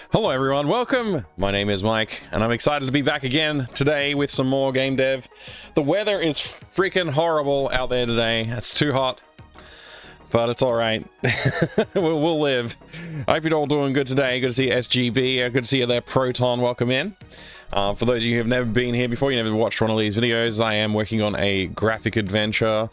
Hello everyone, welcome! My name is Mike, and I'm excited to be back again today with some more game dev. The weather is freaking horrible out there today. It's too hot, but it's alright. we'll live. I hope you're all doing good today. Good to see SGB, good to see you there, Proton, welcome in. For those of you who have never been here before, you never watched one of these videos, I am working on a graphic adventure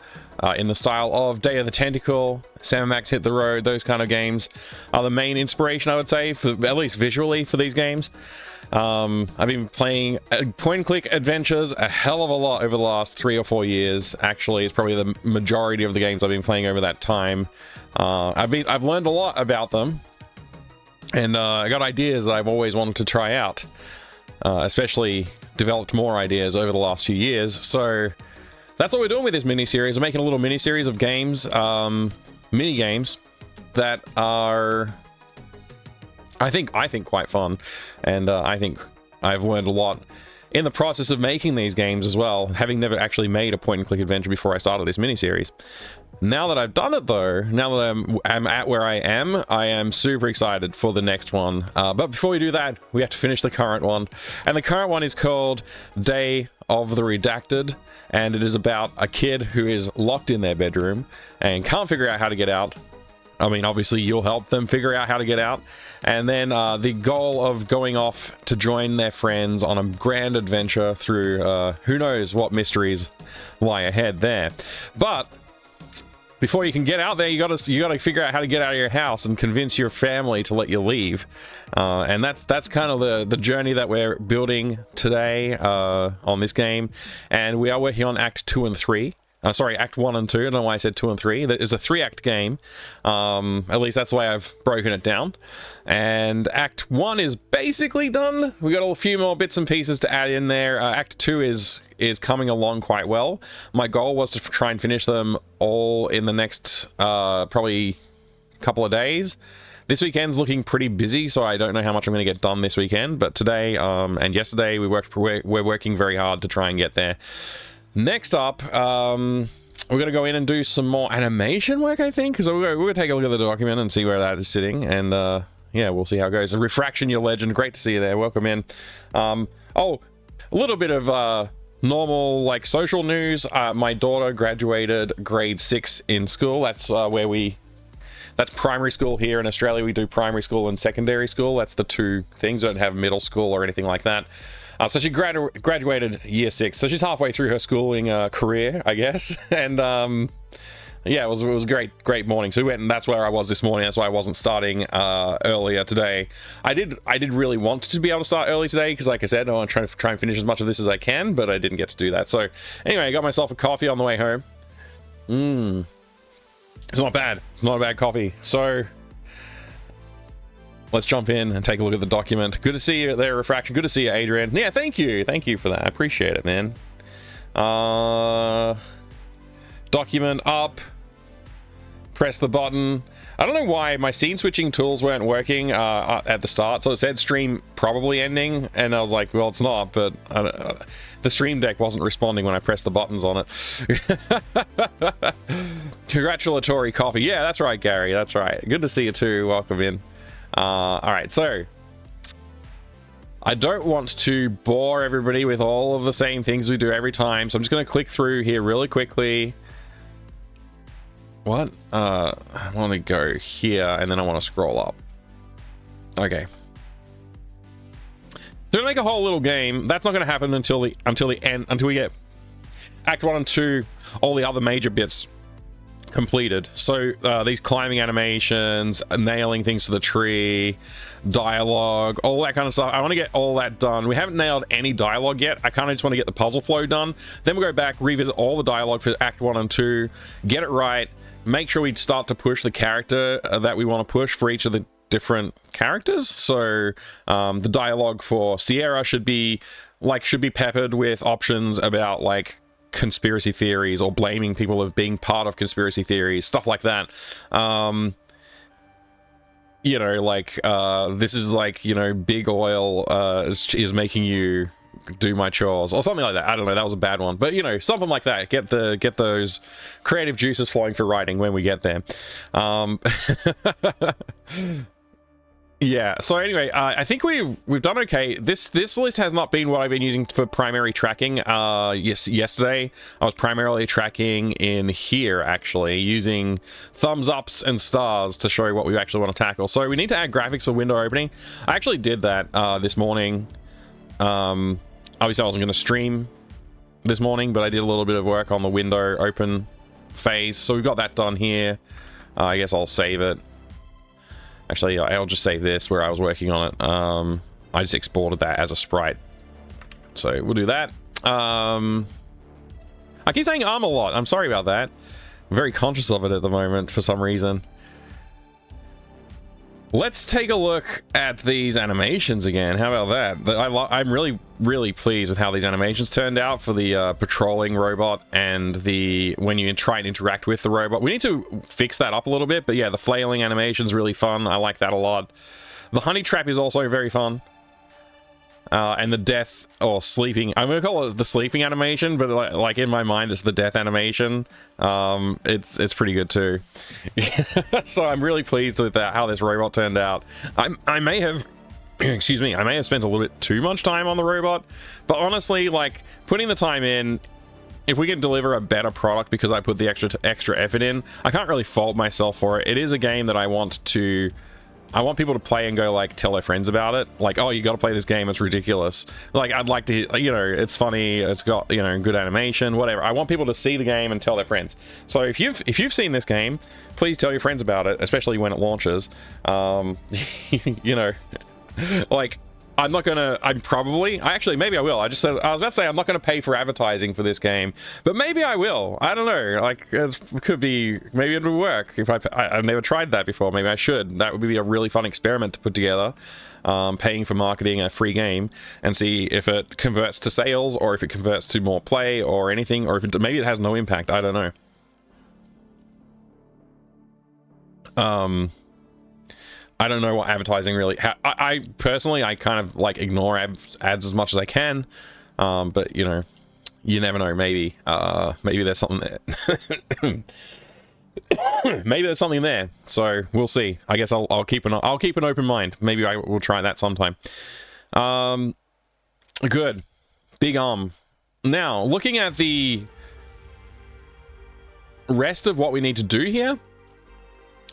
in the style of Day of the Tentacle, Sam & Max Hit the Road. Those kind of games are the main inspiration, I would say, for, at least visually, for these games. I've been playing point-and-click adventures a hell of a lot over the last 3 or 4 years. Actually, it's probably the majority of the games I've been playing over that time. I've learned a lot about them, and I got ideas that I've always wanted to try out. Especially developed more ideas over the last few years. So that's what we're doing with this mini-series. We're making a little mini-series of games, mini-games that are, I think quite fun. And I think I've learned a lot in the process of making these games as well, having never actually made a point-and-click adventure before I started this mini-series. Now that I've done it though, now that I'm at where I am super excited for the next one. But before we do that, we have to finish the current one. And the current one is called Day of the Redacted. And it is about a kid who is locked in their bedroom and can't figure out how to get out. I mean, obviously you'll help them figure out how to get out. And then the goal of going off to join their friends on a grand adventure through who knows what mysteries lie ahead there. But before you can get out there, you gotta figure out how to get out of your house and convince your family to let you leave. And that's kind of the journey that we're building today on this game. And we are working on Act 2 and 3. Sorry, Act 1 and 2. I don't know why I said 2 and 3. That is a 3-act game. At least that's the way I've broken it down. And Act 1 is basically done. We got a few more bits and pieces to add in there. Act 2 is coming along quite well. My goal was to try and finish them all in the next probably couple of days. This weekend's looking pretty busy, so I don't know how much I'm going to get done this weekend. But today and yesterday we're working very hard to try and get there. Next up, we're going to go in and do some more animation work, I think, because we're going to take a look at the document and see where that is sitting, and yeah, we'll see how it goes. Refraction, your legend, great to see you there, welcome in. Oh, a little bit of normal, like, social news. My daughter graduated grade 6 in school. That's that's primary school here in Australia. We do primary school and secondary school. That's the two things. We don't have middle school or anything like that. So she graduated year 6, so she's halfway through her schooling career, I guess. And yeah, it was a great morning. So we went, and that's where I was this morning. That's why I wasn't starting earlier today. I did really want to be able to start early today because, like I said, I want to try and finish as much of this as I can, but I didn't get to do that. So anyway, I got myself a coffee on the way home. It's not bad. It's not a bad coffee. So let's jump in and take a look at the document. Good to see you there, Refraction. Good to see you, Adrian. Yeah, thank you for that. I appreciate it, man. Document up. Press the button. I don't know why my scene switching tools weren't working at the start. So it said stream probably ending, and I was like, well, it's not, but the stream deck wasn't responding when I pressed the buttons on it. Congratulatory coffee. Yeah, that's right, Gary. That's right. Good to see you too. Welcome in. All right, so I don't want to bore everybody with all of the same things we do every time, so I'm just going to click through here really quickly. What? I want to go here, and then I want to scroll up. Okay. So to make a whole little game, that's not going to happen until the end, until we get Act 1 and 2, all the other major bits completed. So these climbing animations, nailing things to the tree, dialogue, all that kind of stuff. I want to get all that done. We haven't nailed any dialogue yet. I kind of just want to get the puzzle flow done. Then we'll go back, revisit all the dialogue for Act 1 and 2, get it right, make sure we start to push the character that we want to push for each of the different characters. So the dialogue for Sierra should be peppered with options about, like, conspiracy theories or blaming people of being part of conspiracy theories, stuff like that. You know, like, this is like, you know, big oil is making you do my chores or something like that. I don't know, that was a bad one, but you know, something like that. Get those creative juices flowing for writing when we get there. Yeah, so anyway, I think we've done okay. This list has not been what I've been using for primary tracking. Yesterday I was primarily tracking in here, actually, using thumbs ups and stars to show what we actually want to tackle. So we need to add graphics for window opening. I actually did that this morning. Obviously I wasn't going to stream this morning, but I did a little bit of work on the window open phase. So we've got that done here. I guess I'll save it. Actually, I'll just save this where I was working on it. I just exported that as a sprite. So we'll do that. I keep saying a lot. I'm sorry about that. I'm very conscious of it at the moment for some reason. Let's take a look at these animations again. How about that? I'm really pleased with how these animations turned out for the patrolling robot and the when you try and interact with the robot. We need to fix that up a little bit, but yeah, the flailing animation's really fun. I like that a lot. The honey trap is also very fun. And the death or sleeping, I'm gonna call it the sleeping animation, but like in my mind it's the death animation. It's pretty good too. So I'm really pleased with that, how this robot turned out. I may have excuse me, I may have spent a little bit too much time on the robot, but honestly, like, putting the time in, if we can deliver a better product because I put the extra effort in, I can't really fault myself for it. It is a game that I want people to play and go, like, tell their friends about it. Like, oh, you got to play this game, it's ridiculous. Like, I'd like to, you know, it's funny, it's got, you know, good animation, whatever. I want people to see the game and tell their friends. So if you've seen this game, please tell your friends about it, especially when it launches. You know, like, maybe I will. I was about to say I'm not going to pay for advertising for this game, but maybe I will. I don't know. Like, it could be, maybe it would work. If I've never tried that before. Maybe I should. That would be a really fun experiment to put together. Paying for marketing a free game and see if it converts to sales or if it converts to more play or anything, or if maybe it has no impact. I don't know. I don't know what advertising really... I personally, I kind of, like, ignore ads as much as I can. But, you know, you never know. Maybe there's something there. Maybe there's something there. So, we'll see. I guess I'll keep an open mind. Maybe I will try that sometime. Good. Big arm. Now, looking at the rest of what we need to do here,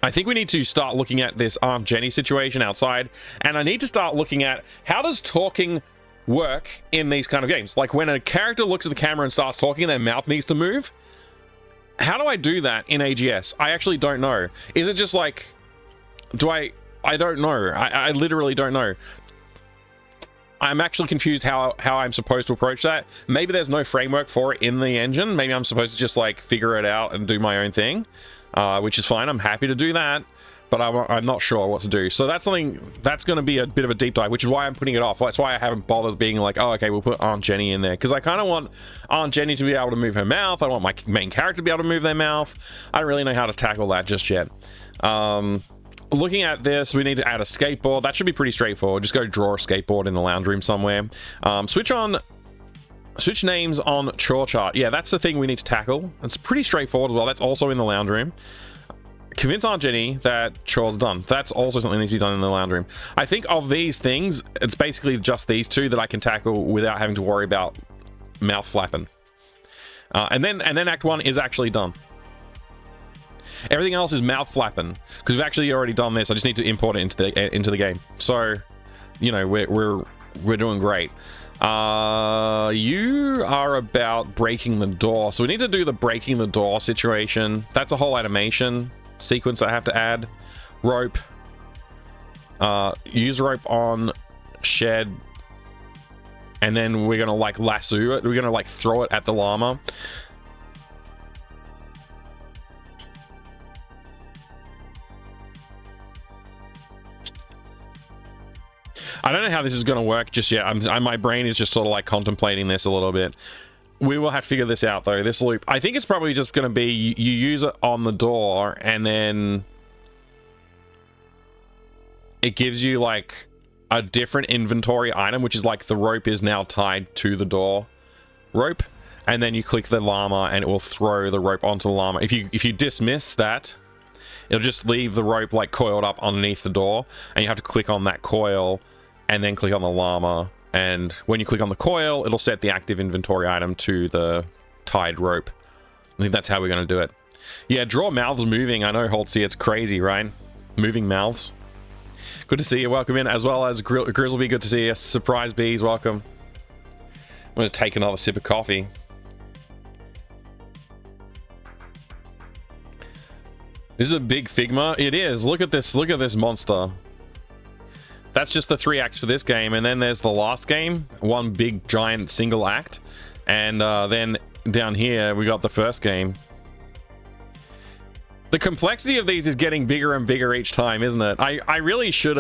I think we need to start looking at this Aunt Jenny situation outside, and I need to start looking at how does talking work in these kind of games. Like, when a character looks at the camera and starts talking, their mouth needs to move. How do I do that in AGS? I actually don't know. Is it just like, I don't know. I literally don't know. I'm actually confused how I'm supposed to approach that. Maybe there's no framework for it in the engine. Maybe I'm supposed to just, like, figure it out and do my own thing. Which is fine. I'm happy to do that, but I'm not sure what to do. So that's something that's going to be a bit of a deep dive, which is why I'm putting it off. That's why I haven't bothered being like, oh, okay, we'll put Aunt Jenny in there, because I kind of want Aunt Jenny to be able to move her mouth. I want my main character to be able to move their mouth. I don't really know how to tackle that just yet. Looking at this, we need to add a skateboard. That should be pretty straightforward. Just go draw a skateboard in the lounge room somewhere. Switch names on chore chart. Yeah, that's the thing we need to tackle. It's pretty straightforward as well. That's also in the lounge room. Convince Aunt Jenny that chore's done. That's also something that needs to be done in the lounge room. I think of these things, it's basically just these two that I can tackle without having to worry about mouth flapping. And then Act 1 is actually done. Everything else is mouth flapping because we've actually already done this. I just need to import it into the game. So, you know, we're doing great. You are about breaking the door, so we need to do the breaking the door situation. That's a whole animation sequence I have to add. Rope. Use rope on shed, and then we're gonna, like, lasso it. We're gonna, like, throw it at the llama. I don't know how this is going to work just yet. My brain is just sort of, like, contemplating this a little bit. We will have to figure this out, though. This loop, I think it's probably just going to be you use it on the door, and then it gives you, like, a different inventory item, which is, like, the rope is now tied to the door rope, and then you click the llama, and it will throw the rope onto the llama. If you dismiss that, it'll just leave the rope like coiled up underneath the door, and you have to click on that coil and then click on the llama, and when you click on the coil, it'll set the active inventory item to the tied rope. I think that's how we're going to do it. Yeah, draw mouths moving. I know, Holtzy, it's crazy, right? Moving mouths. Good to see you. Welcome in, as well as Grizzleby. Good to see you. Surprise Bees, welcome. I'm going to take another sip of coffee. This is a big Figma. It is. Look at this. Look at this monster. That's just the 3 acts for this game, and then there's the last game, one big giant single act, and then down here we got the first game. The complexity of these is getting bigger and bigger each time, isn't it? I really should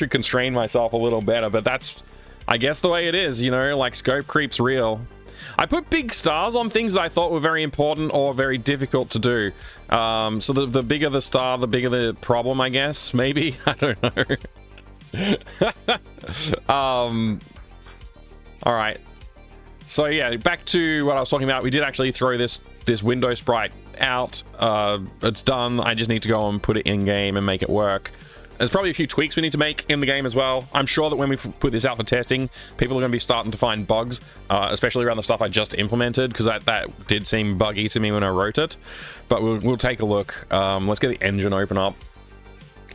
constrain myself a little better, but that's, I guess, the way it is, you know, like scope creep's real. I put big stars on things that I thought were very important or very difficult to do. So the bigger the star, the bigger the problem, I guess, maybe. I don't know. All right. So yeah, back to what I was talking about. We did actually throw this window sprite out. It's done. I just need to go and put it in game and make it work. There's probably a few tweaks we need to make in the game as well. I'm sure that when we put this out for testing, people are going to be starting to find bugs, especially around the stuff I just implemented, because that did seem buggy to me when I wrote it. But we'll take a look. Let's get the engine open up.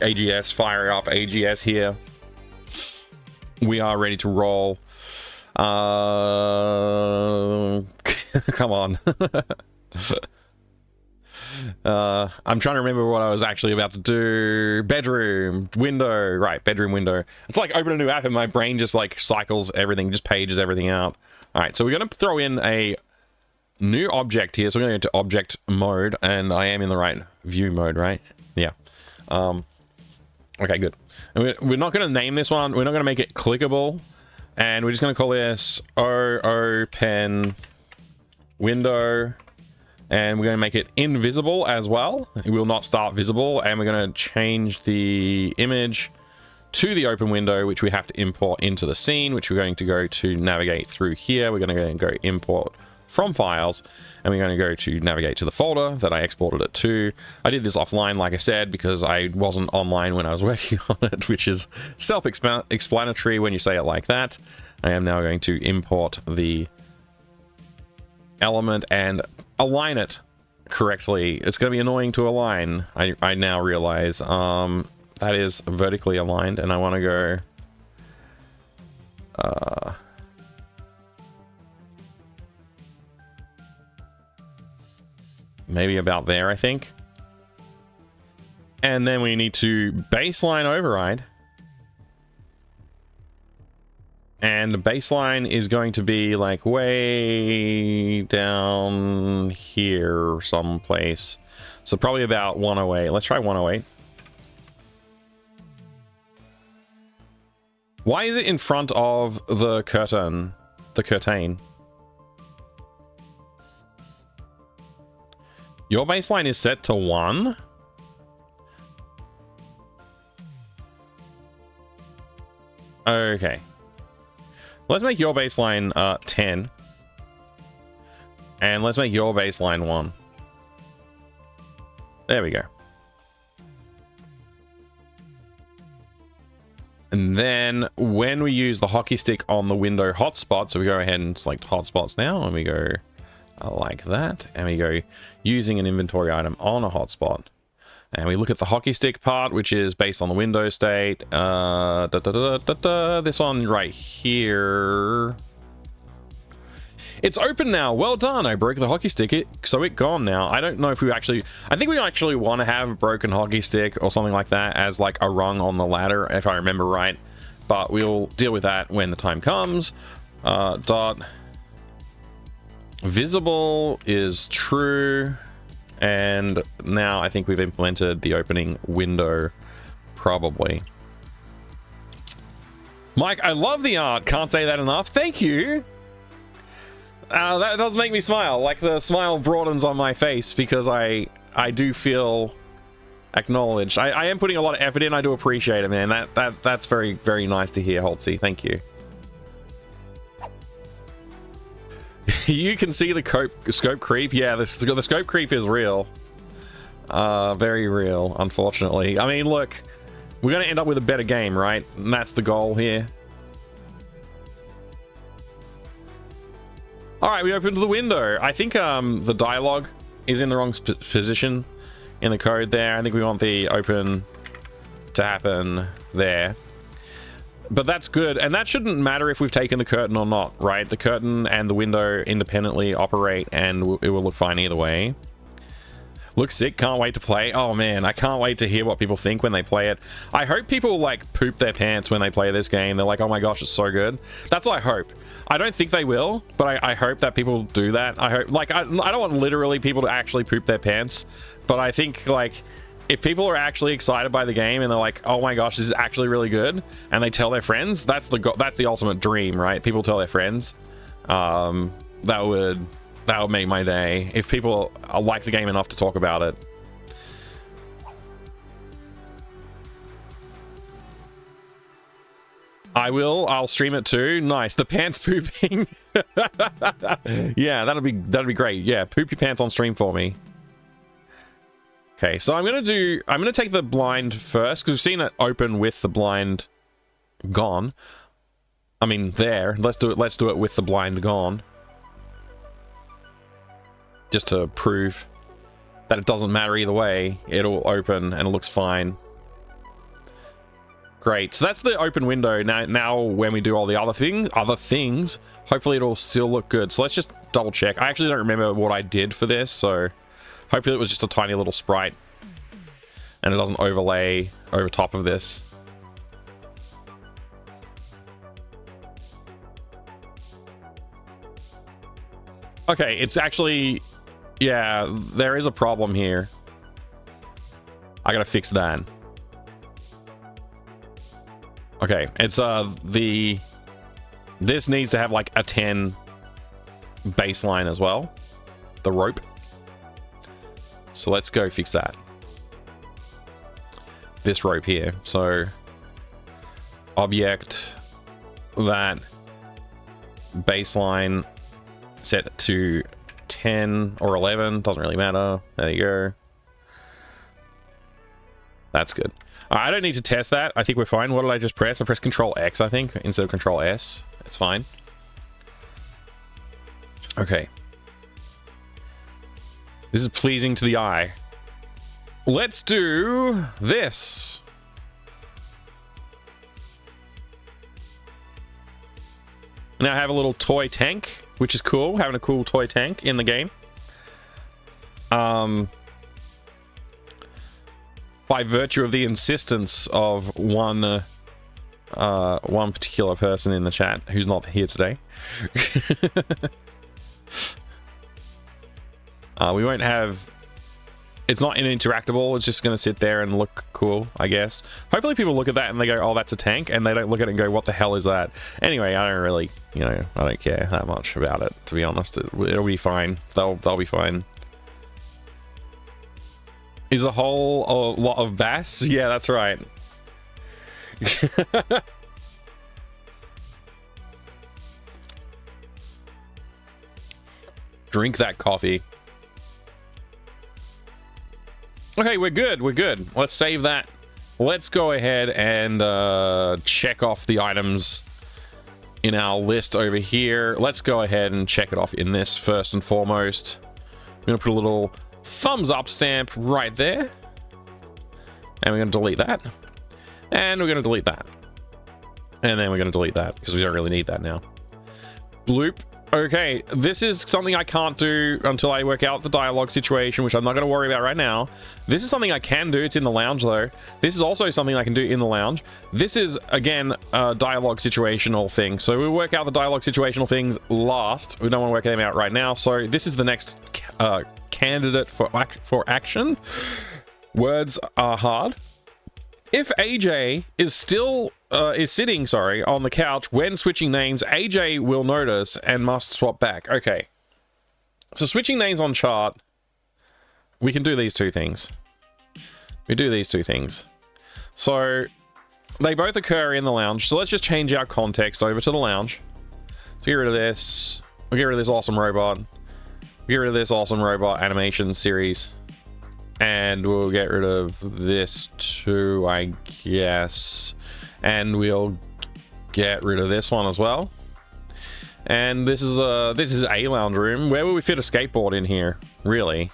AGS, fire up AGS here. We are ready to roll. Come on. I'm trying to remember what I was actually about to do. Bedroom, window, right, bedroom window. It's like open a new app and my brain just like cycles everything, just pages everything out. All right, so we're going to throw in a new object here. So we're going to go to object mode, and I am in the right view mode, right? Yeah. Okay, good. And we're not going to name this one. We're not going to make it clickable. And we're just going to call this open window. And we're going to make it invisible as well. It will not start visible. And we're going to change the image to the open window, which we have to import into the scene, which we're going to go to navigate through here. We're going to go import from files. And we're going to go to navigate to the folder that I exported it to. I did this offline, like I said, because I wasn't online when I was working on it, which is self-explanatory when you say it like that. I am now going to import the element and align it correctly. It's going to be annoying to align. I now realize that is vertically aligned, and I want to go maybe about there, I think. And then we need to baseline override. And the baseline is going to be like way down here someplace. So probably about 108. Let's try 108. Why is it in front of the curtain? The curtain. Your baseline is set to 1. Okay. Let's make your baseline 10. And let's make your baseline 1. There we go. And then when we use the hockey stick on the window hotspot, so we go ahead and select hotspots now, and we go like that, and we go using an inventory item on a hotspot, and we look at the hockey stick part, which is based on the window state. This one right here, it's open now. Well done. I broke the hockey stick, so it gone now. I don't know if I think we actually want to have a broken hockey stick or something like that as like a rung on the ladder, if I remember right, but we'll deal with that when the time comes. Dot visible is true, and now I think we've implemented the opening window, probably. Mike, I love the art. Can't say that enough. Thank you. That does make me smile. Like, the smile broadens on my face because I do feel acknowledged. I am putting a lot of effort in. I do appreciate it, man. That's very, very nice to hear, Holtzy. Thank you. You can see the scope creep. Yeah, the scope creep is real. Very real, unfortunately. I mean, look, we're going to end up with a better game, right? And that's the goal here. All right, we opened the window. I think the dialogue is in the wrong position in the code there. I think we want the open to happen there. But that's good, and that shouldn't matter if we've taken the curtain or not, right? The curtain and the window independently operate, and it will look fine either way. Looks sick, can't wait to play. Oh man, I can't wait to hear what people think when they play it. I hope people like poop their pants when they play this game. They're like, oh my gosh, it's so good. That's what I hope. I don't think they will, but I hope that people do that. I hope, like, I don't want literally people to actually poop their pants, but I think, like, if people are actually excited by the game and they're like, oh my gosh, this is actually really good, and they tell their friends, that's the ultimate dream, right? People tell their friends. That would make my day if people like the game enough to talk about it. I'll stream it too. Nice. The pants pooping. Yeah, that'd be great. Yeah, poop your pants on stream for me. Okay, so I'm gonna take the blind first, because we've seen it open with the blind gone. I mean, there. Let's do it with the blind gone. Just to prove that it doesn't matter either way. It'll open and it looks fine. Great. So that's the open window. Now when we do all the other things, hopefully it'll still look good. So let's just double check. I actually don't remember what I did for this, so hopefully it was just a tiny little sprite and it doesn't overlay over top of this. Okay, it's actually, yeah, there is a problem here. I gotta fix that. Okay, it's this needs to have like a 10 baseline as well, the rope. So let's go fix that. This rope here. So object that baseline set to 10 or 11, doesn't really matter. There you go. That's good. I don't need to test that. I think we're fine. What did I just press? I pressed Control X, I think, instead of Control S. It's fine. Okay. This is pleasing to the eye. Let's do this. Now I have a little toy tank, which is cool. Having a cool toy tank in the game. By virtue of the insistence of one particular person in the chat who's not here today. We won't have... It's not interactable. It's just going to sit there and look cool, I guess. Hopefully people look at that and they go, oh, that's a tank. And they don't look at it and go, what the hell is that? Anyway, I don't really, I don't care that much about it, to be honest. It'll be fine. They'll be fine. Is a whole lot of bass? Yeah, that's right. Drink that coffee. Okay, we're good. We're good. Let's save that. Let's go ahead and check off the items in our list over here. Let's go ahead and check it off in this first and foremost. I'm going to put a little thumbs up stamp right there. And we're going to delete that. And we're going to delete that. And then we're going to delete that because we don't really need that now. Bloop. Okay, this is something I can't do until I work out the dialogue situation, which I'm not going to worry about right now. This is something I can do. It's in the lounge, though. This is also something I can do in the lounge. This is, again, a dialogue situational thing. So we'll work out the dialogue situational things last. We don't want to work them out right now. So this is the next candidate for action. Words are hard. If AJ is still sitting on the couch when switching names, AJ will notice and must swap back. Okay. So switching names on chart, we can do these two things. We do these two things. So they both occur in the lounge. So let's just change our context over to the lounge. So get rid of this. We'll get rid of this awesome robot. Get rid of this awesome robot animation series. And we'll get rid of this too, I guess. And we'll get rid of this one as well. And this is a lounge room. Where would we fit a skateboard in here? Really?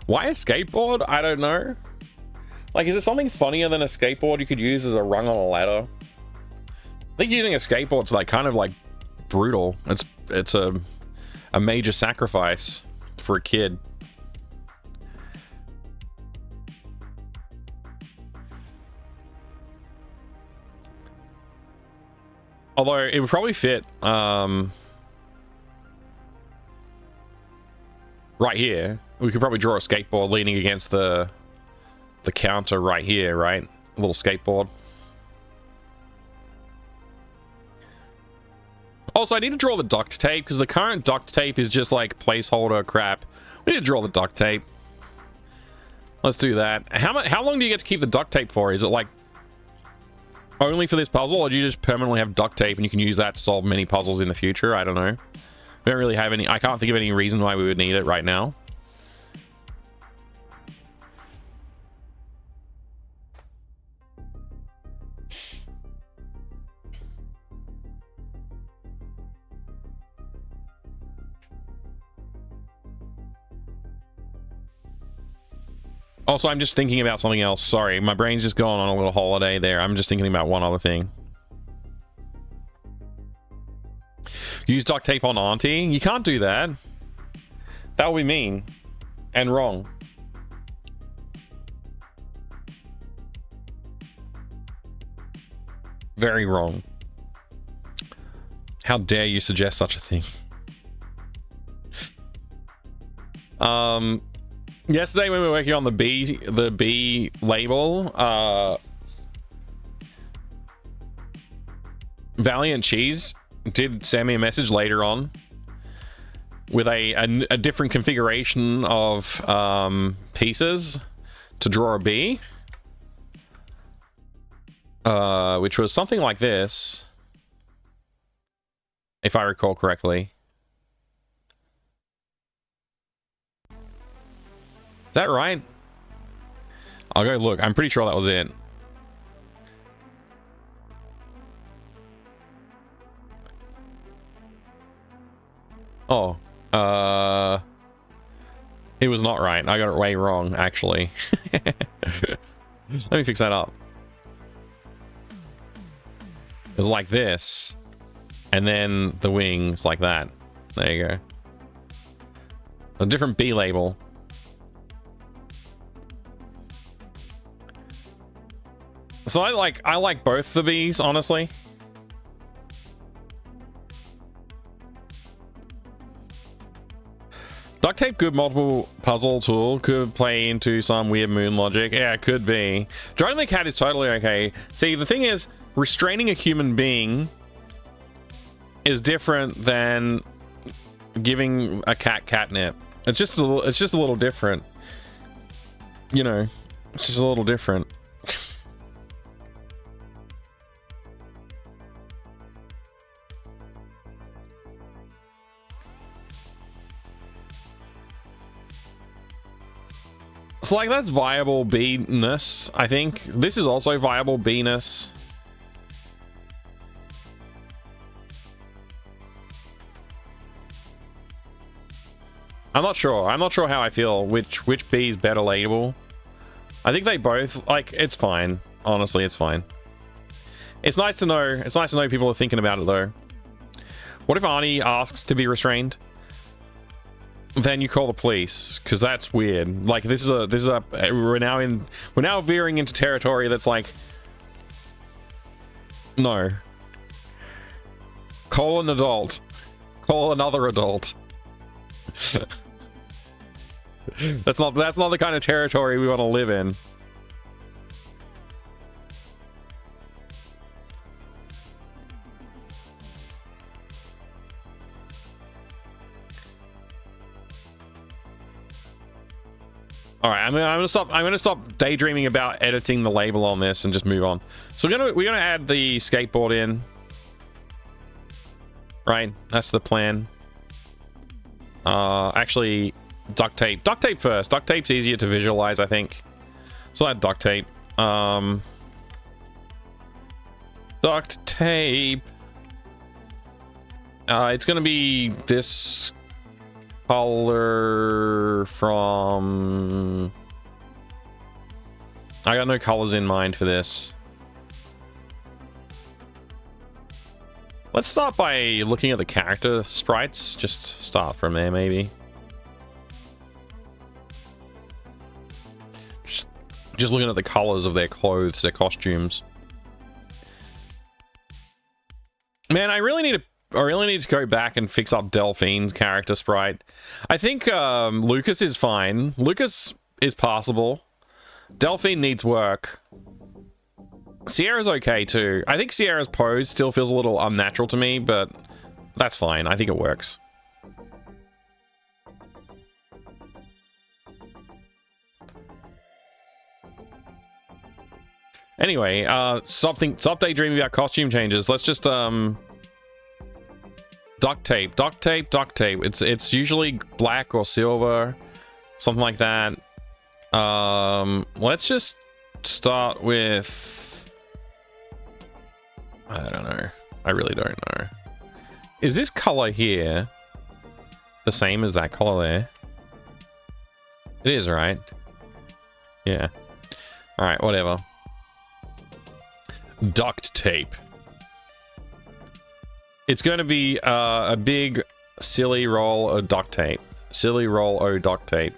Why a skateboard? I don't know. Like, is there something funnier than a skateboard you could use as a rung on a ladder? I think using a skateboard's like kind of like brutal. It's a major sacrifice for a kid. Although it would probably fit right here. We could probably draw a skateboard leaning against the counter right here, right? A little skateboard. Also, I need to draw the duct tape because the current duct tape is just like placeholder crap. We need to draw the duct tape. Let's do that. How long do you get to keep the duct tape for? Is it like only for this puzzle, or do you just permanently have duct tape and you can use that to solve many puzzles in the future? I don't know. We don't really have any. I can't think of any reason why we would need it right now. Also, I'm just thinking about something else. Sorry, my brain's just gone on a little holiday there. I'm just thinking about one other thing. Use duct tape on Auntie? You can't do that. That would be mean. And wrong. Very wrong. How dare you suggest such a thing? Yesterday when we were working on the B label, Valiant Cheese did send me a message later on with a different configuration of pieces to draw a B, which was something like this, if I recall correctly. Is that right? I'll go look. I'm pretty sure that was it. Oh, it was not right. I got it way wrong, actually. Let me fix that up. It was like this, and then the wings like that. There you go. A different B label. So I like both the Bs, honestly. Duct tape, good multiple puzzle tool, could play into some weird moon logic. Yeah, it could be. Drawing the cat is totally okay. See, the thing is, restraining a human being is different than giving a cat catnip. It's just a little different. You know, it's just a little different. So like that's viable B-ness, I think. This is also viable B-ness. I'm not sure. I'm not sure how I feel which B is better label. I think they both, like, it's fine. Honestly, it's fine. It's nice to know. It's nice to know people are thinking about it though. What if Arnie asks to be restrained? Then you call the police, because that's weird. Like we're now veering into territory that's like, no. Call an adult. Call another adult. That's not the kind of territory we want to live in. All right, I'm gonna stop daydreaming about editing the label on this and just move on. So we're gonna add the skateboard in. Right, that's the plan. Actually, duct tape. Duct tape first. Duct tape's easier to visualize, I think. So that duct tape. Duct tape. It's gonna be this color from... I got no colors in mind for this. Let's start by looking at the character sprites. Just start from there, maybe. Just looking at the colors of their clothes, their costumes. Man, I really need to go back and fix up Delphine's character sprite. I think Lucas is fine. Lucas is passable. Delphine needs work. Sierra's okay too. I think Sierra's pose still feels a little unnatural to me, but that's fine. I think it works. Anyway, stop daydreaming about costume changes. Let's just duct tape. It's usually black or silver, something like that. Let's just start with... I don't know. I really don't know. Is this color here the same as that color there? It is, right? Yeah. All right, whatever. Duct tape. It's going to be a big silly roll of duct tape. Silly roll of duct tape.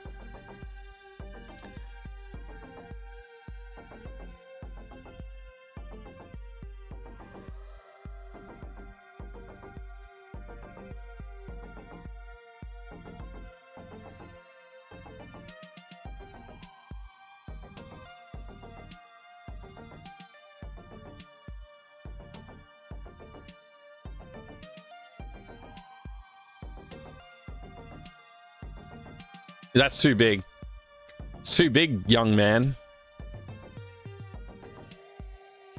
That's too big. It's too big, young man.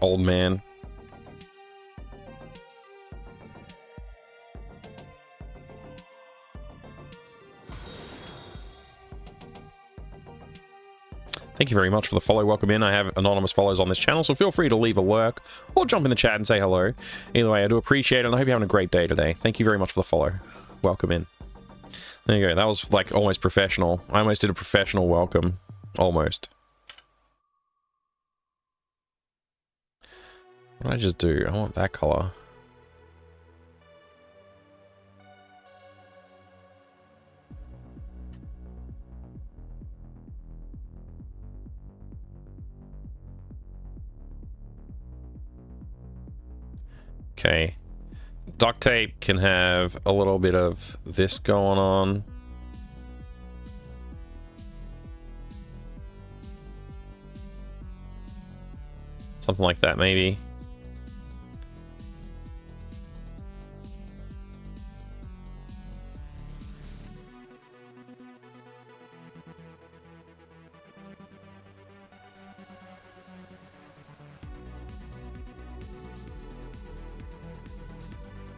Old man. Thank you very much for the follow. Welcome in. I have anonymous follows on this channel, so feel free to leave a lurk or jump in the chat and say hello. Either way, I do appreciate it, and I hope you're having a great day today. Thank you very much for the follow. Welcome in. There you go. That was like almost professional. I almost did a professional welcome. Almost. What did I just do? I want that color. Okay. Duct tape can have a little bit of this going on. Something like that, maybe.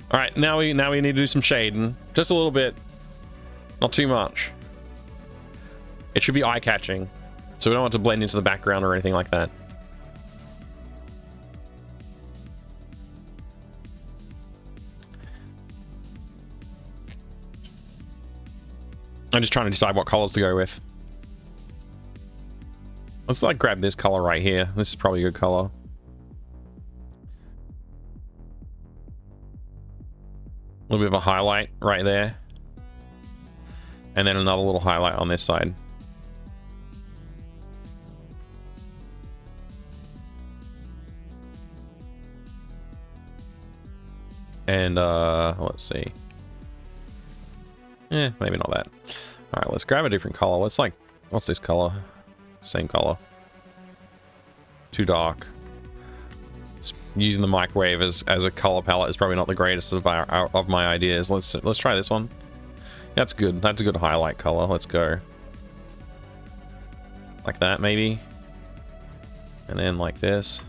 All right, now we need to do some shading, just a little bit, not too much. It should be eye-catching, so we don't want to blend into the background or anything like that. I'm just trying to decide what colors to go with. Let's like grab this color right here. This is probably a good color. A little bit of a highlight right there. And then another little highlight on this side. And let's see. Maybe not that. All right, let's grab a different color. Let's like, what's this color? Same color. Too dark. Using the microwave as a color palette is probably not the greatest of my ideas. Let's try this one. That's good. That's a good highlight color. Let's go. Like that, maybe. And then like this.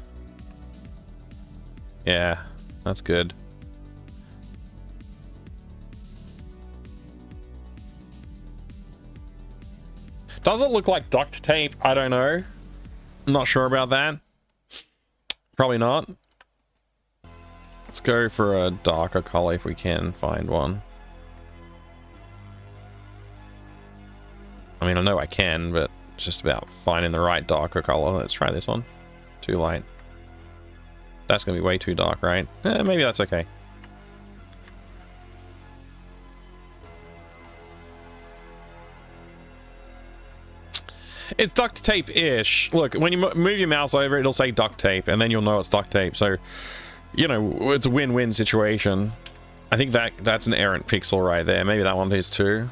Yeah, that's good. Does it look like duct tape? I don't know. I'm not sure about that. Probably not. Let's go for a darker color if we can find one. I mean, I know I can, but it's just about finding the right darker color. Let's try this one. Too light. That's going to be way too dark, right? Maybe that's okay. It's duct tape-ish. Look, when you move your mouse over, it'll say duct tape, and then you'll know it's duct tape. So, you know, it's a win-win situation. I think that's an errant pixel right there. Maybe that one is too.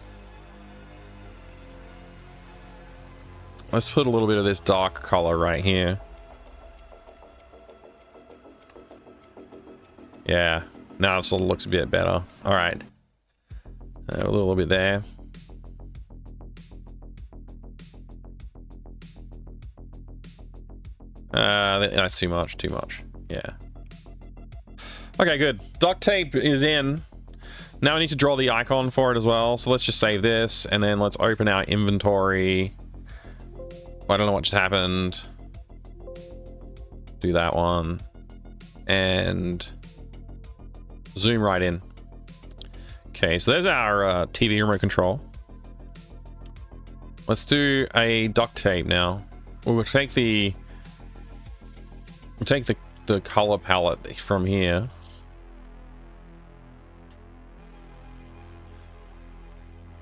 Let's put a little bit of this dark color right here. Yeah, now it sort of looks a bit better. All right, a little bit there. That's too much. Too much. Yeah. Okay, good. Duct tape is in. Now I need to draw the icon for it as well. So let's just save this, and then let's open our inventory. I don't know what just happened. Do that one. And zoom right in. Okay, so there's our TV remote control. Let's do a duct tape now. We'll take the color palette from here.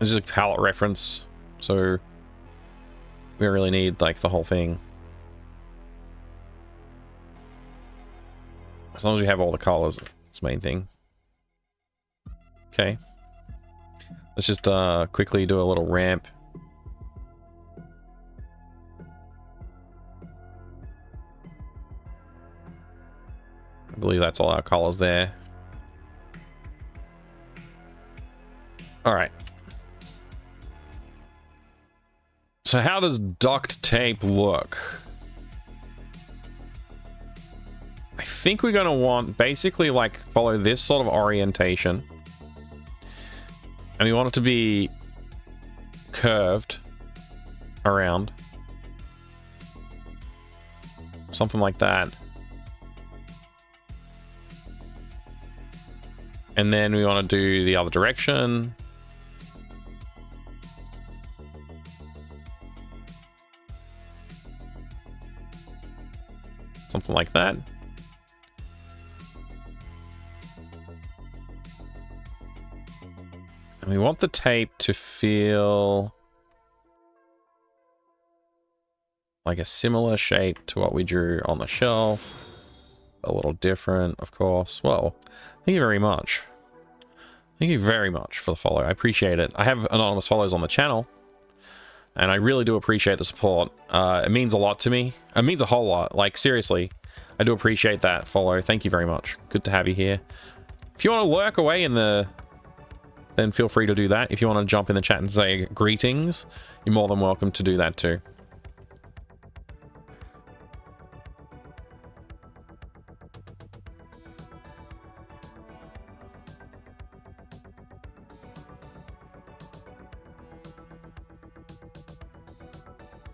This is a palette reference, so we don't really need like the whole thing. As long as we have all the colors, that's the main thing. Okay. Let's just quickly do a little ramp. I believe that's all our colors there. All right. So how does duct tape look? I think we're going to want basically like follow this sort of orientation. And we want it to be curved around. Something like that. And then we want to do the other direction. Something like that. And we want the tape to feel like a similar shape to what we drew on the shelf. A little different, of course. Well, thank you very much. Thank you very much for the follow. I appreciate it. I have anonymous follows on the channel, and I really do appreciate the support. It means a lot to me. It means a whole lot. Like, seriously, I do appreciate that follow. Thank you very much. Good to have you here. If you want to lurk away in the... then feel free to do that. If you want to jump in the chat and say greetings, you're more than welcome to do that too.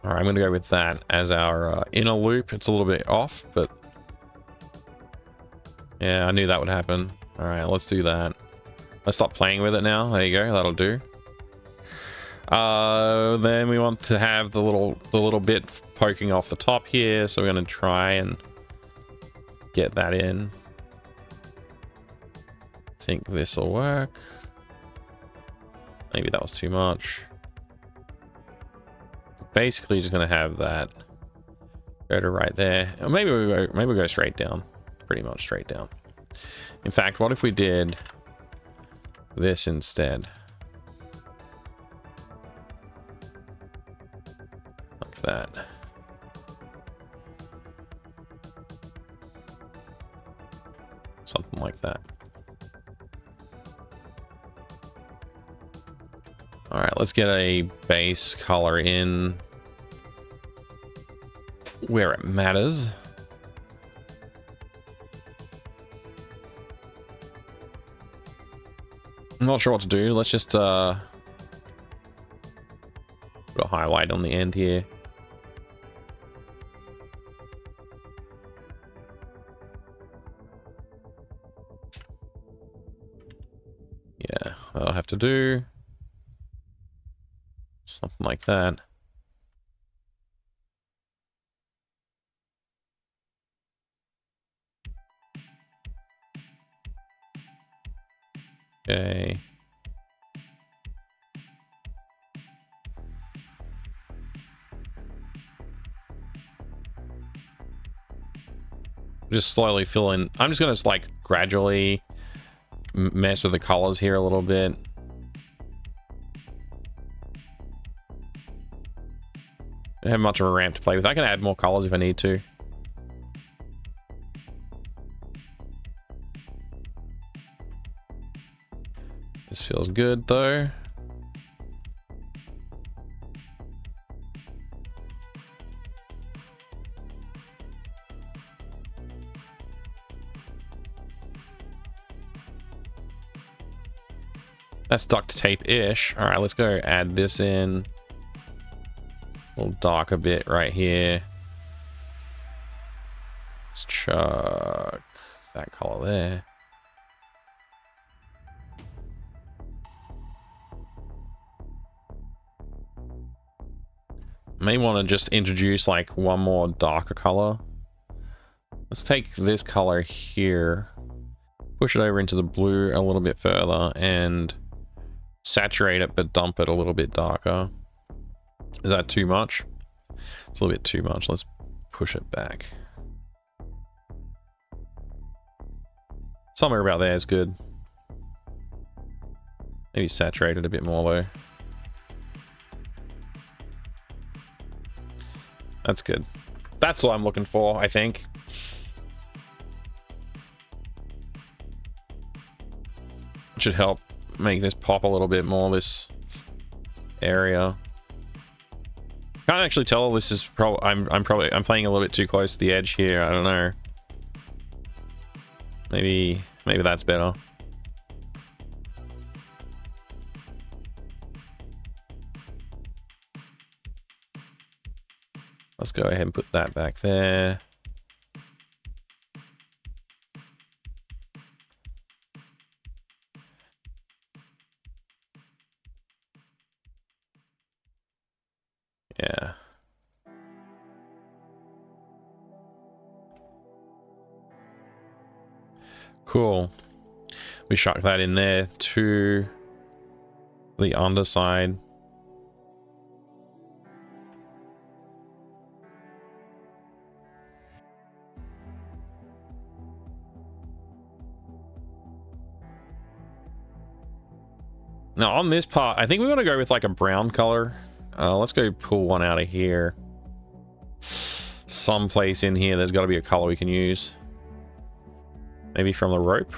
All right, I'm going to go with that as our inner loop. It's a little bit off, but yeah, I knew that would happen. All right, let's do that. Let's stop playing with it now. There you go. That'll do. Then we want to have the little bit poking off the top here. So we're going to try and get that in. I think this will work. Maybe that was too much. Basically, just going to have that go to right there. Or maybe we go straight down. Pretty much straight down. In fact, what if we did this instead? Like that. Something like that. All right, let's get a base color in where it matters. I'm not sure what to do. Let's just Put a highlight on the end here. Yeah, that'll have to do. Something like that. Okay. Just slowly fill in. I'm just gonna like gradually mess with the colors here a little bit. I don't have much of a ramp to play with. I can add more colors if I need to. This feels good though. That's duct tape-ish. All right, let's go add this in. A little dark a bit right here. Let's chuck that color there. May want to just introduce like one more darker color. Let's take this color here, push it over into the blue a little bit further, and saturate it but dump it a little bit darker. Is that too much? It's a little bit too much. Let's push it back. Somewhere about there is good. Maybe saturate it a bit more though. That's good. That's what I'm looking for, I think. It should help make this pop a little bit more, this area. Can't actually tell. This is probably I'm playing a little bit too close to the edge here. I don't know. Maybe that's better. Let's go ahead and put that back there. Yeah. Cool. We chuck that in there to the underside. Now on this part, I think we want to go with like a brown color. Let's go pull one out of here. Someplace in here, there's got to be a color we can use. Maybe from the rope.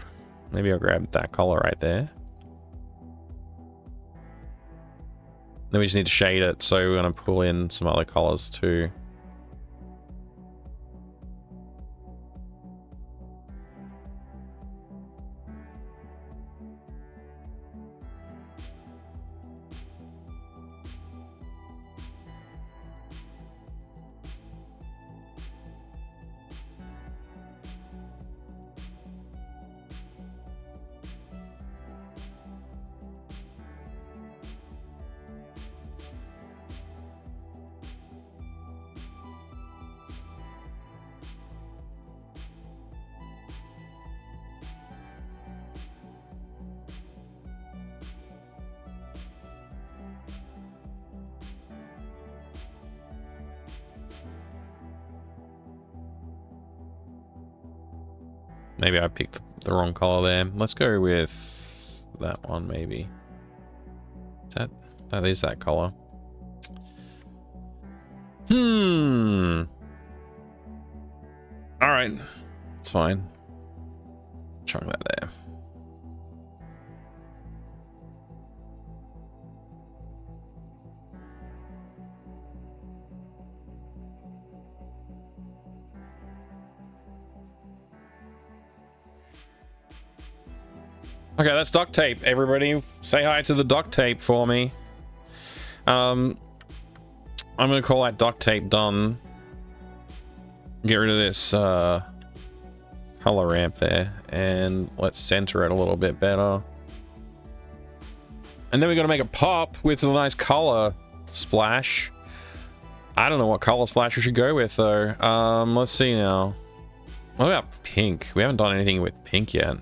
Maybe I'll grab that color right there. Then we just need to shade it, so we're going to pull in some other colors too. Maybe I picked the wrong color there. Let's go with that one, maybe. That is that color. All right, it's fine. Chuck that there. Okay, that's duct tape. Everybody say hi to the duct tape for me. I'm gonna call that duct tape done. Get rid of this color ramp there, and let's center it a little bit better. And then we're gonna make it pop with a nice color splash. I don't know what color splash we should go with though. Let's see now. What about pink? We haven't done anything with pink yet.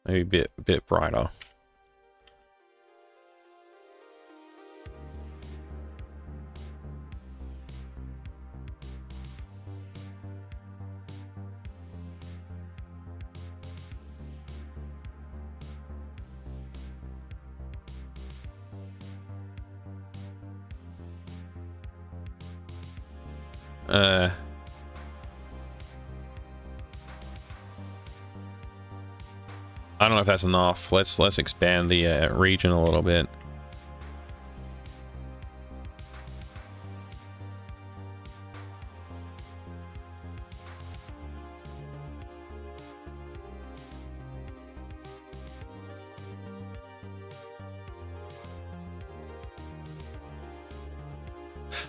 Maybe a bit brighter. I don't know if that's enough. Let's expand the region a little bit.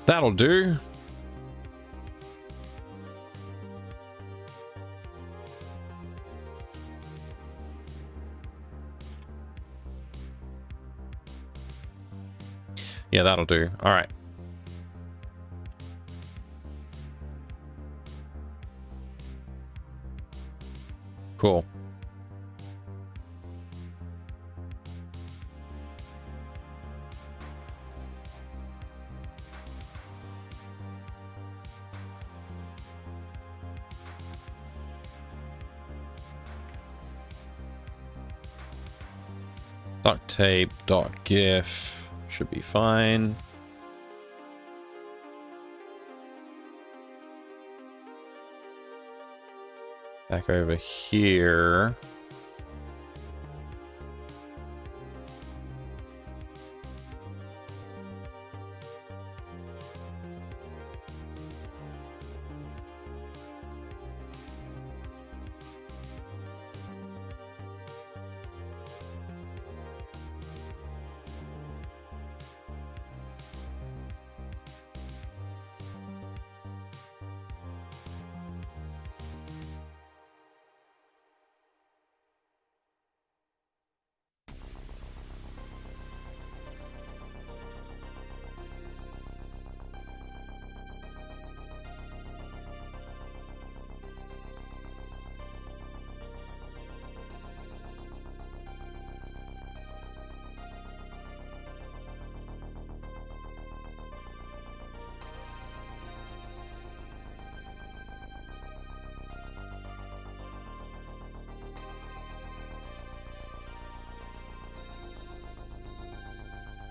That'll do. Yeah, that'll do. All right. Cool. Duct tape, .gif. Should be fine. Back over here.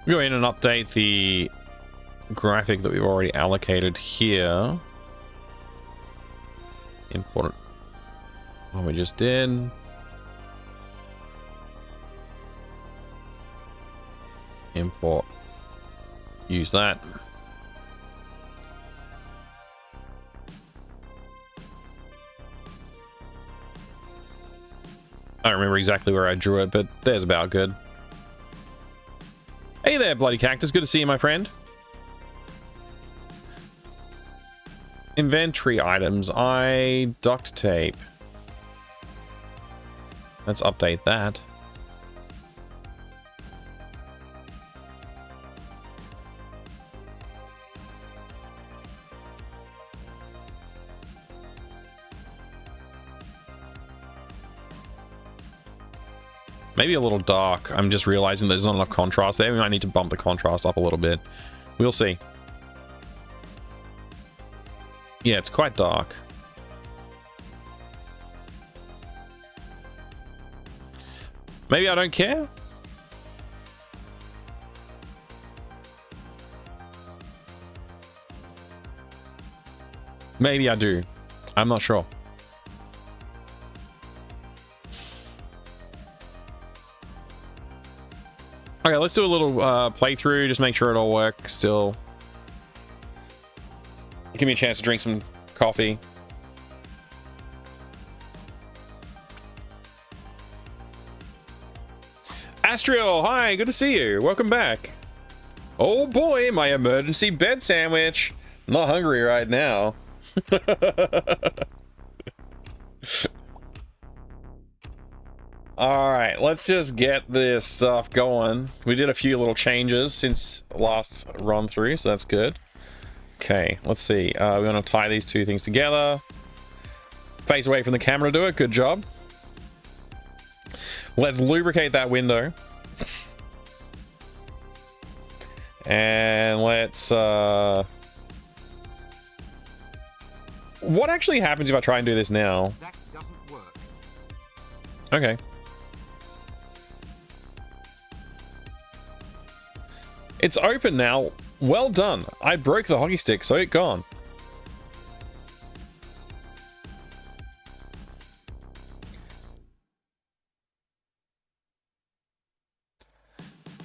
Go in and update the graphic that we've already allocated here. Import what we just did. Import. Use that. I don't remember exactly where I drew it, but there's about good. Hey there, Bloody Cactus. Good to see you, my friend. Inventory items. Duct tape. Let's update that. Maybe a little dark. I'm just realizing there's not enough contrast there. We might need to bump the contrast up a little bit. We'll see. Yeah, it's quite dark. Maybe I don't care. Maybe I do. I'm not sure. Okay, let's do a little playthrough. Just make sure it all works still. Give me a chance to drink some coffee. Astrio, hi, good to see you. Welcome back. Oh boy, my emergency bed sandwich. I'm not hungry right now. All right, let's just get this stuff going. We did a few little changes since last run through, so that's good. Okay, let's see. We're going to tie these two things together. Face away from the camera to do it. Good job. Let's lubricate that window. And let's... What actually happens if I try and do this now? That doesn't work. Okay. It's open now. Well done. I broke the hockey stick, so it's gone.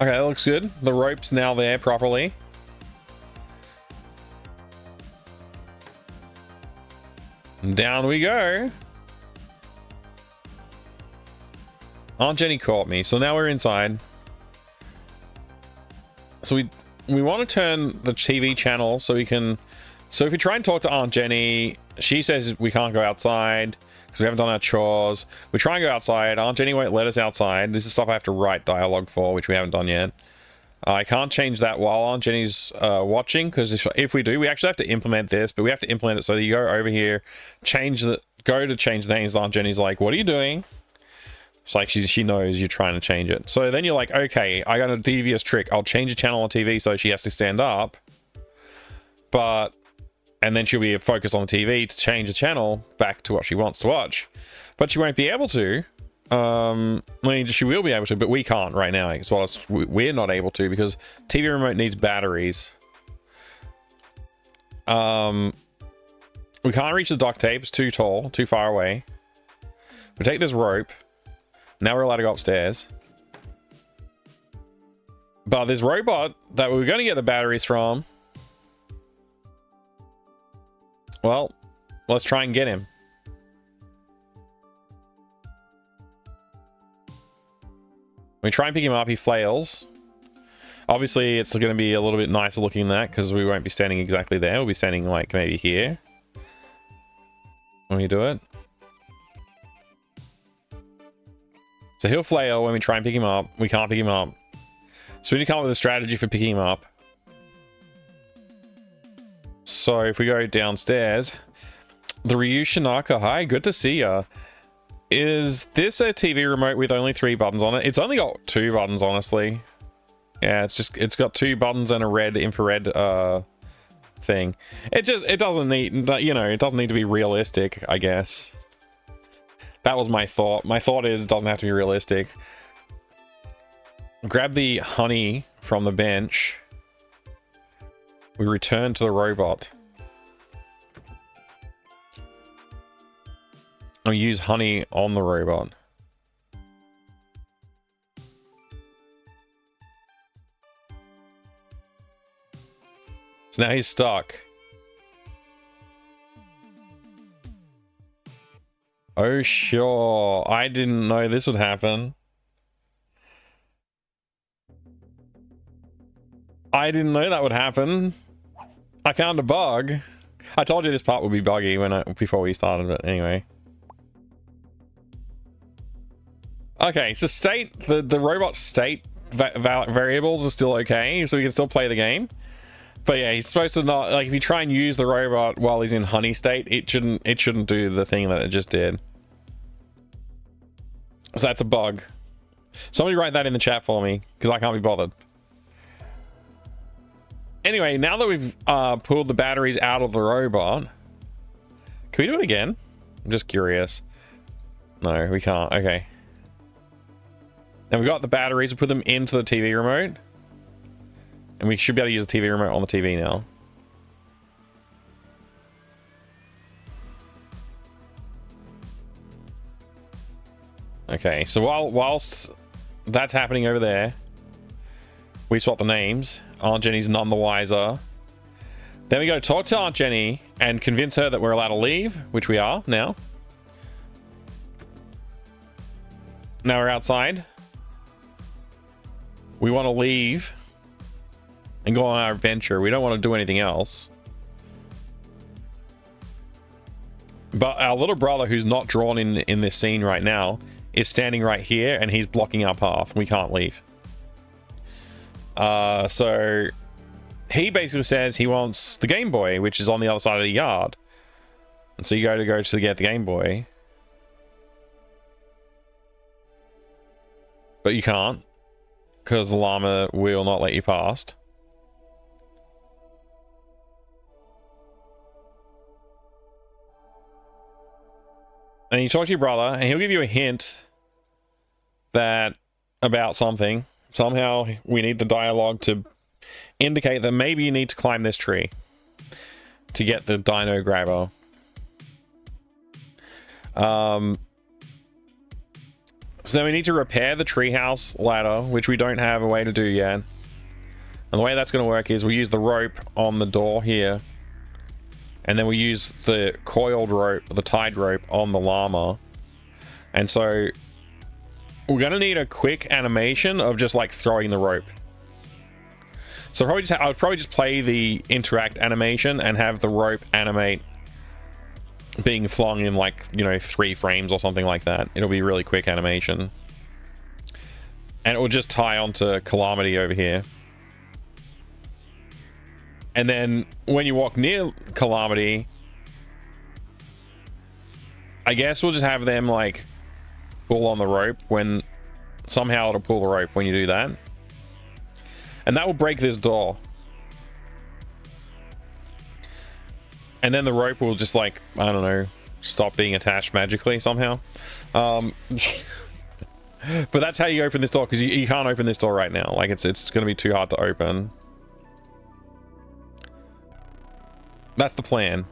Okay, that looks good. The rope's now there properly. And down we go. Aunt Jenny caught me, so now we're inside. So we want to turn the TV channel so we can... So if we try and talk to Aunt Jenny, she says we can't go outside because we haven't done our chores. We try and go outside. Aunt Jenny won't let us outside. This is stuff I have to write dialogue for, which we haven't done yet. I can't change that while Aunt Jenny's watching, because if we do, we actually have to implement this, but we have to implement it so that you go over here, go to change the names. Aunt Jenny's like, what are you doing? It's like she knows you're trying to change it. So then you're like, okay, I got a devious trick. I'll change the channel on TV so she has to stand up. And then she'll be focused on the TV to change the channel back to what she wants to watch. But she won't be able to. I mean, she will be able to, but we can't right now. As well as we're not able to because TV remote needs batteries. We can't reach the duct tape. It's too tall, too far away. We take this rope. Now we're allowed to go upstairs. But this robot that we were going to get the batteries from... Well, let's try and get him. We try and pick him up, he flails. Obviously, it's going to be a little bit nicer looking than that because we won't be standing exactly there. We'll be standing like maybe here when we do it. So he'll flail when we try and pick him up. We can't pick him up. So we need to come up with a strategy for picking him up. So if we go downstairs, the Ryu Shinaka, hi, good to see ya. Is this a TV remote with only 3 buttons on it? It's only got 2 buttons, honestly. Yeah, it's got 2 buttons and a red infrared thing. It doesn't need, you know, it doesn't need to be realistic, I guess. That was my thought. My thought is it doesn't have to be realistic. Grab the honey from the bench. We return to the robot. And we use honey on the robot. So now he's stuck. Oh, sure. I didn't know this would happen. I didn't know that would happen. I found a bug. I told you this part would be buggy before we started, but anyway. Okay, so the robot's state variables are still okay, so we can still play the game. But yeah, he's supposed to not, like, if you try and use the robot while he's in honey state, it shouldn't do the thing that it just did. So that's a bug. Somebody write that in the chat for me, because I can't be bothered. Anyway, now that we've pulled the batteries out of the robot, can we do it again? I'm just curious. No, we can't. Okay. Now we've got the batteries, we'll put them into the TV remote. And we should be able to use the TV remote on the TV now. Okay, so whilst that's happening over there, we swap the names. Aunt Jenny's none the wiser. Then we go talk to Aunt Jenny and convince her that we're allowed to leave, which we are now. Now we're outside. We want to leave and go on our adventure. We don't want to do anything else. But our little brother, who's not drawn in this scene right now, is standing right here and he's blocking our path. We can't leave. So he basically says he wants the Game Boy, which is on the other side of the yard. And so you go to get the Game Boy. But you can't, because the llama will not let you past. And you talk to your brother, and he'll give you a hint that about something. Somehow we need the dialogue to indicate that maybe you need to climb this tree to get the dino grabber. So then we need to repair the treehouse ladder, which we don't have a way to do yet. And the way that's going to work is we use the rope on the door here. And then we use the coiled rope, the tied rope on the llama. And so we're going to need a quick animation of just like throwing the rope. So I would probably just play the interact animation and have the rope animate being flung in like, you know, 3 frames or something like that. It'll be really quick animation. And it will just tie onto Calamity over here. And then when you walk near Calamity, I guess we'll just have them like pull on the rope when somehow it'll pull the rope when you do that. And that will break this door. And then the rope will just like, I don't know, stop being attached magically somehow. But that's how you open this door, because you can't open this door right now. Like it's going to be too hard to open. That's the plan.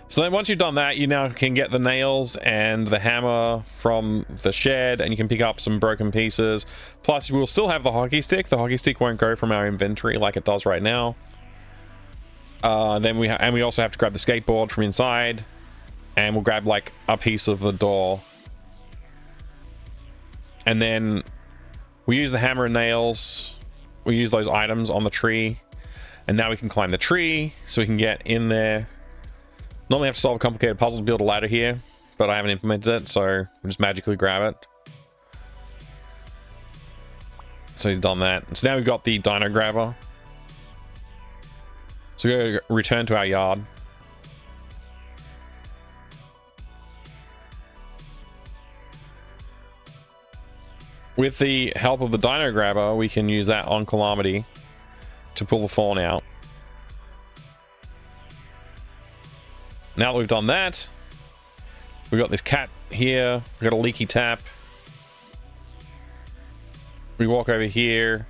So then once you've done that, you now can get the nails and the hammer from the shed, and you can pick up some broken pieces. Plus, we'll still have the hockey stick. The hockey stick won't go from our inventory like it does right now. Then we also have to grab the skateboard from inside, and we'll grab like a piece of the door. And then we use the hammer and nails. We use those items on the tree. And now we can climb the tree so we can get in there. Normally have to solve a complicated puzzle to build a ladder here, but I haven't implemented it, so we'll just magically grab it. So he's done that. So now we've got the dino grabber. So we go return to our yard. With the help of the dino grabber, we can use that on Calamity to pull the fawn out. Now that we've done that, we've got this cat here, we've got a leaky tap. We walk over here.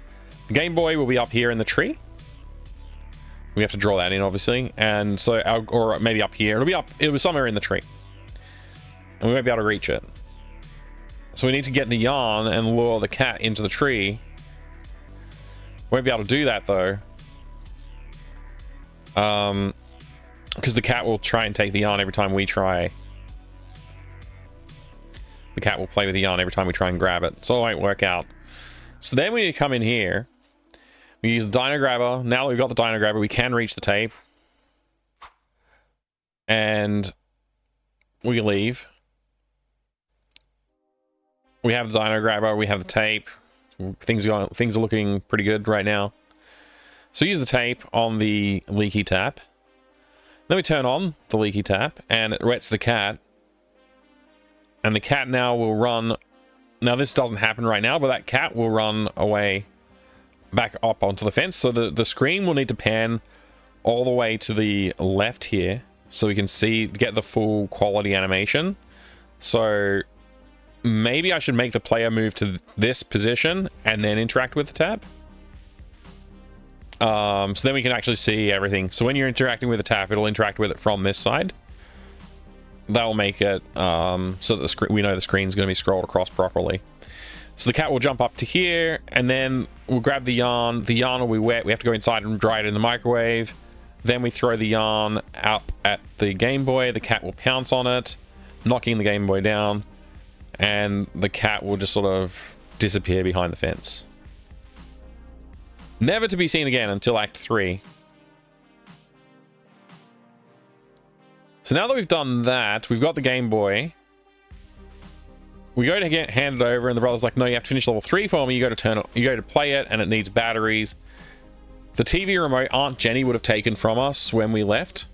The Game Boy will be up here in the tree. We have to draw that in, obviously. And so, or maybe up here. It'll be somewhere in the tree. And we won't be able to reach it. So we need to get the yarn and lure the cat into the tree. Won't be able to do that, though. Because the cat will try and take the yarn every time we try. The cat will play with the yarn every time we try and grab it. So it won't work out. So then we need to come in here. We use the dino grabber. Now that we've got the dino grabber, we can reach the tape. And we leave. We have the dino grabber, we have the tape. Things are looking pretty good right now. So use the tape on the leaky tap. Then we turn on the leaky tap and it wets the cat. And the cat now will run. Now this doesn't happen right now, but that cat will run away back up onto the fence. So the screen will need to pan all the way to the left here so we can get the full quality animation. So maybe I should make the player move to this position and then interact with the tap. So then we can actually see everything. So when you're interacting with the tap, it'll interact with it from this side. that will make it so that we know the screen's going to be scrolled across properly. So the cat will jump up to here, and then we'll grab the yarn. The yarn will be wet. We have to go inside and dry it in the microwave. Then we throw the yarn up at the Game Boy. The cat will pounce on it, knocking the Game Boy down, and the cat will just sort of disappear behind the fence. Never to be seen again until Act 3. So now that we've done that, we've got the Game Boy. We go to hand it over, and the brother's like, no, you have to finish level 3 for me. You go to play it, and it needs batteries. The TV remote Aunt Jenny would have taken from us when we left.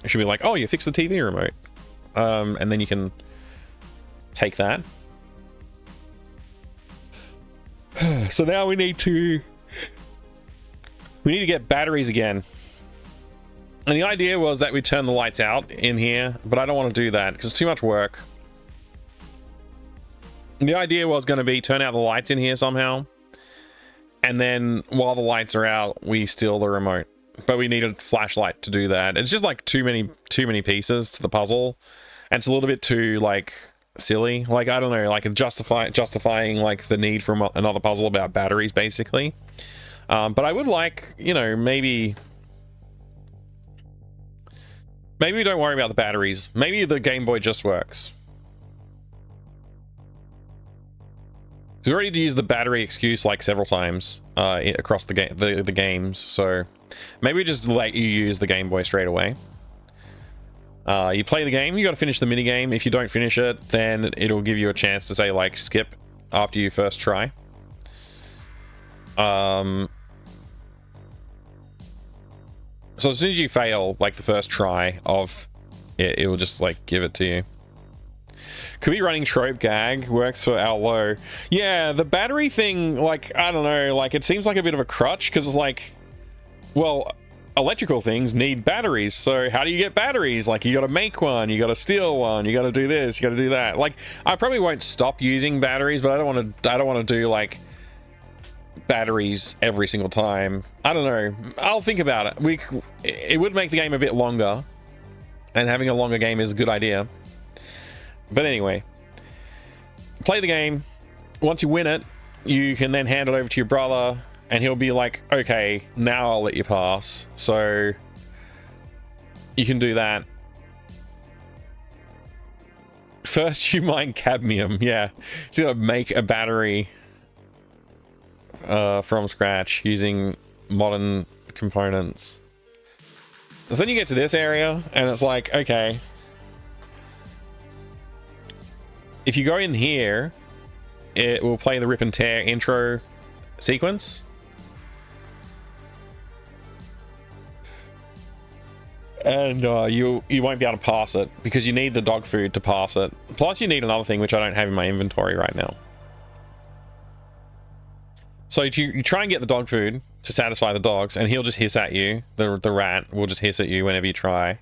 It should be like, oh, you fixed the TV remote. And then you can take that. So now we need to get batteries again. And the idea was that we turn the lights out in here, but I don't want to do that because it's too much work. The idea was going to be turn out the lights in here somehow, and then while the lights are out, we steal the remote. But we need a flashlight to do that. It's just like too many pieces to the puzzle, and it's a little bit too like silly. Like, I don't know, like justifying like the need for another puzzle about batteries, basically. But I would like, you know, maybe we don't worry about the batteries. Maybe the Game Boy just works. We already used the battery excuse like several times across the games, so maybe we just let you use the Game Boy straight away. You play the game, you got to finish the mini game. If you don't finish it, then it'll give you a chance to say like skip after you first try. So as soon as you fail like the first try of it, it will just like give it to you. Could be running trope gag, works for our low. Yeah, the battery thing, like, I don't know, like, it seems like a bit of a crutch, because it's like, well, electrical things need batteries, so how do you get batteries? Like, you gotta make one, you gotta steal one, you gotta do this, you gotta do that. Like, I probably won't stop using batteries, but I don't want to do, like, batteries every single time. I don't know. I'll think about it. It would make the game a bit longer, and having a longer game is a good idea. But anyway, play the game. Once you win it, you can then hand it over to your brother, and he'll be like, okay, now I'll let you pass. So you can do that. First, you mine cadmium. Yeah, so you gotta make a battery from scratch using modern components. So then you get to this area, and it's like, okay, if you go in here, it will play the Rip and Tear intro sequence. And you won't be able to pass it because you need the dog food to pass it. Plus you need another thing which I don't have in my inventory right now. So you try and get the dog food to satisfy the dogs, and he'll just hiss at you. The rat will just hiss at you whenever you try.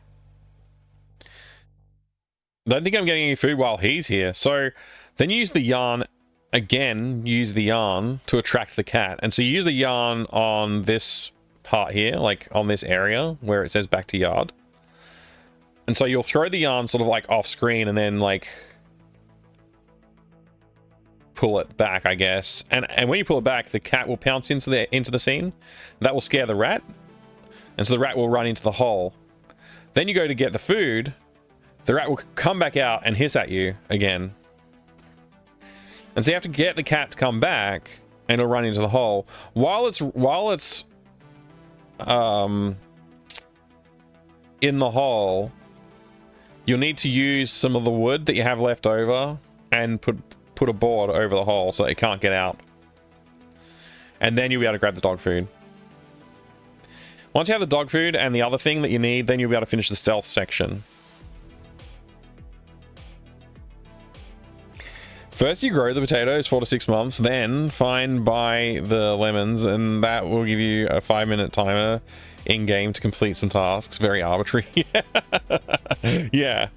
Don't think I'm getting any food while he's here. So then you use the yarn again, use the yarn to attract the cat. And so you use the yarn on this part here, like on this area where it says back to yard. And so you'll throw the yarn sort of like off screen and then like pull it back, I guess. And when you pull it back, the cat will pounce into the scene. That will scare the rat. And so the rat will run into the hole. Then you go to get the food. The rat will come back out and hiss at you again. And so you have to get the cat to come back, and it'll run into the hole. While it's in the hole, you'll need to use some of the wood that you have left over and put a board over the hole so it can't get out. And then you'll be able to grab the dog food. Once you have the dog food and the other thing that you need, then you'll be able to finish the stealth section. First you grow the potatoes 4 to 6 months, then buy the lemons, and that will give you a 5-minute timer in-game to complete some tasks. Very arbitrary. Yeah.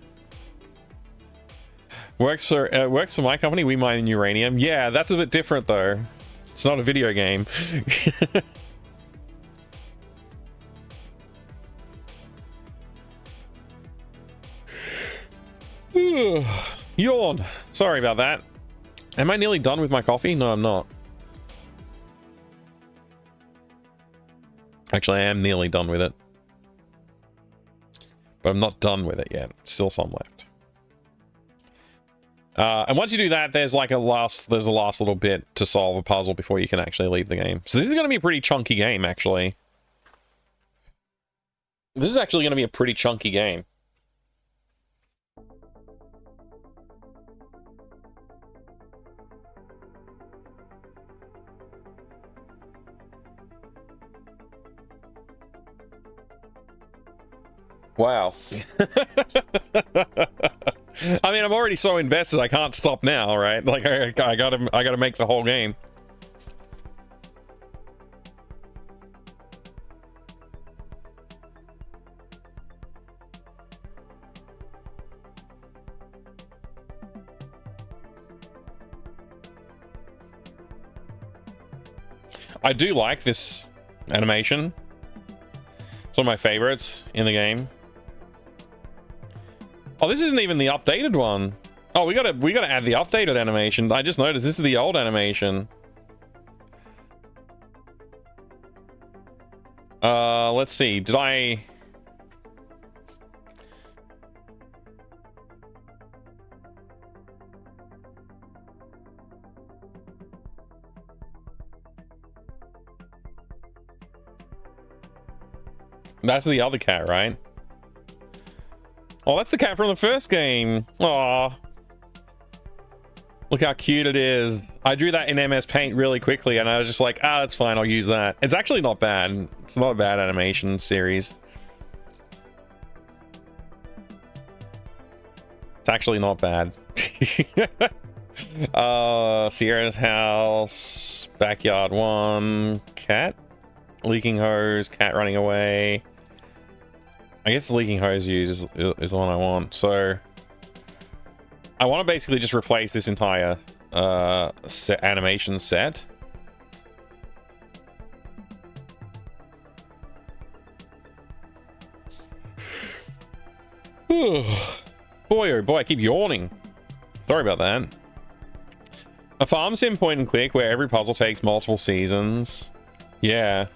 Works for my company. We mine uranium. Yeah, that's a bit different though. It's not a video game. Yawn. Sorry about that. Am I nearly done with my coffee? No, I'm not. Actually, I am nearly done with it. But I'm not done with it yet. Still some left. And once you do that, there's like a last little bit to solve a puzzle before you can actually leave the game. So this is going to be a pretty chunky game, actually. This is actually going to be a pretty chunky game. Wow. I mean, I'm already so invested, I can't stop now, right? Like, I gotta make the whole game. I do like this animation. It's one of my favorites in the game. Oh, this isn't even the updated one. Oh, we gotta add the updated animation. I just noticed this is the old animation. Let's see. Did I... That's the other cat, right? Oh, that's the cat from the first game. Aw. Look how cute it is. I drew that in MS Paint really quickly, and I was just like, ah, that's fine, I'll use that. It's actually not bad. It's not a bad animation series. It's actually not bad. Sierra's house, backyard one, cat, leaking hose, cat running away. I guess the leaking hose use is the one I want. So I want to basically just replace this entire animation set. Boy, oh boy, I keep yawning. Sorry about that. A farm sim point and click where every puzzle takes multiple seasons. Yeah.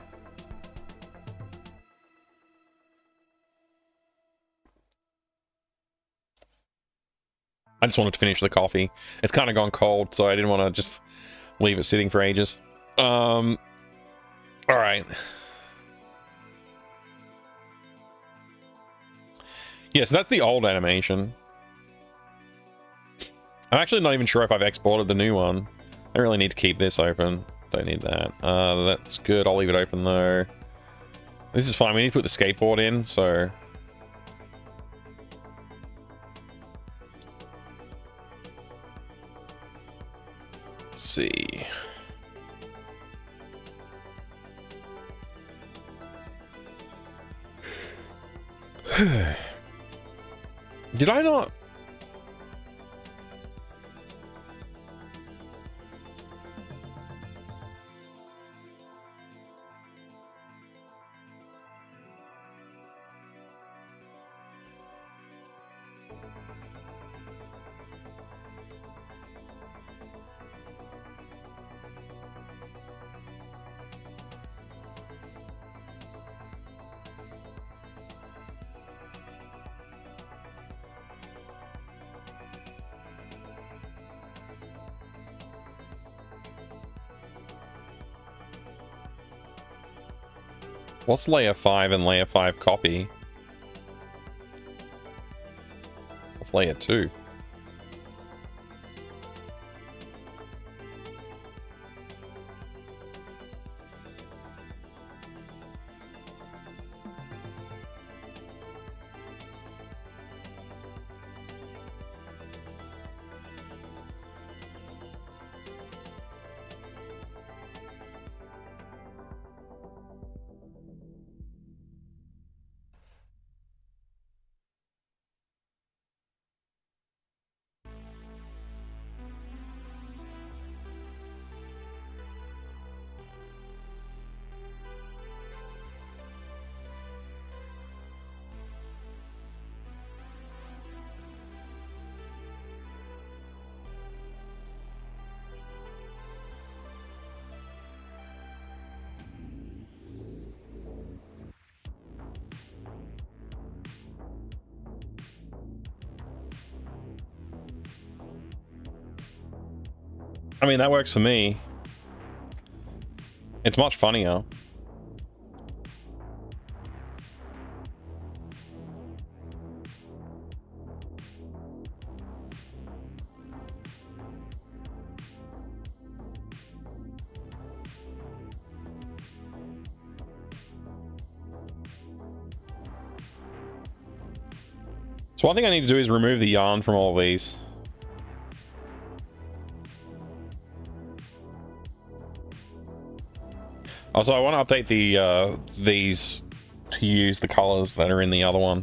I just wanted to finish the coffee. It's kind of gone cold, so I didn't want to just leave it sitting for ages. All right. Yeah, so that's the old animation. I'm actually not even sure if I've exported the new one. I really need to keep this open. Don't need that. That's good. I'll leave it open though. This is fine. We need to put the skateboard in, so... Let's see. Did I not? What's layer 5 and layer 5 copy? What's layer 2? I mean, that works for me. It's much funnier. So one thing I need to do is remove the yarn from all of these. Also, I want to update the these to use the colors that are in the other one.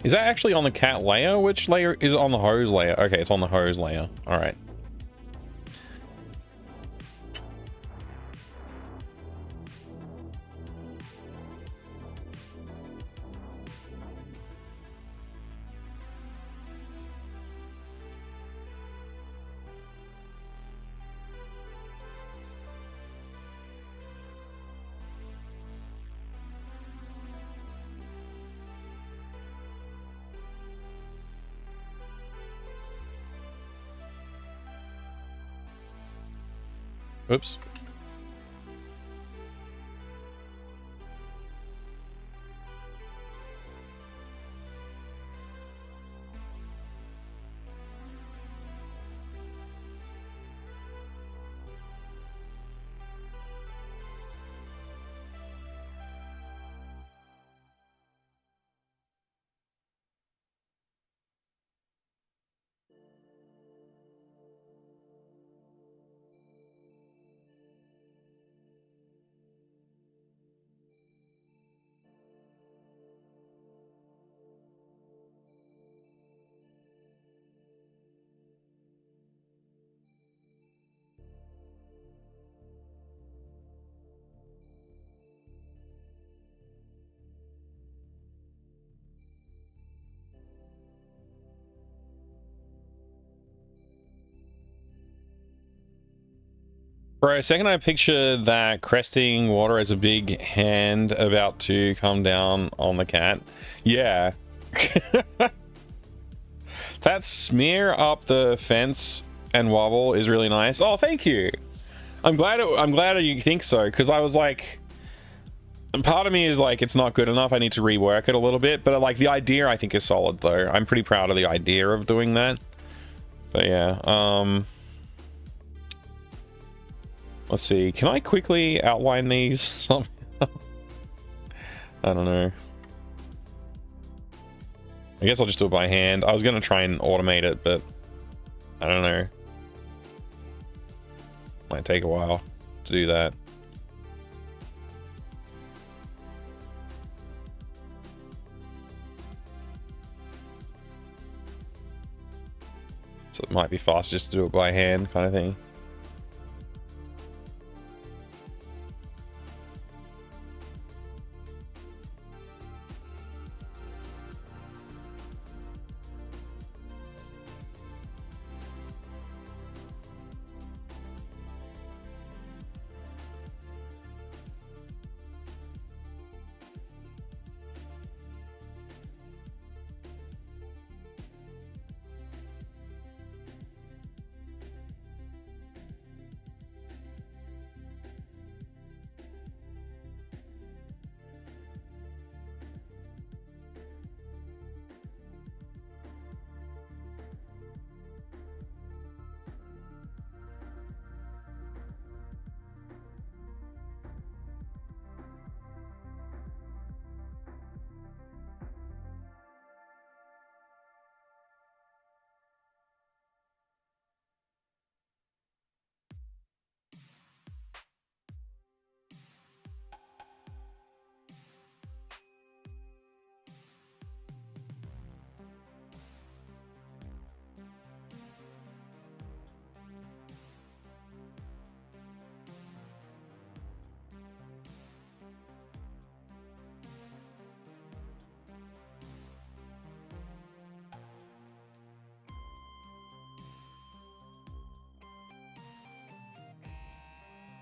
Is that actually on the cat layer? Which layer is it on the hose layer? Okay, it's on the hose layer. All right. Oops. For a second, I pictured that cresting water as a big hand about to come down on the cat. Yeah. That smear up the fence and wobble is really nice. Oh, thank you. I'm glad you think so, because I was like, part of me is like, it's not good enough. I need to rework it a little bit, but like the idea I think is solid though. I'm pretty proud of the idea of doing that. But yeah, let's see. Can I quickly outline these somehow? I don't know. I guess I'll just do it by hand. I was going to try and automate it, but I don't know. Might take a while to do that. So it might be faster just to do it by hand kind of thing.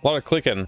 A lot of clicking.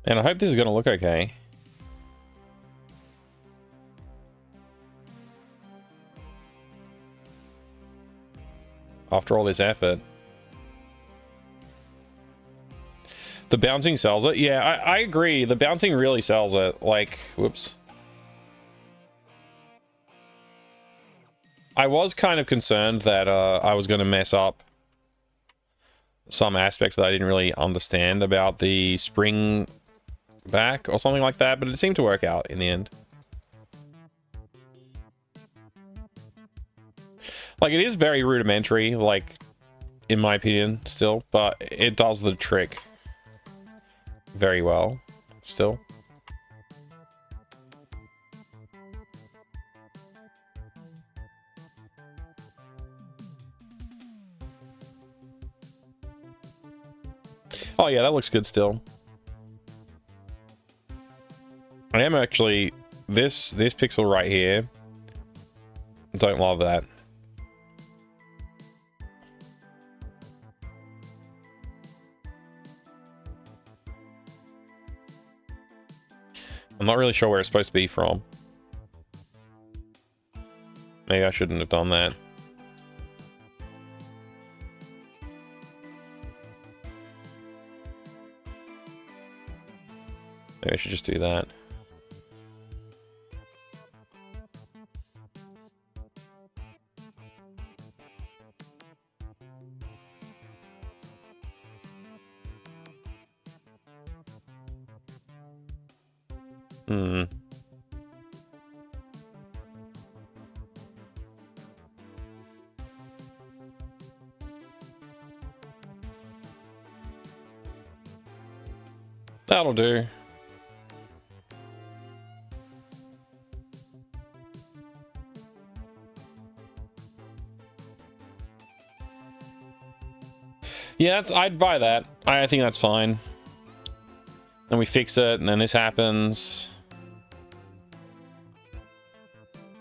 And I hope this is going to look okay. After all this effort. The bouncing sells it. Yeah, I agree. The bouncing really sells it. Like, whoops. I was kind of concerned that I was going to mess up some aspect that I didn't really understand about the spring back or something like that, but it seemed to work out in the end. Like, it is very rudimentary, like, in my opinion, still, but it does the trick very well, still. Oh yeah, that looks good still. I am actually, this pixel right here, don't love that. I'm not really sure where it's supposed to be from. Maybe I shouldn't have done that. Maybe I should just do that. That'll do. Yeah, I'd buy that. I think that's fine. Then we fix it, and then this happens.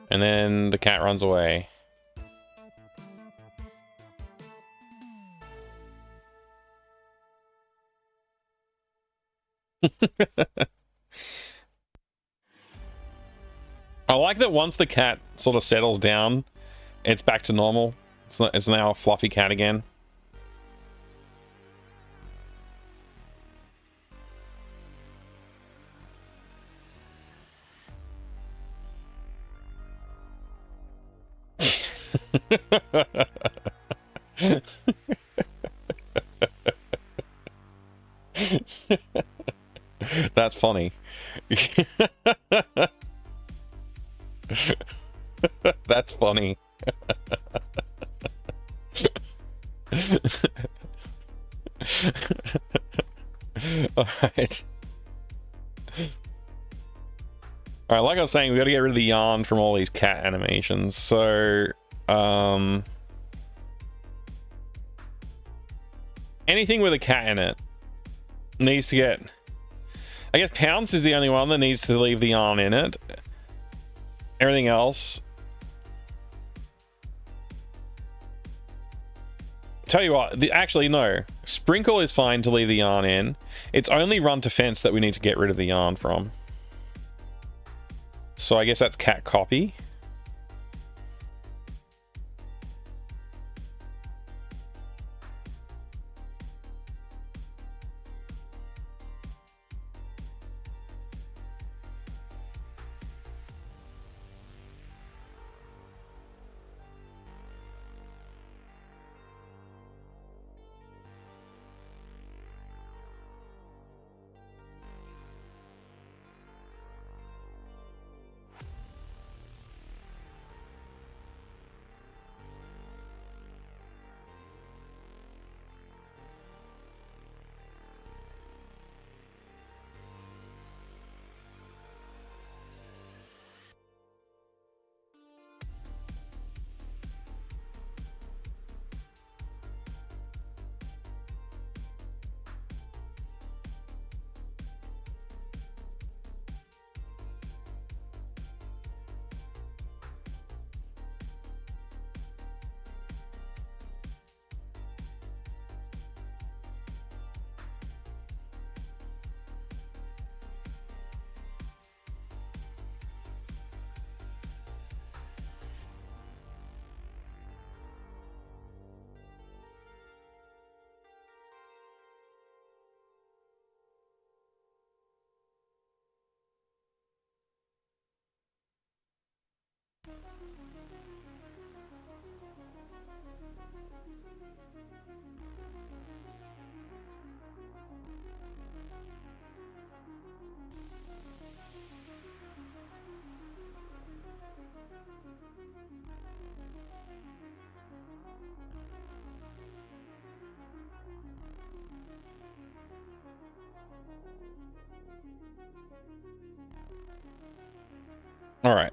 And then the cat runs away. I like that once the cat sort of settles down, it's back to normal. It's now a fluffy cat again. That's funny. That's funny. All right. All right, like I was saying, we got to get rid of the yarn from all these cat animations. So, anything with a cat in it needs to get... I guess Pounce is the only one that needs to leave the yarn in it. Everything else... Tell you what, actually no. Sprinkle is fine to leave the yarn in. It's only Run to Fence that we need to get rid of the yarn from. So I guess that's cat copy. All right.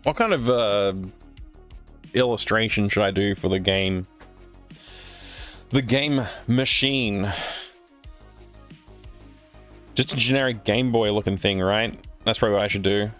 What kind of illustration should I do for the game? The game machine. Just a generic Game Boy looking thing, right? That's probably what I should do.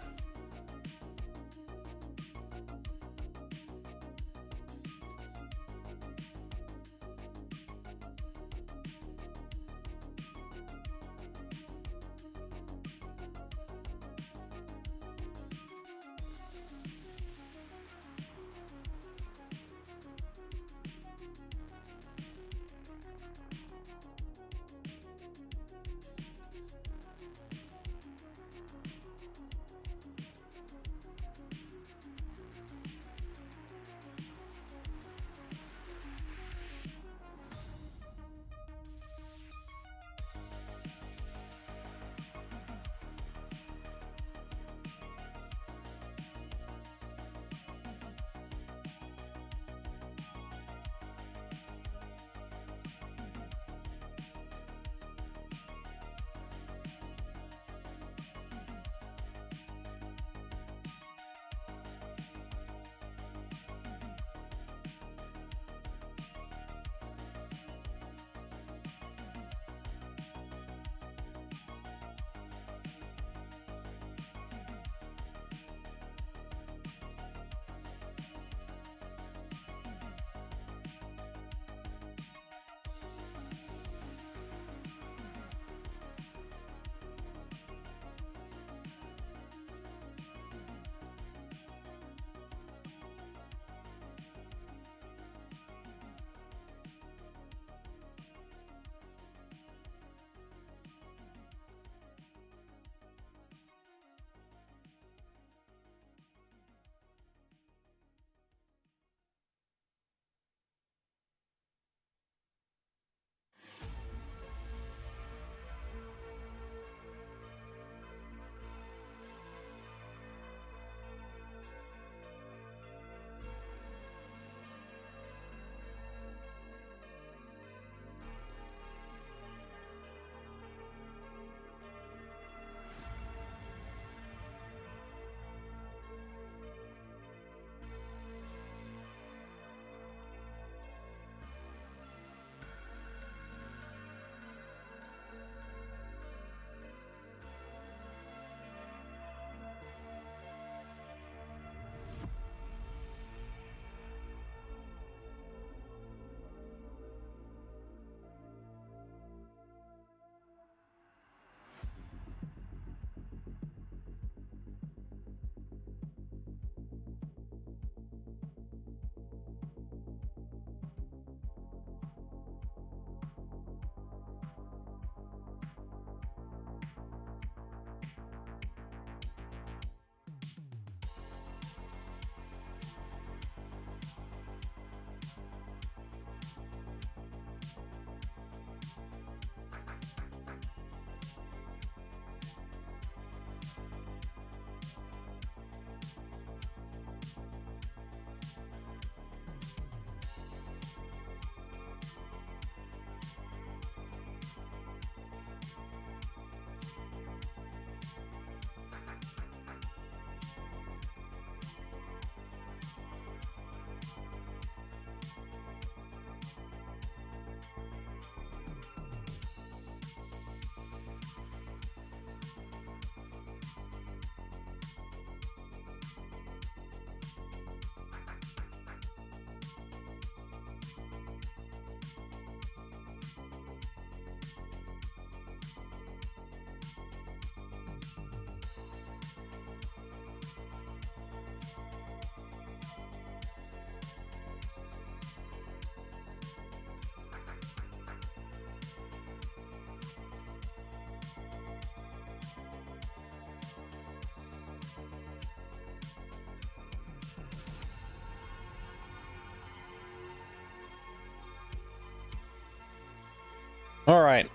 All right.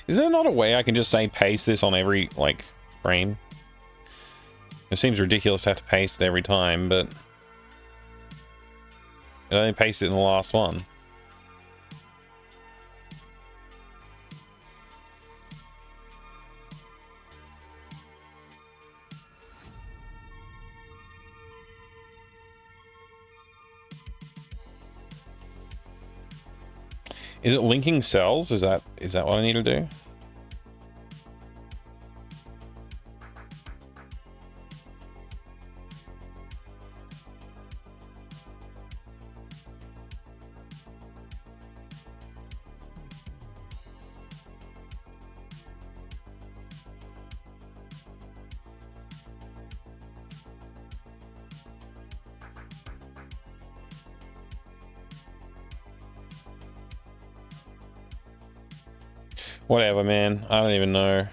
Is there not a way I can just say paste this on every, like, frame? It seems ridiculous to have to paste it every time, but it only pasted it in the last one. Is it linking cells? Is that what I need to do? Whatever, man. I don't even know.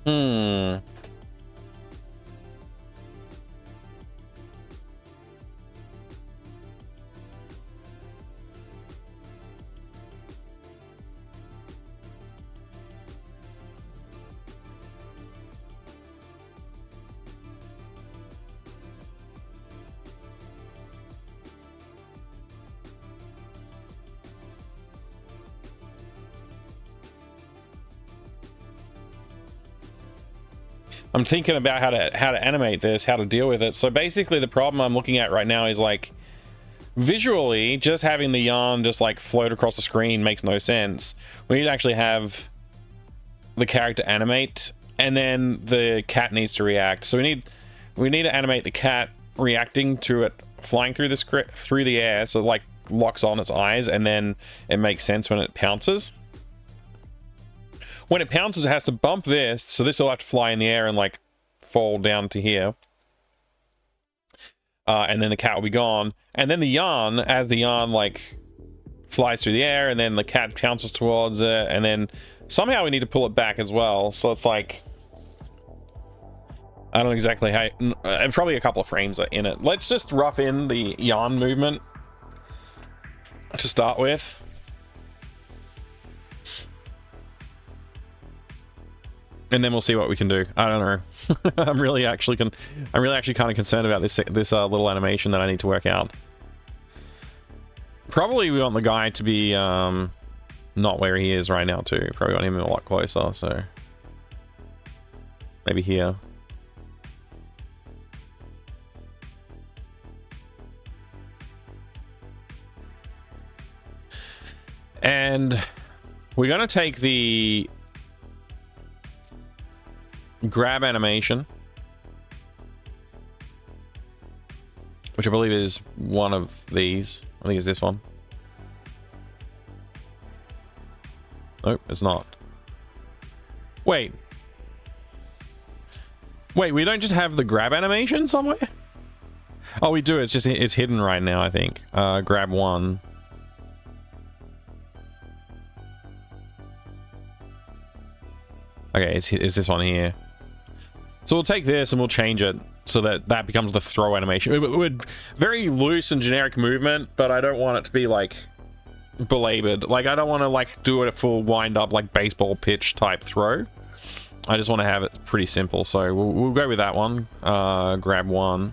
Hmm. I'm thinking about how to animate this, how to deal with it. So basically the problem I'm looking at right now is like visually just having the yarn just like float across the screen makes no sense. We need to actually have the character animate and then the cat needs to react. So we need to animate the cat reacting to it flying through the air, so it like locks on its eyes and then it makes sense when it pounces. When it pounces, it has to bump this, so this will have to fly in the air and like fall down to here. And then the cat will be gone. And then the yarn, as the yarn like flies through the air, and then the cat pounces towards it, and then somehow we need to pull it back as well. So it's like, I don't know exactly how, probably a couple of frames are in it. Let's just rough in the yarn movement to start with. And then we'll see what we can do. I don't know. I'm really actually kind of concerned about this little animation that I need to work out. Probably we want the guy to be not where he is right now too. Probably want him a lot closer, so maybe here. And we're going to take the grab animation which I believe is one of these. I think it's this one. Nope, it's not. Wait. Wait, we don't just have the grab animation somewhere? Oh, we do. It's just, it's hidden right now, I think. Grab one. Okay, it's this one here. So we'll take this and we'll change it so that that becomes the throw animation. It would very loose and generic movement, but I don't want it to be like belabored. Like I don't want to like do it a full wind up like baseball pitch type throw. I just want to have it pretty simple. So we'll go with that one. Grab one.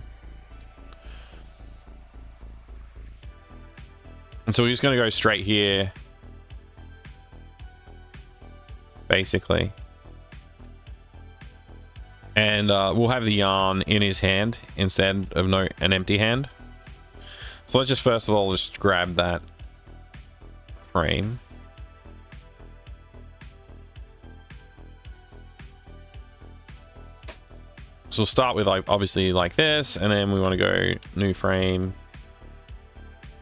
And so we're just going to go straight here. Basically. And we'll have the yarn in his hand instead of an empty hand. So let's just first of all just grab that frame. So we'll start with like obviously like this, and then we want to go new frame.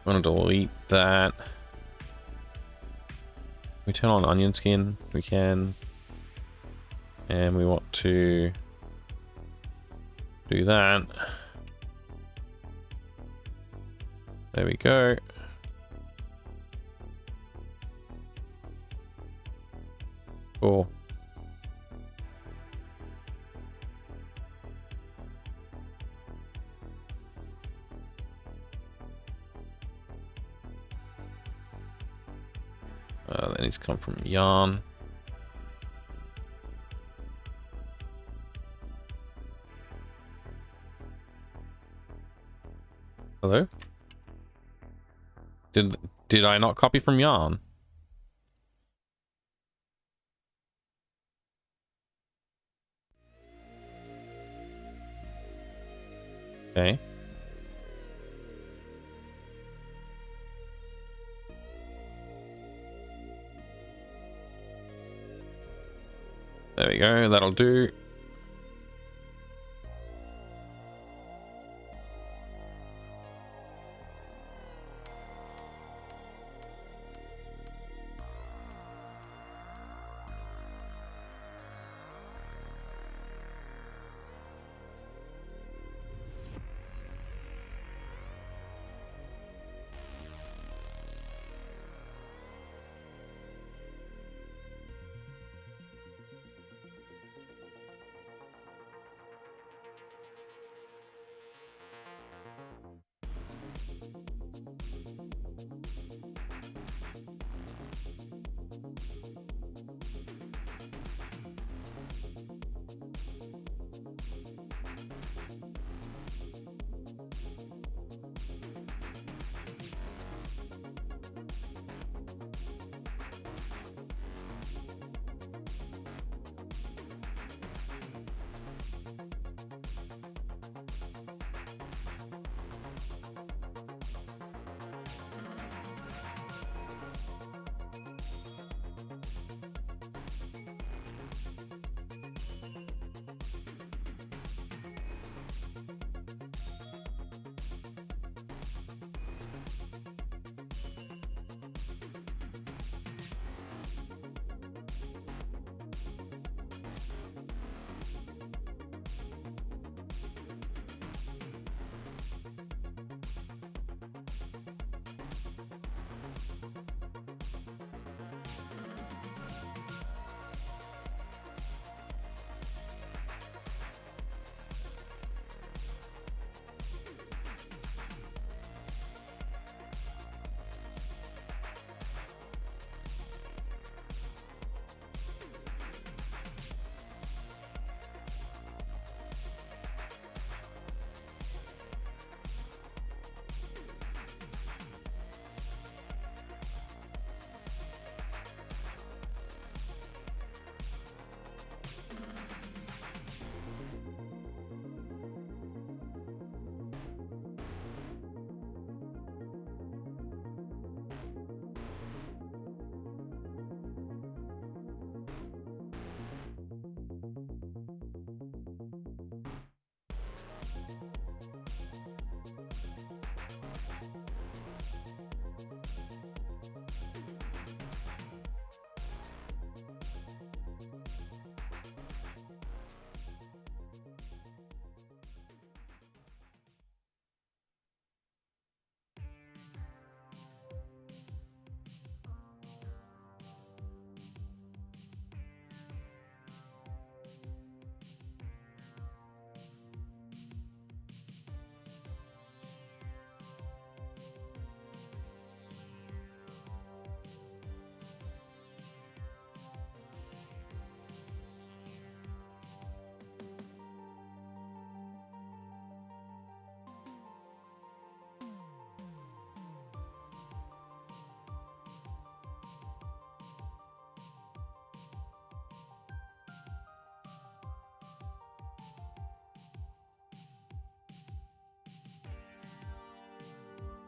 We want to delete that. We turn on onion skin. We can, and we want to do that. There we go. Cool. That needs to come from yarn. Hello? Did I not copy from yarn? Okay. There we go, that'll do.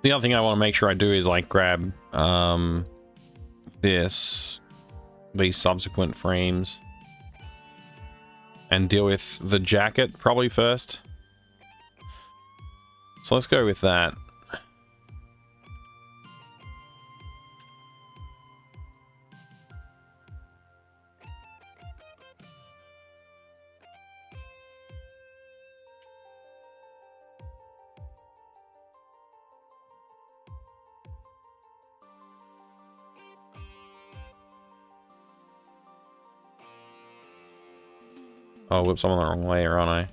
The other thing I want to make sure I do is like grab these subsequent frames and deal with the jacket probably first. So let's go with that. Oh, whoops, I'm on the wrong layer, aren't I?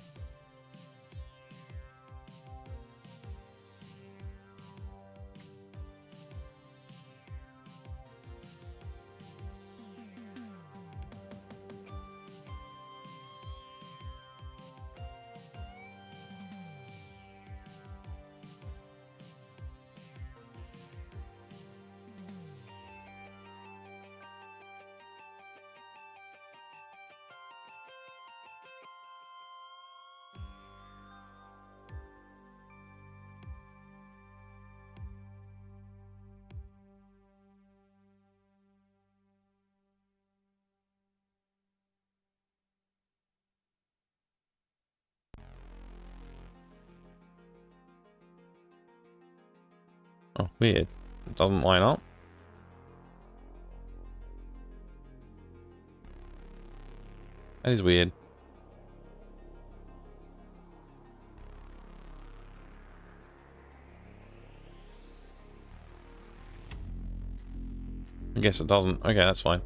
Oh, weird. It doesn't line up. That is weird. I guess it doesn't. Okay, that's fine.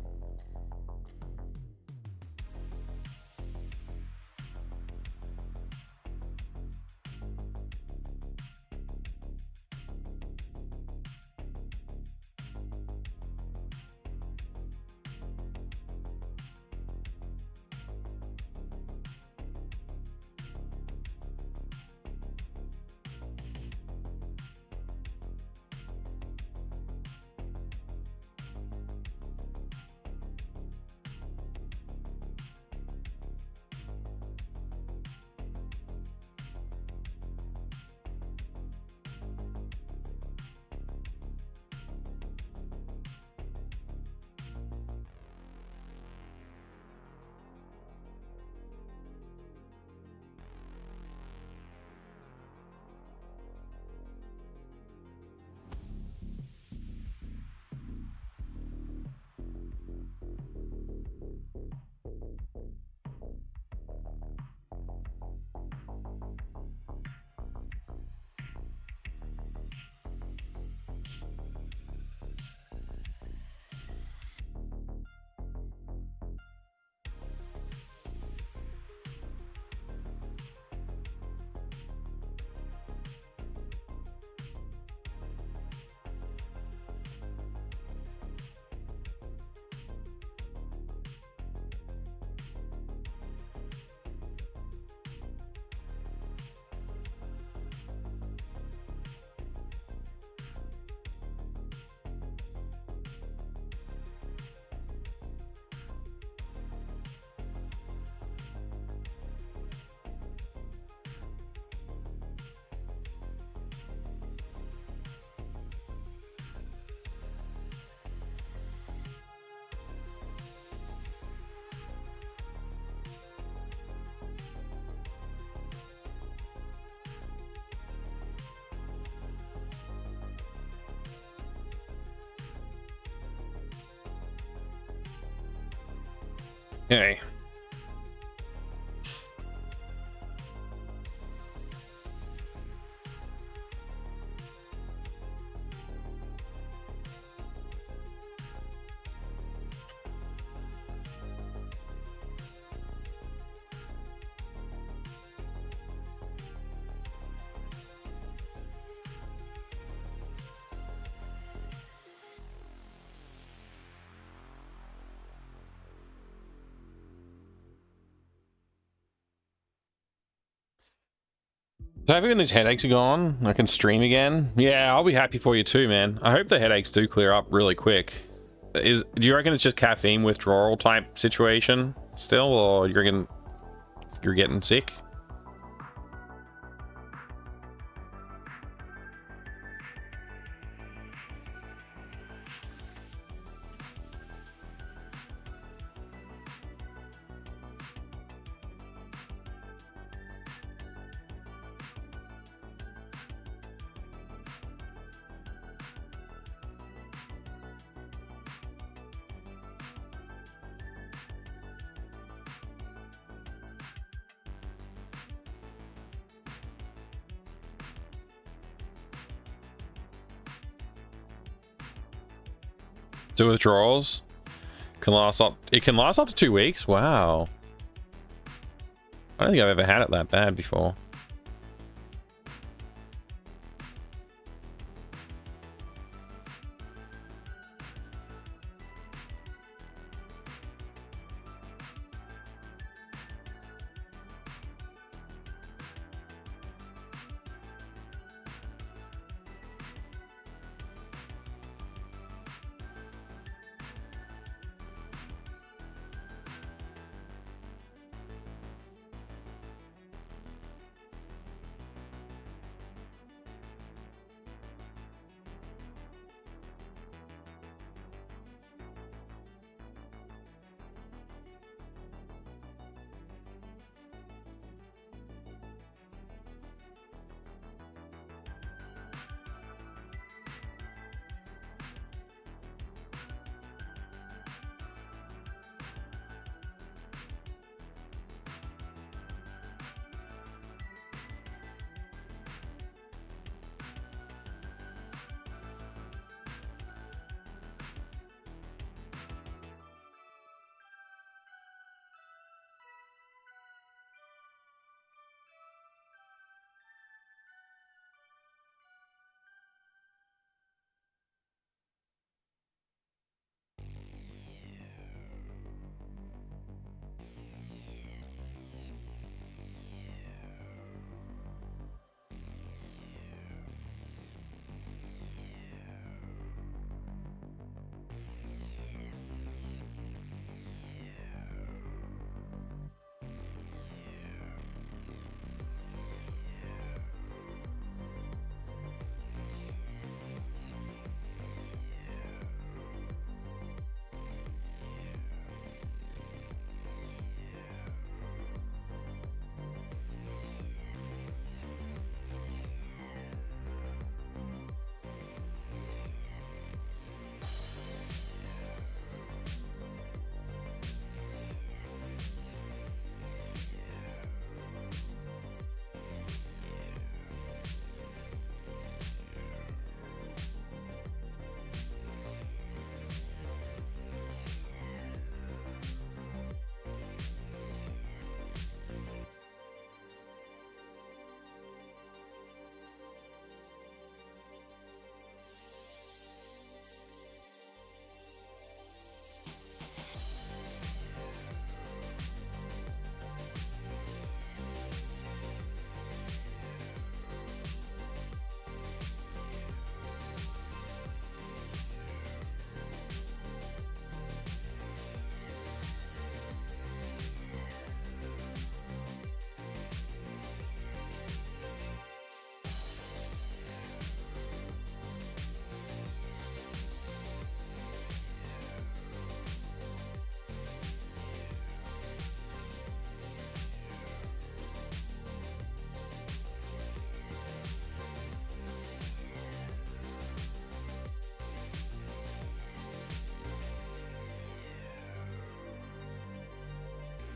Okay. So happy when these headaches are gone. I can stream again. Yeah, I'll be happy for you too, man. I hope the headaches do clear up really quick. Do you reckon it's just caffeine withdrawal type situation still, or you're getting sick? 2 withdrawals. Can last up. It can last up to 2 weeks. Wow. I don't think I've ever had it that bad before.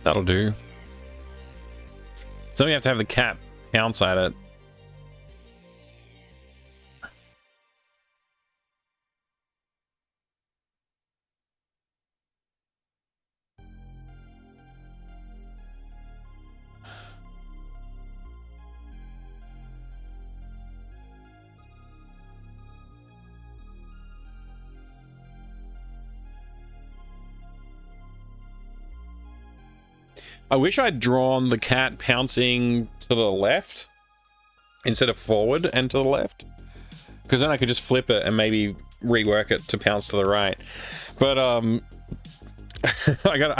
That'll do. So we have to have the cat pounce at it. I wish I'd drawn the cat pouncing to the left instead of forward and to the left, because then I could just flip it and maybe rework it to pounce to the right. But I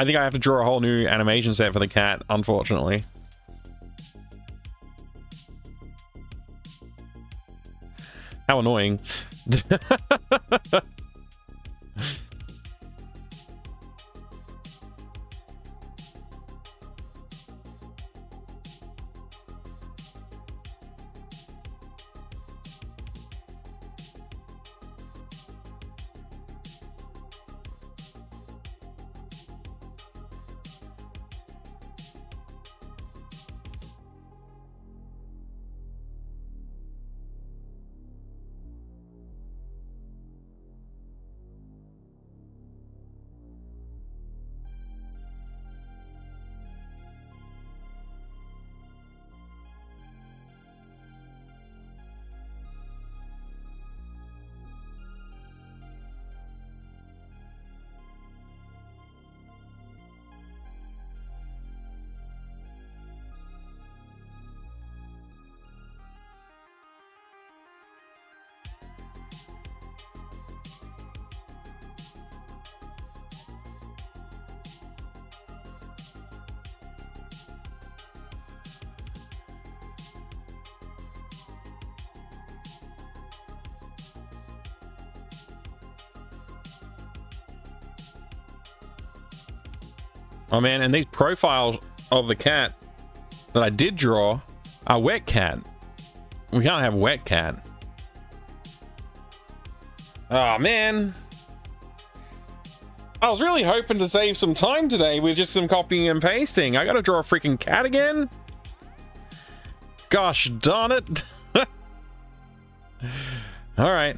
think I have to draw a whole new animation set for the cat, unfortunately. How annoying. Oh man, and these profiles of the cat that I did draw are wet cat. We can't have wet cat. Oh man. I was really hoping to save some time today with just some copying and pasting. I gotta draw a freaking cat again? Gosh darn it. Alright.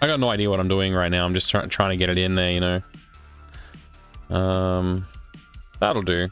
I got no idea what I'm doing right now. I'm just trying to get it in there, you know. That'll do.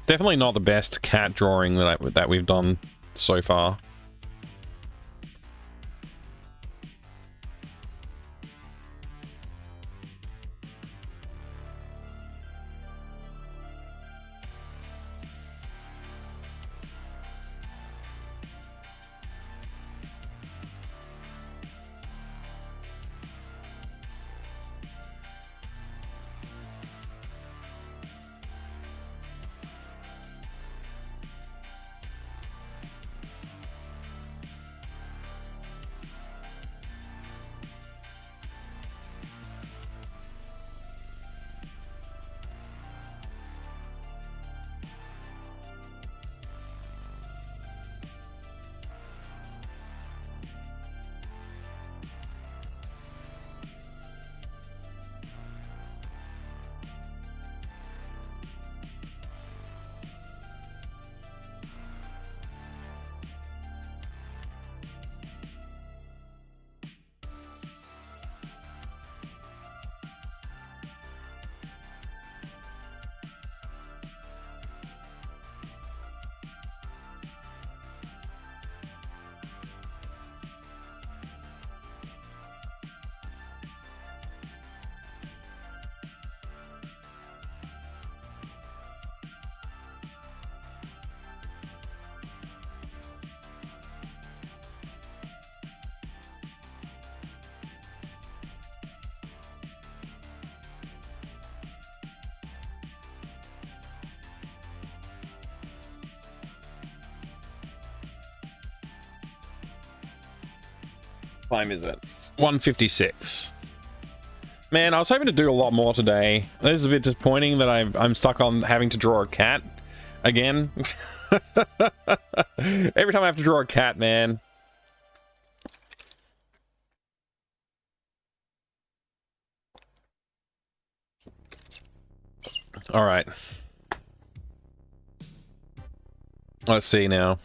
Definitely not the best cat drawing that we've done so far. Time is it? 1:56. Man, I was hoping to do a lot more today. It is a bit disappointing that I'm stuck on having to draw a cat again. Every time I have to draw a cat, man. All right. Let's see now.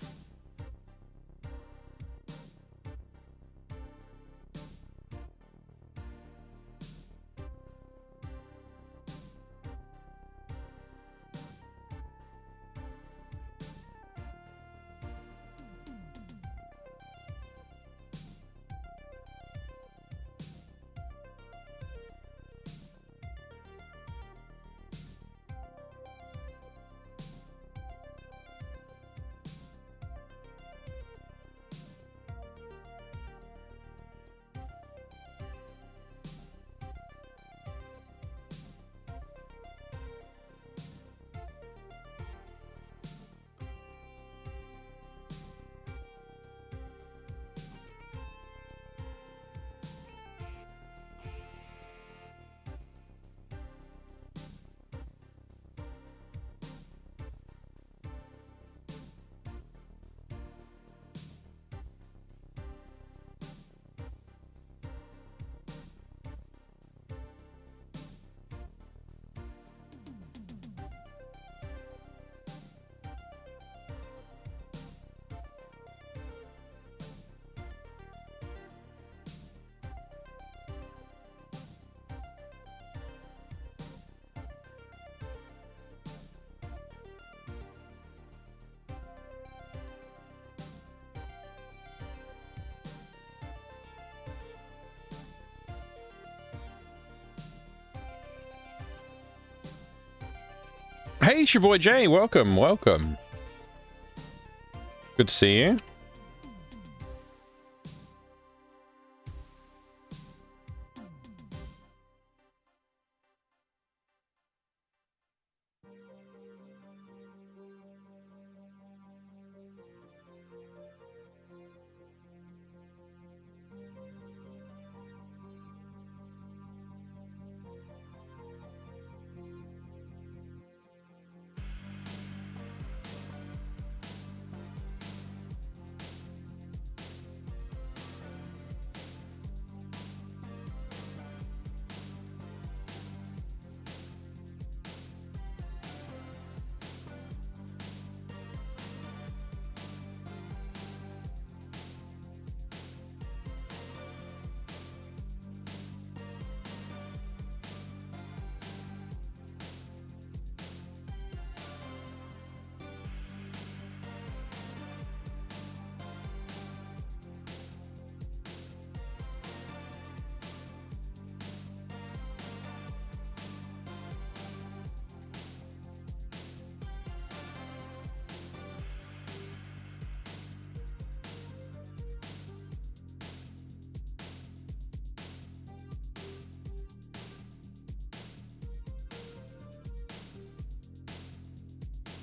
Hey, it's your boy Jay. Welcome, welcome. Good to see you.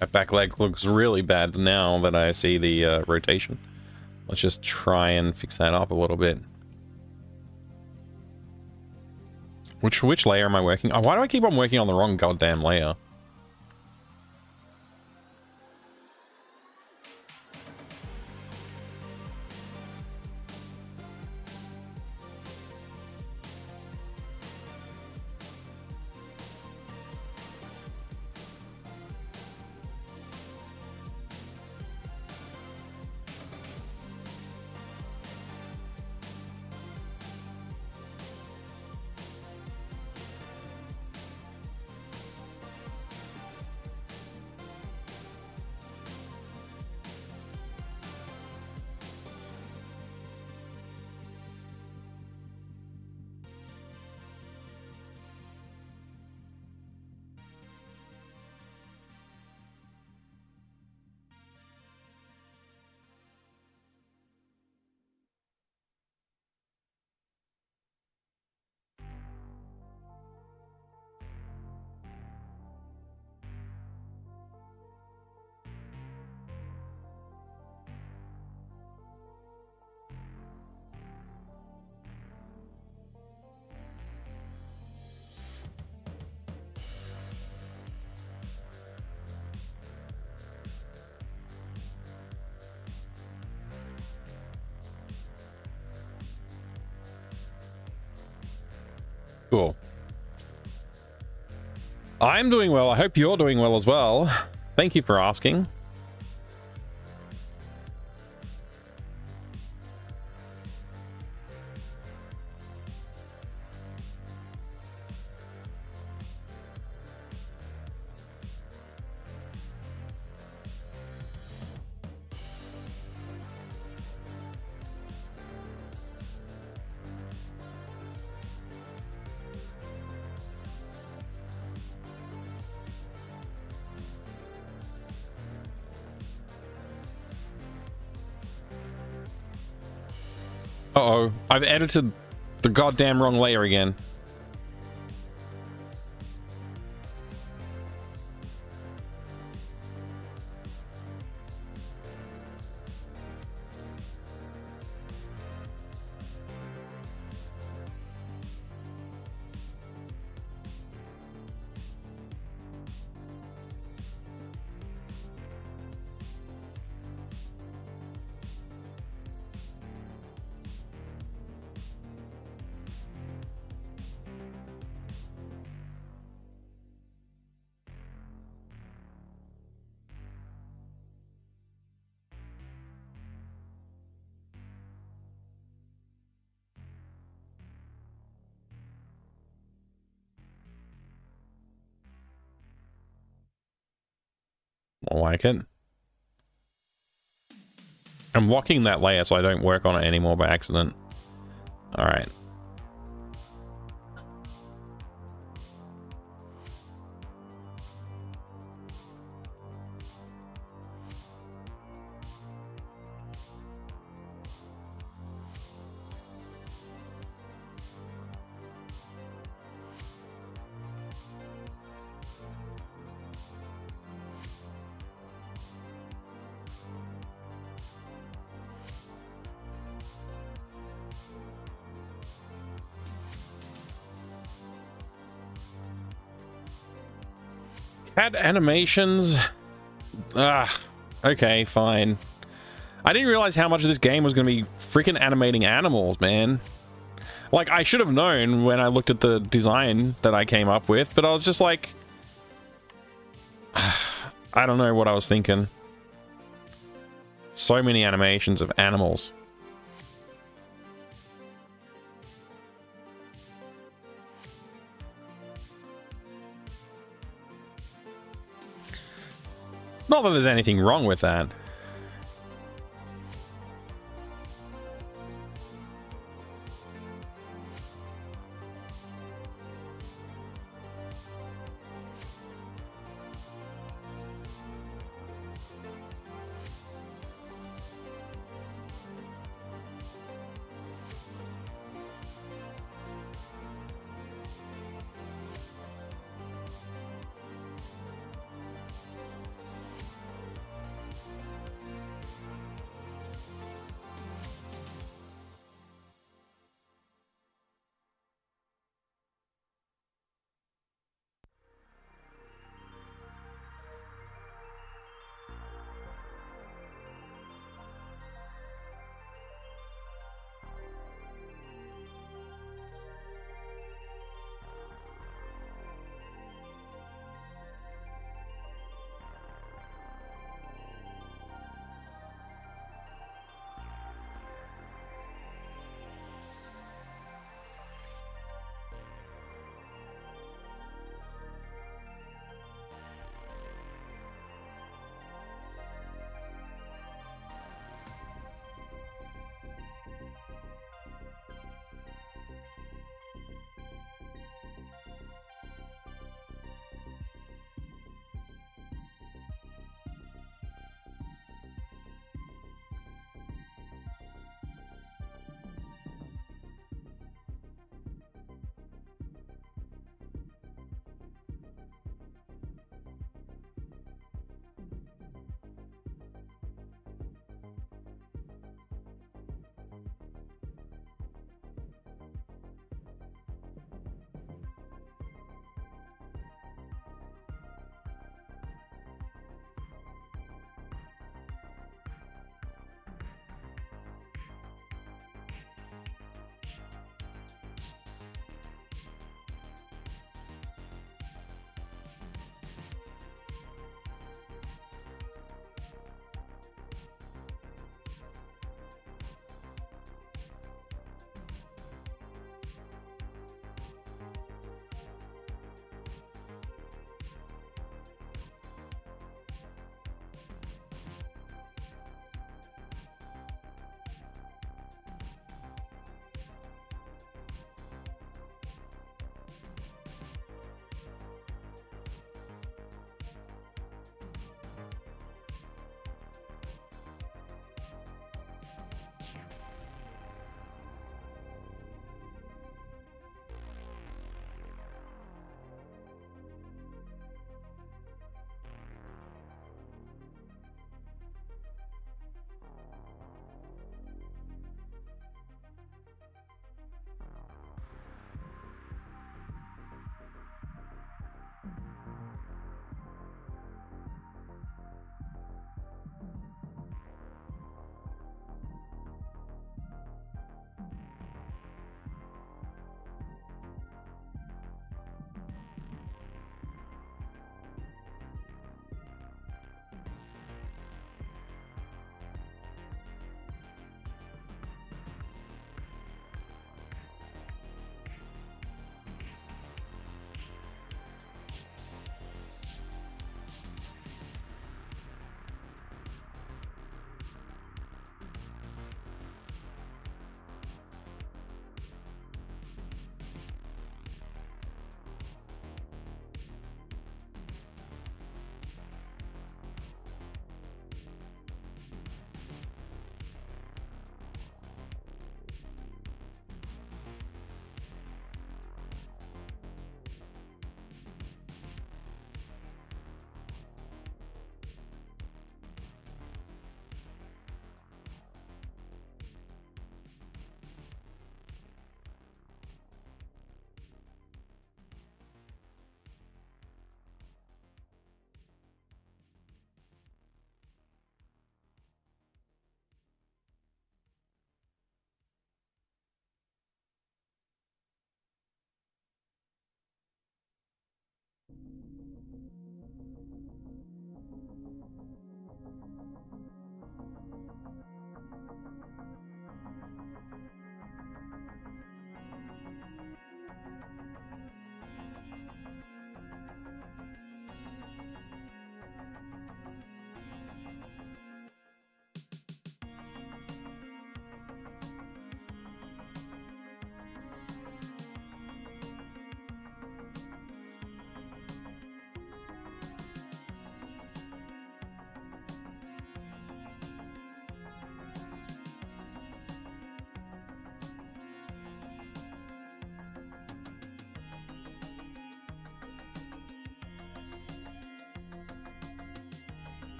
That back leg looks really bad now that I see the rotation. Let's just try and fix that up a little bit. Which layer am I working? Oh, why do I keep on working on the wrong goddamn layer? Cool. I'm doing well. I hope you're doing well as well. Thank you for asking. Uh-oh, I've edited the goddamn wrong layer again. I like it. I'm locking that layer so I don't work on it anymore by accident. All right. Cat animations. Okay, fine. I didn't realize how much of this game was going to be freaking animating animals, man. Like, I should have known when I looked at the design that I came up with, but I was just like, I don't know what I was thinking. So many animations of animals. Not that there's anything wrong with that.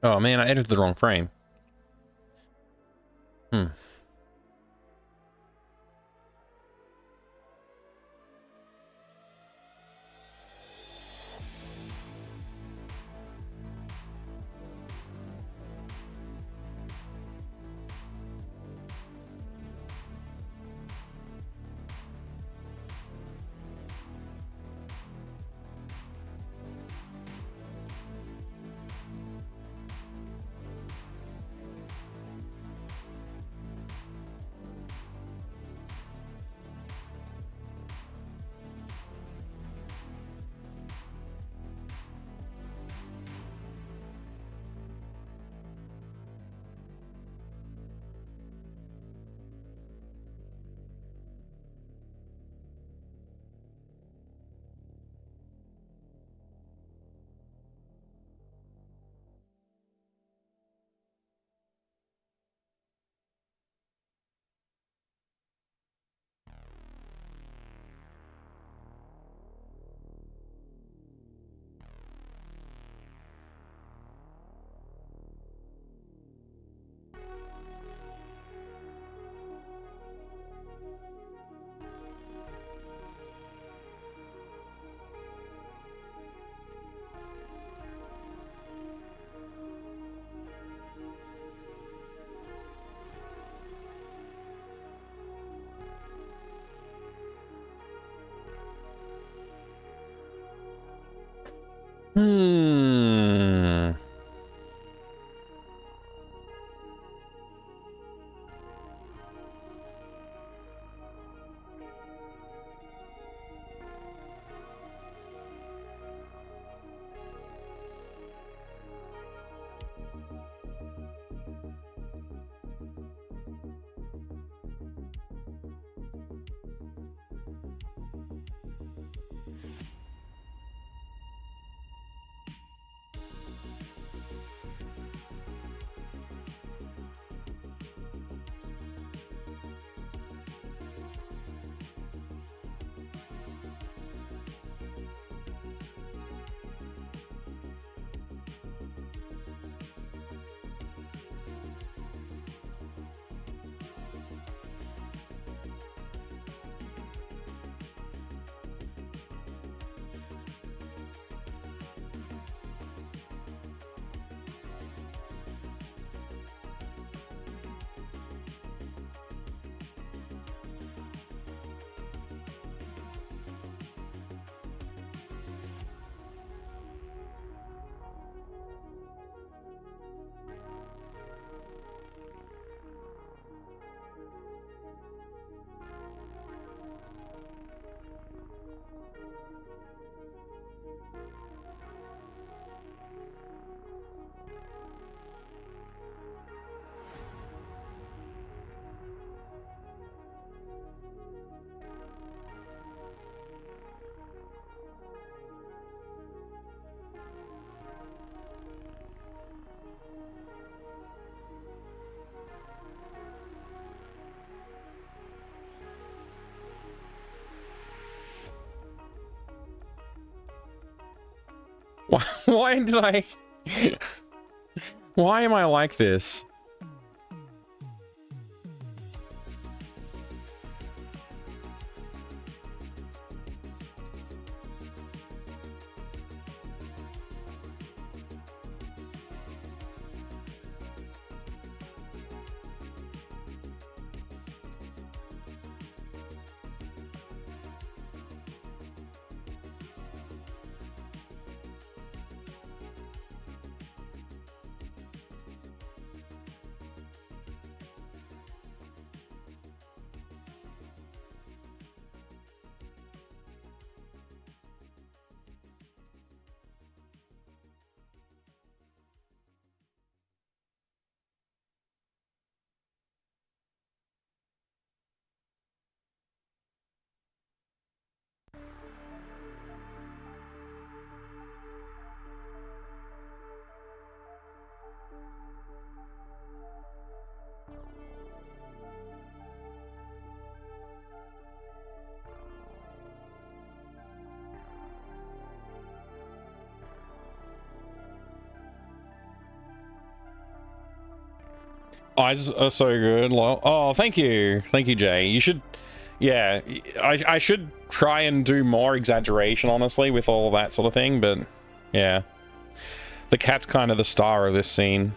Oh man, I edited the wrong frame. Hmm. Why did I... Why am I like this? Eyes are so good. Oh, thank you. Thank you, Jay. You should... Yeah, I should try and do more exaggeration, honestly, with all that sort of thing, but... Yeah. The cat's kind of the star of this scene.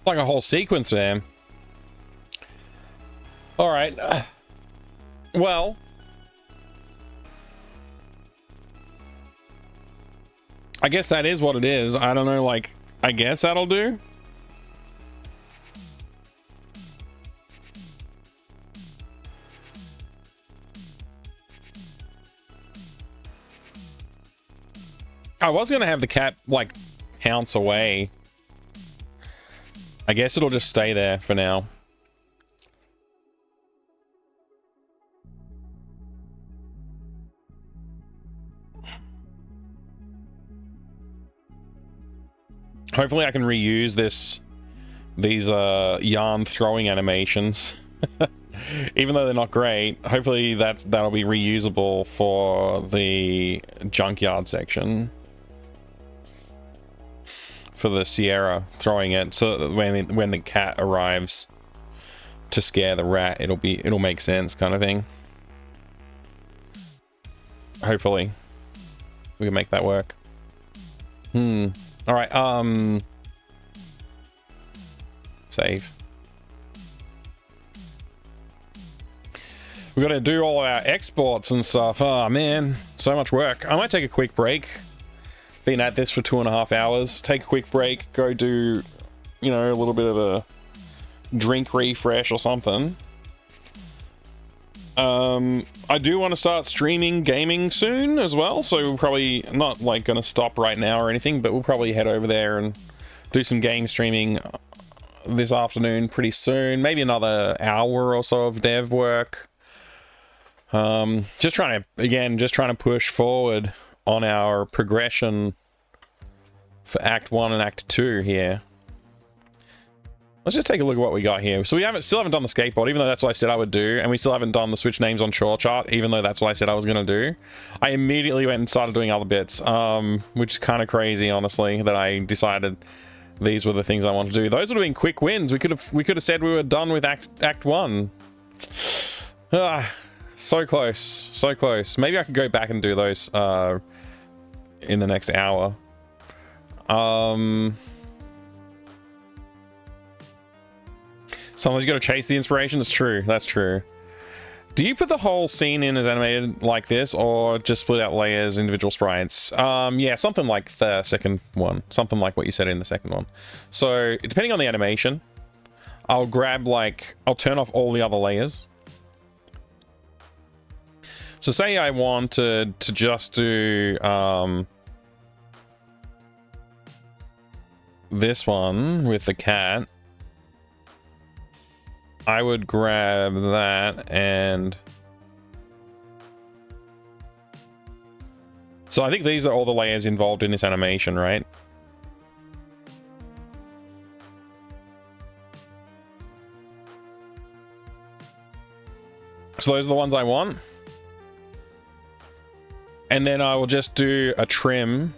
Like a whole sequence there. All right. Well, I guess that is what it is. I don't know, like, I guess that'll do. I was gonna have the cat, like, pounce away. I guess it'll just stay there for now. Hopefully I can reuse these yarn throwing animations. Even though they're not great, hopefully that'll be reusable for the junkyard section. For the Sierra throwing it, so that when the cat arrives to scare the rat, it'll make sense, kind of thing. Hopefully we can make that work. All right, save. We got to do all our exports and stuff. Oh man, so much work. I might take a quick break. Been at this for 2.5 hours. Take a quick break, go do, you know, a little bit of a drink refresh or something. I do want to start streaming gaming soon as well, so we're probably not like going to stop right now or anything, but we'll probably head over there and do some game streaming this afternoon pretty soon. Maybe another hour or so of dev work. Just trying to push forward on our progression for Act 1 and Act 2 here. Let's just take a look at what we got here. So we still haven't done the skateboard, even though that's what I said I would do, and we still haven't done the switch names on Chore Chart, even though that's what I said I was going to do. I immediately went and started doing other bits, which is kind of crazy, honestly, that I decided these were the things I wanted to do. Those would have been quick wins. We could have said we were done with Act 1. So close, so close. Maybe I could go back and do those in the next hour. Someone's got to chase the inspiration. That's true. That's true. Do you put the whole scene in as animated like this, or just split out layers, individual sprites? Yeah, something like the second one. Something like what you said in the second one. So, depending on the animation, I'll turn off all the other layers. So say I wanted to just do this one with the cat. I would grab that and... So I think these are all the layers involved in this animation, right? So those are the ones I want. And then I will just do a trim.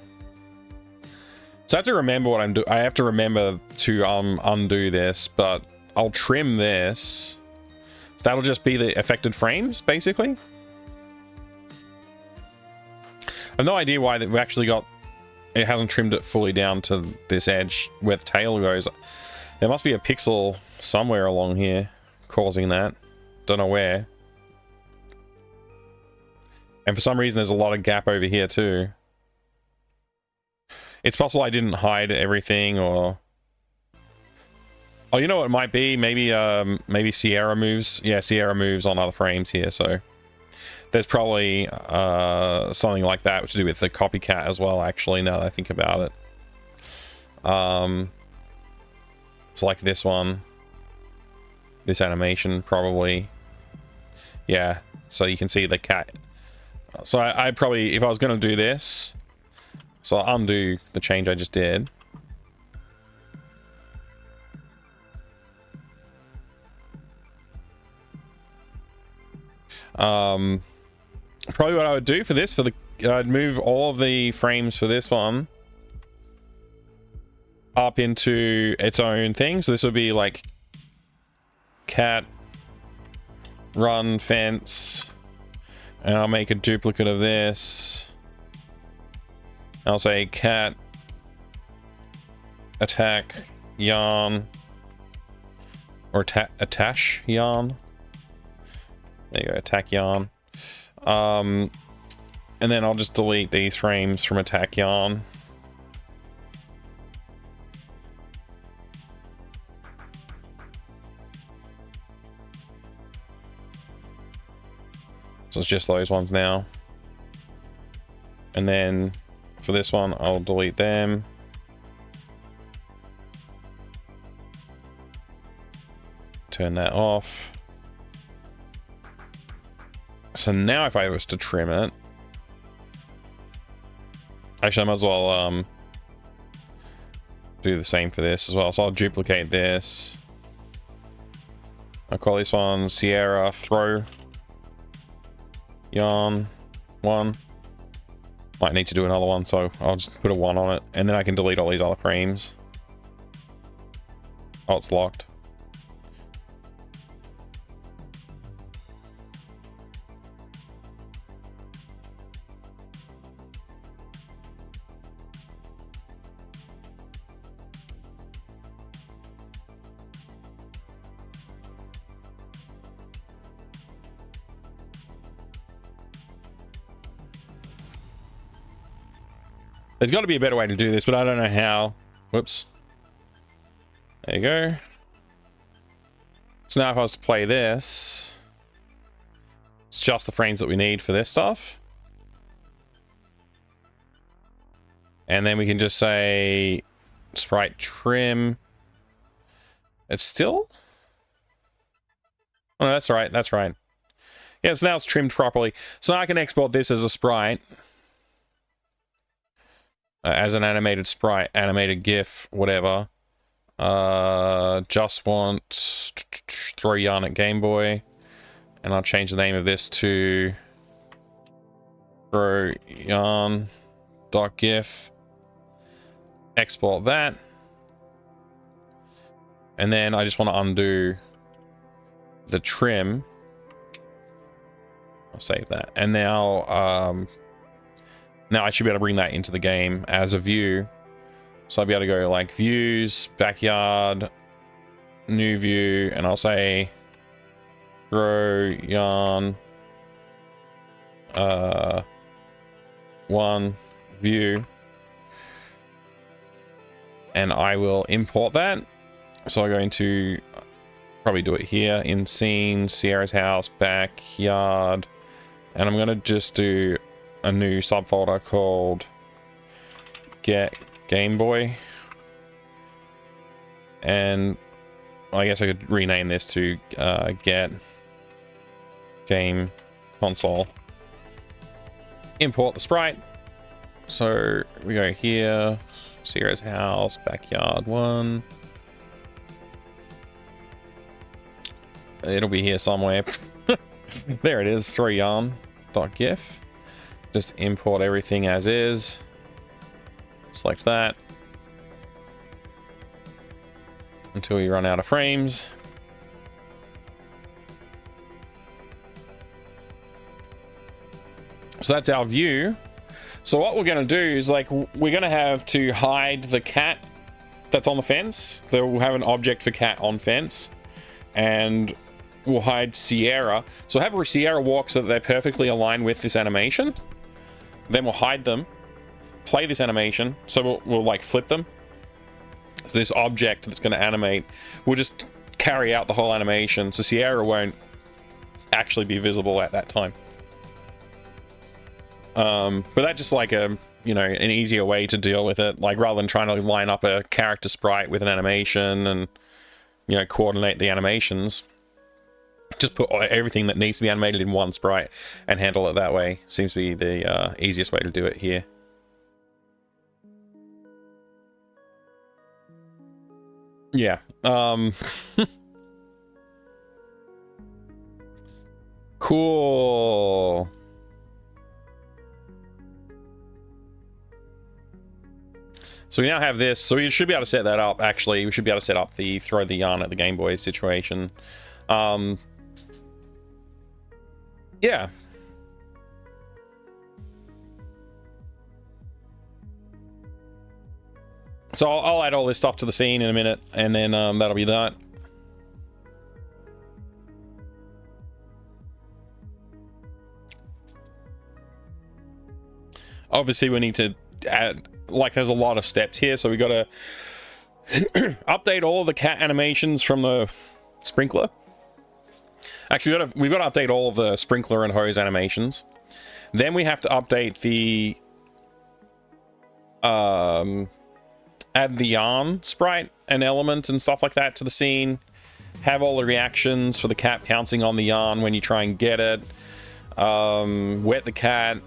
So I have to remember what I'm doing. I have to remember to undo this, but I'll trim this. That'll just be the affected frames, basically. I have no idea why that we actually got... It hasn't trimmed it fully down to this edge where the tail goes. There must be a pixel somewhere along here causing that. Don't know where. And for some reason, there's a lot of gap over here too. It's possible I didn't hide everything, or... Oh, you know what it might be? Maybe maybe Sierra moves. Yeah, Sierra moves on other frames here, so... There's probably something like that to do with the copycat as well, actually, now that I think about it. It's like this one. This animation, probably. Yeah, so you can see the cat... So I'd probably, if I was going to do this, so I'll undo the change I just did. Probably what I would do for this, I'd move all of the frames for this one up into its own thing. So this would be like cat, run, fence. And I'll make a duplicate of this. I'll say cat, attack, yarn, or attach yarn. There you go, attack yarn. And then I'll just delete these frames from attack yarn. So it's just those ones now. And then for this one, I'll delete them. Turn that off. So now if I was to trim it, actually I might as well do the same for this as well. So I'll duplicate this. I'll call this one Sierra Throw Yarn 1. Might need to do another one, so I'll just put a 1 on it, and then I can delete all these other frames. Oh, it's locked. There's got to be a better way to do this, but I don't know how. Whoops. There you go. So now if I was to play this, it's just the frames that we need for this stuff. And then we can just say sprite trim. It's still... Oh, no, that's right. That's right. Yeah, so now it's trimmed properly. So now I can export this as a sprite. As an animated sprite, animated GIF, whatever. Just want throw yarn at Game Boy, and I'll change the name of this to throw yarn .gif. Export that, and then I just want to undo the trim. I'll save that, and now now I should be able to bring that into the game as a view. So I'll be able to go like views, backyard, new view, and I'll say throw yarn 1 view. And I will import that. So I'm going to probably do it here in scene, Sierra's house, backyard. And I'm going to just do a new subfolder called Get Game Boy, and I guess I could rename this to Get Game Console. Import the sprite. So we go here, Sierra's house, backyard 1. It'll be here somewhere. There it is, 3yarn.gif. Just import everything as is. Select that until we run out of frames. So that's our view. So what we're going to do is, like, we're going to have to hide the cat that's on the fence. We'll have an object for cat on fence, and we'll hide Sierra. So have Sierra walk so that they're perfectly aligned with this animation. Then we'll hide them, play this animation, so we'll like flip them. So this object that's going to animate will just carry out the whole animation, so Sierra won't actually be visible at that time. But that's just like a, you know, an easier way to deal with it. Like, rather than trying to line up a character sprite with an animation and, you know, coordinate the animations, just put everything that needs to be animated in one sprite and handle it that way. Seems to be the easiest way to do it here. Yeah. Cool. So we now have this. So we should be able to set that up. Actually, we should be able to set up the throw the yarn at the Game Boy situation. Yeah. So I'll add all this stuff to the scene in a minute, and then that'll be that. obviously we need to add, like, there's a lot of steps here, so we got to update all of the cat animations from the sprinkler. Actually, we've got to update all of the sprinkler and hose animations. Then we have to update the add the yarn sprite and element and stuff like that to the scene. Have all the reactions for the cat pouncing on the yarn when you try and get it. Wet the cat,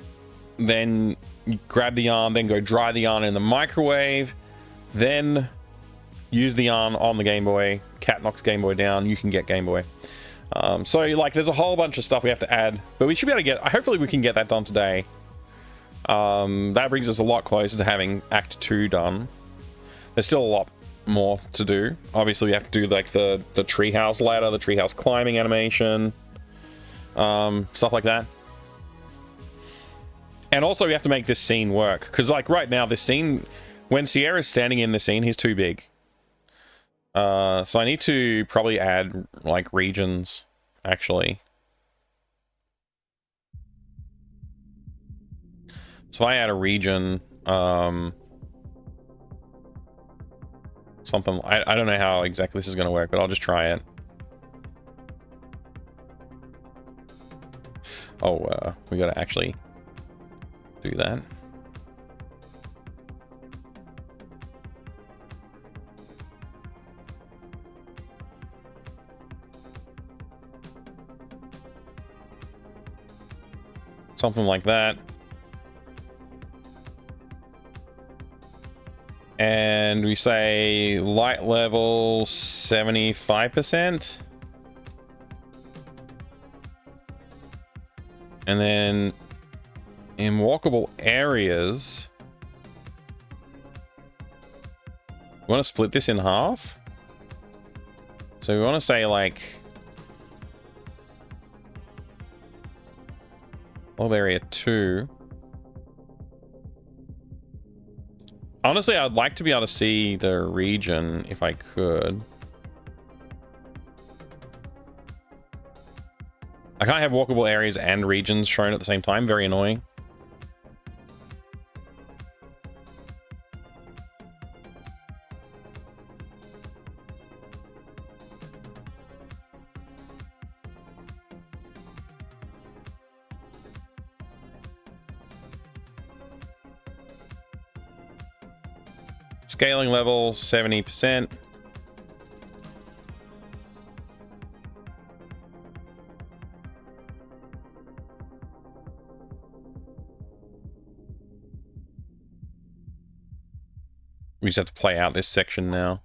then you grab the yarn, then go dry the yarn in the microwave, then use the yarn on the Game Boy. Cat knocks Game Boy down, you can get Game Boy. So like there's a whole bunch of stuff we have to add, but we should be able to get, hopefully we can get that done today. That brings us a lot closer to having Act 2 done. There's still a lot more to do. Obviously we have to do like the treehouse ladder, the treehouse climbing animation, stuff like that. And also we have to make this scene work, because like right now this scene, when Sierra's standing in the scene, he's too big. So I need to probably add like regions, actually. So I add a region, something, I don't know how exactly this is going to work, but I'll just try it. Oh, we got to actually do that. Something like that. And we say light level 75%. And then in walkable areas, we want to split this in half. So we want to say like area 2. Honestly, I'd like to be able to see the region if I could. I can't have walkable areas and regions shown at the same time. Very annoying. Scaling level 70%. We just have to play out this section now.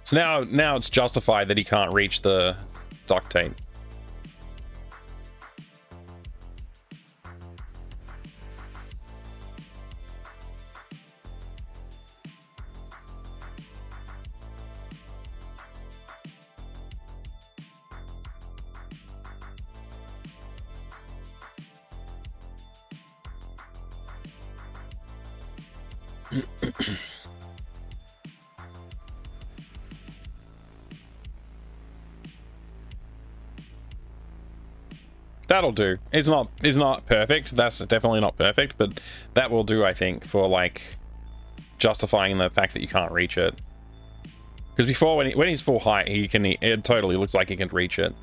So now it's justified that he can't reach the duct tape. That'll do. It's not perfect. That's definitely not perfect, but that will do, I think, for like justifying the fact that you can't reach it. Because before, when he's full height, it totally looks like he can reach it.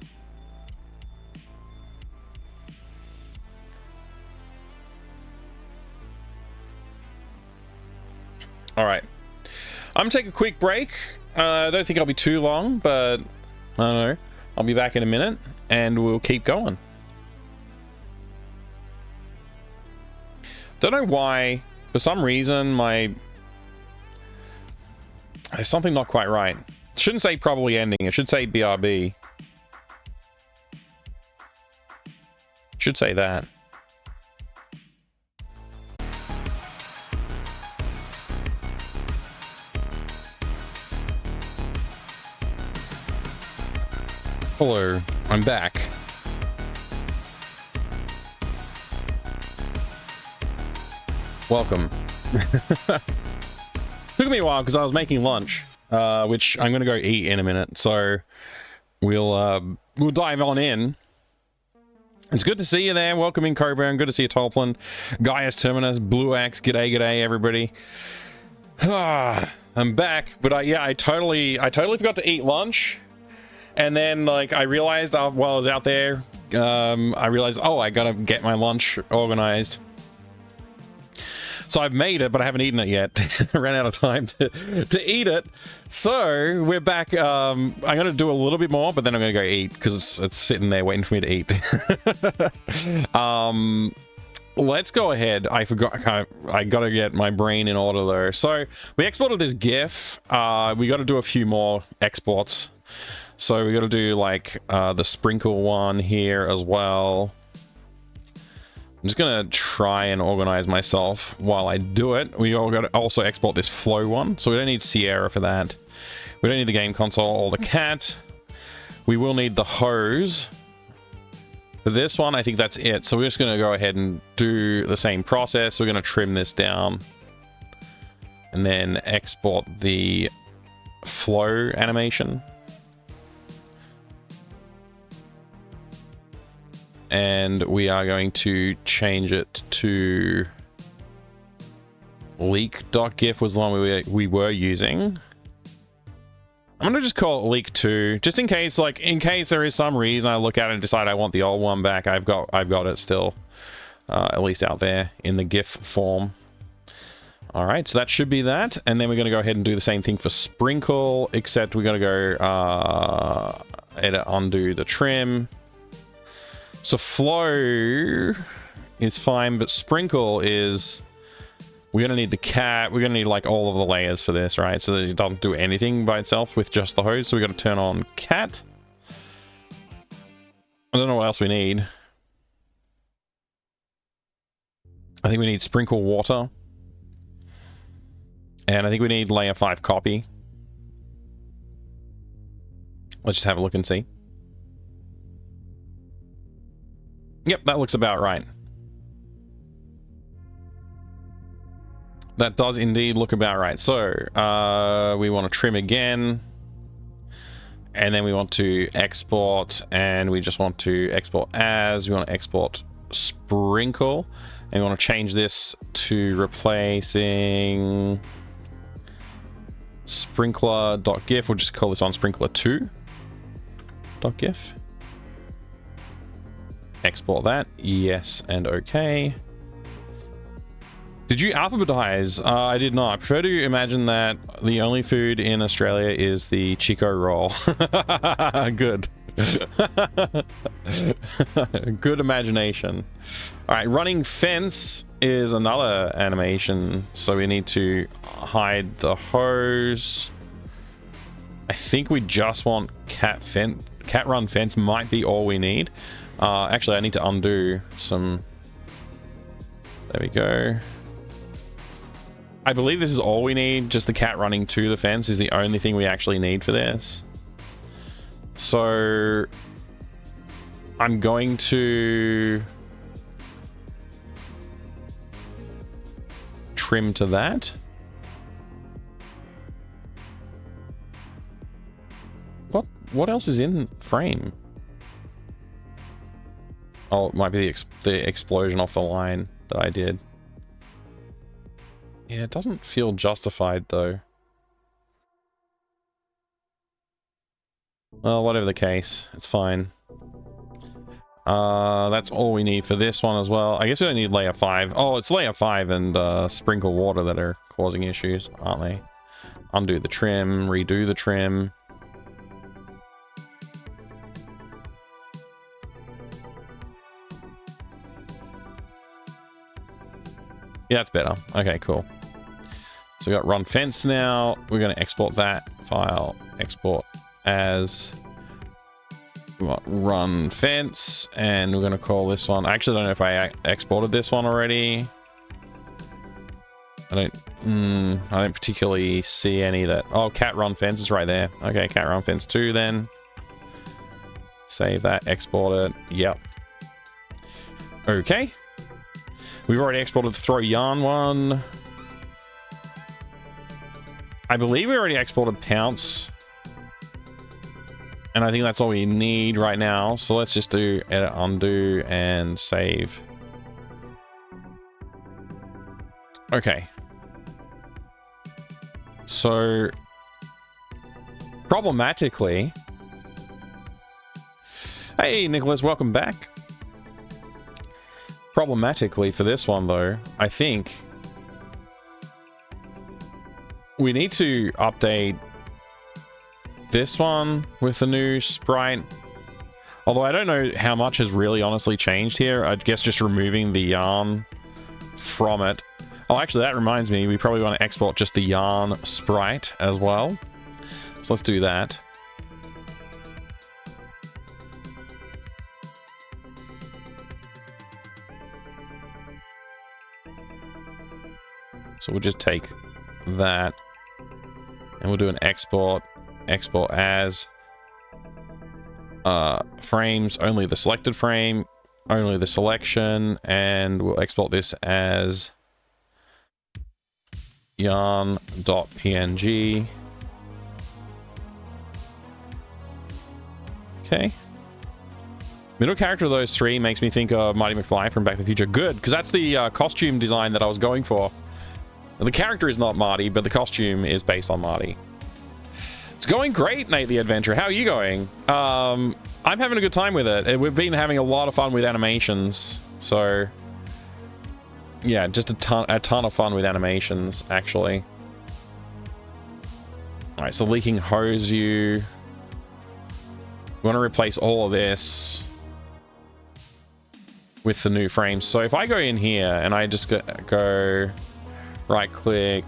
All right, I'm gonna take a quick break. I don't think I'll be too long, but I don't know. I'll be back in a minute, and we'll keep going. Don't know why, for some reason, there's something not quite right. shouldn't say probably ending. It should say BRB. Should say that. Hello, I'm back. Welcome. Took me a while because I was making lunch, which I'm gonna go eat in a minute. So we'll dive on in. It's good to see you there. Welcome in, Coburn. Good to see you, Toplin. Gaius Terminus, Blue X. G'day, everybody. I'm back, but I totally forgot to eat lunch. And then, like, I realized while I was out there, I realized, oh, I gotta get my lunch organized. So I've made it, but I haven't eaten it yet. I ran out of time to eat it. So we're back. I'm gonna do a little bit more, but then I'm gonna go eat because it's sitting there waiting for me to eat. Let's go ahead. I forgot. I gotta get my brain in order though. So we exported this GIF. We got to do a few more exports. So we got to do like the sprinkle one here as well. I'm just gonna try and organize myself while I do it. We all got to also export this flow one, so we don't need Sierra for that. We don't need the game console or the cat. We will need the hose. For this one, I think that's it. So we're just gonna go ahead and do the same process. We're gonna trim this down and then export the flow animation. And we are going to change it to leak.gif was the one we were using. I'm gonna just call it leak 2, just in case, like, in case there is some reason I look at it and decide I want the old one back. I've got it still, at least out there in the GIF form. All right, so that should be that, and then we're gonna go ahead and do the same thing for sprinkle, except we're gonna go edit, undo the trim. So flow is fine, but sprinkle is, we're gonna need the cat, we're gonna need like all of the layers for this, right? So that it doesn't do anything by itself with just the hose. So we gotta turn on cat. I don't know what else we need. I think we need sprinkle water. And I think we need layer 5 copy. Let's just have a look and see. Yep, that looks about right. That does indeed look about right. So, we want to trim again. And then we want to export, and we just want to export as. We want to export sprinkle. And we want to change this to replacing sprinkler.gif. We'll just call this on sprinkler2.gif. Export that. Yes, and okay. Did you alphabetize? I did not. I prefer to imagine that the only food in Australia is the Chico roll. Good. Good imagination. All right, running fence is another animation, so we need to hide the hose. I think we just want cat run fence might be all we need. Actually, I need to undo some. There we go. I believe this is all we need. Just the cat running to the fence is the only thing we actually need for this. So I'm going to trim to that. What else is in frame? Oh, it might be the explosion off the line that I did. Yeah, it doesn't feel justified though. Well, whatever the case, it's fine. That's all we need for this one as well. I guess we don't need layer 5. Oh, it's layer 5 and sprinkle water that are causing issues, aren't they? Undo the trim, redo the trim. Yeah, that's better. Okay, cool. So we got run fence now. We're going to export that file, export as run fence, and we're going to call this one. I actually don't know if I exported this one already. I don't particularly see any that. Oh, cat run fence is right there. Okay, cat run fence 2 then. Save that, export it. Yep. Okay. We've already exported the throw yarn one. I believe we already exported pounce. And I think that's all we need right now. So let's just do edit, undo, and save. Okay. So, problematically... Hey, Nicholas, welcome back. Problematically for this one, though, I think we need to update this one with the new sprite. Although I don't know how much has really honestly changed here. I guess just removing the yarn from it. Oh, actually, that reminds me, we probably want to export just the yarn sprite as well. So let's do that. So we'll just take that and we'll do an export as frames, only the selected frame, only the selection, and we'll export this as yarn.png. Okay. Middle character of those three makes me think of Marty McFly from Back to the Future. Good, because that's the costume design that I was going for. The character is not Marty, but the costume is based on Marty. It's going great, Nate the Adventurer. How are you going? I'm having a good time with it. We've been having a lot of fun with animations. So, yeah, just a ton of fun with animations, actually. All right, so leaking hose you. We want to replace all of this with the new frames. So if I go in here and I just go right click,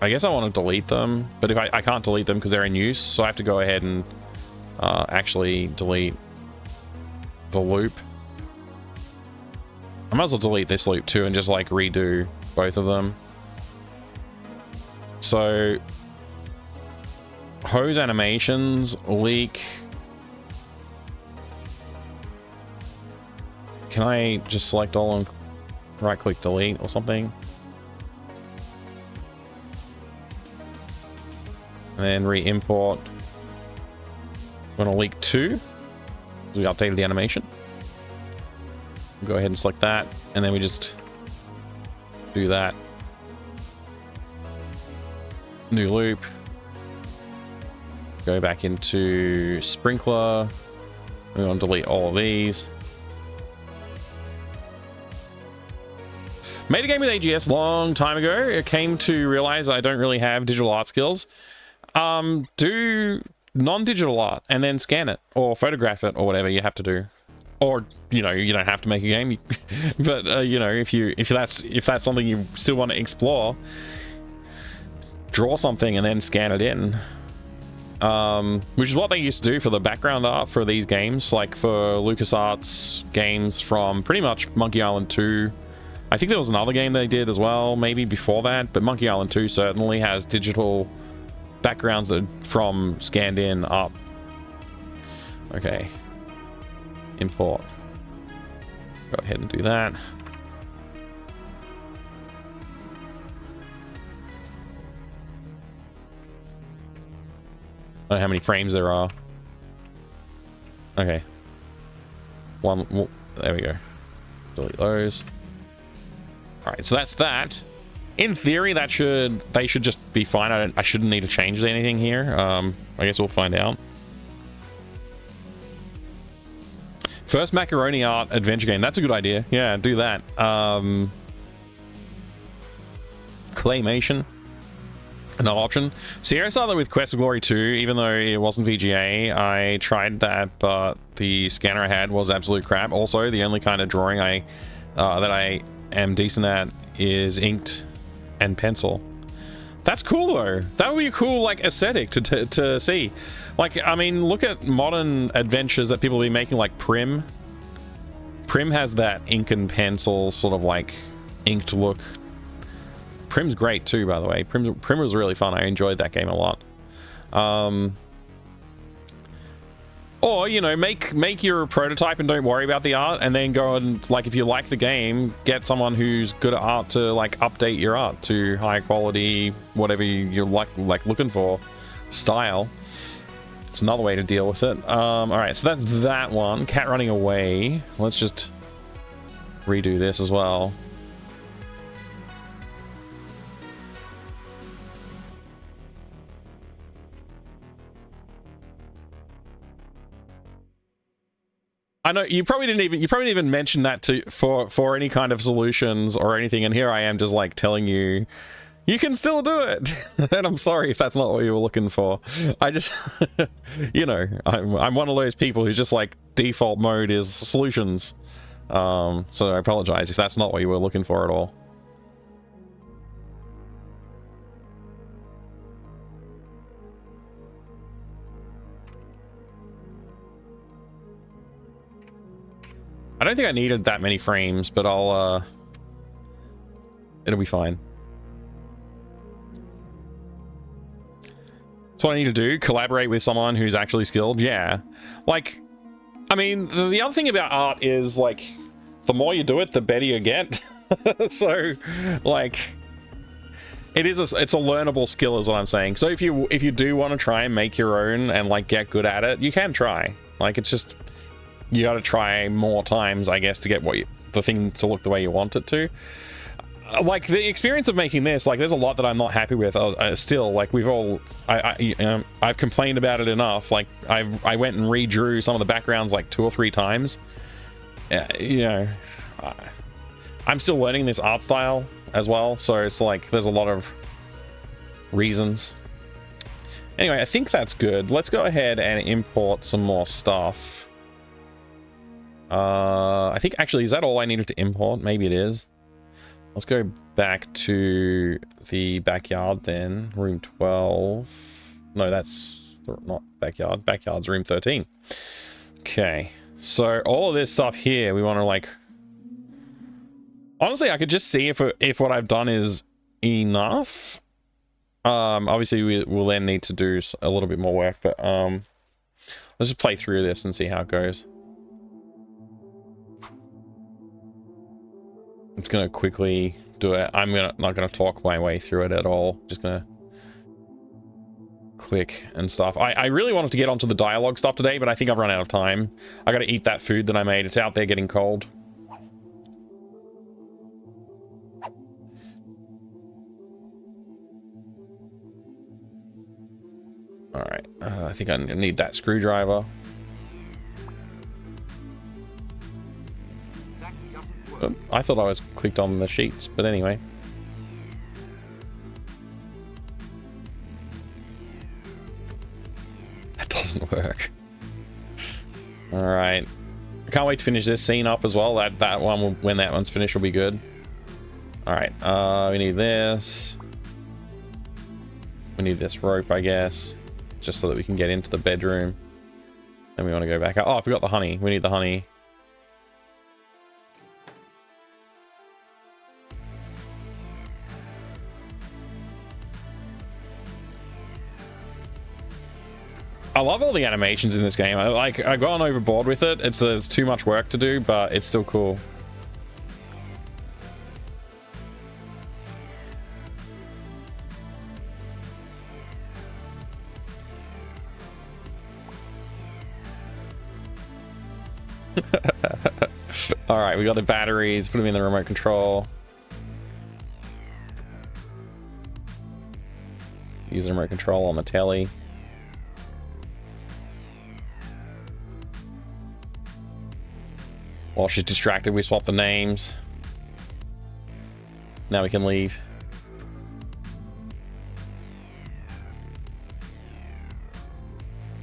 I guess I want to delete them, but if I can't delete them because they're in use, so I have to go ahead and actually delete the loop. I might as well delete this loop too and just like redo both of them. So hose animations, leak. Can I just select all and right click delete or something? And then re-import. We're going to leak 2. We updated the animation. Go ahead and select that. And then we just do that. New loop. Go back into sprinkler. We want to delete all of these. Made a game with AGS long time ago. It came to realize I don't really have digital art skills. Do non-digital art and then scan it or photograph it or whatever you have to do. Or, you know, you don't have to make a game, but you know, if that's something you still want to explore, draw something and then scan it in. Which is what they used to do for the background art for these games, like for LucasArts games from pretty much Monkey Island 2. I think there was another game they did as well, maybe before that, but Monkey Island 2 certainly has digital backgrounds that from scanned in up. Okay. Import. Go ahead and do that. I don't know how many frames there are. Okay. One. There we go. Delete those. All right, so that's that. In theory, they should just be fine. I shouldn't need to change anything here. I guess we'll find out. First macaroni art adventure game. That's a good idea. Yeah, do that. Claymation. Another option. Sierra started with Quest of Glory 2, even though it wasn't VGA. I tried that, but the scanner I had was absolute crap. Also, the only kind of drawing that I am decent at is inked and pencil. That's cool though. That would be a cool like aesthetic to see. Like, I mean, look at modern adventures that people be making, like Prim. Prim has that ink and pencil sort of like inked look. Prim's great too, by the way. Prim was really fun. I enjoyed that game a lot. Or, you know, make your prototype and don't worry about the art, and then go and, like, if you like the game, get someone who's good at art to, like, update your art to high quality, whatever you're like looking for style. It's another way to deal with it. All right, so that's that one. Cat running away. Let's just redo this as well. I know you probably didn't even mention that for any kind of solutions or anything, and here I am just like telling you you can still do it. And I'm sorry if that's not what you were looking for. I just you know, I'm one of those people who's just like default mode is solutions. So I apologize if that's not what you were looking for at all. I don't think I needed that many frames, but it'll be fine. That's what I need to do, collaborate with someone who's actually skilled. Yeah. Like, I mean, the other thing about art is, like, the more you do it, the better you get. So, like, it's a learnable skill is what I'm saying. So if you do want to try and make your own and, like, get good at it, you can try. Like, it's just, you got to try more times, I guess, to get the thing to look the way you want it to. Like, the experience of making this, like, there's a lot that I'm not happy with still. Like, I've complained about it enough. Like, I went and redrew some of the backgrounds like 2 or 3 times. You know, I'm still learning this art style as well, so it's like there's a lot of reasons. Anyway, I think that's good. Let's go ahead and import some more stuff. I think actually, is that all I needed to import? Maybe it is. Let's go back to the backyard then. Room 12. No, that's not backyard. Backyard's room 13. Okay. So all of this stuff here, we want to like... Honestly, I could just see if what I've done is enough. Obviously, we'll then need to do a little bit more work, but let's just play through this and see how it goes. I'm just gonna quickly do it. I'm not gonna talk my way through it at all. Just gonna click and stuff. I really wanted to get onto the dialogue stuff today, but I think I've run out of time. I gotta eat that food that I made. It's out there getting cold. All right. I think I need that screwdriver. Oh, I thought I was clicked on the sheets, but anyway. That doesn't work. All right. I can't wait to finish this scene up as well. That one will, when that one's finished, will be good. All right. We need this. We need this rope, I guess, just so that we can get into the bedroom. Then we want to go back out. Oh, I forgot the honey. We need the honey. I love all the animations in this game. I've gone overboard with it. There's too much work to do, but it's still cool. All right, we got the batteries. Put them in the remote control. Use the remote control on the telly. While she's distracted, we swap the names. Now we can leave.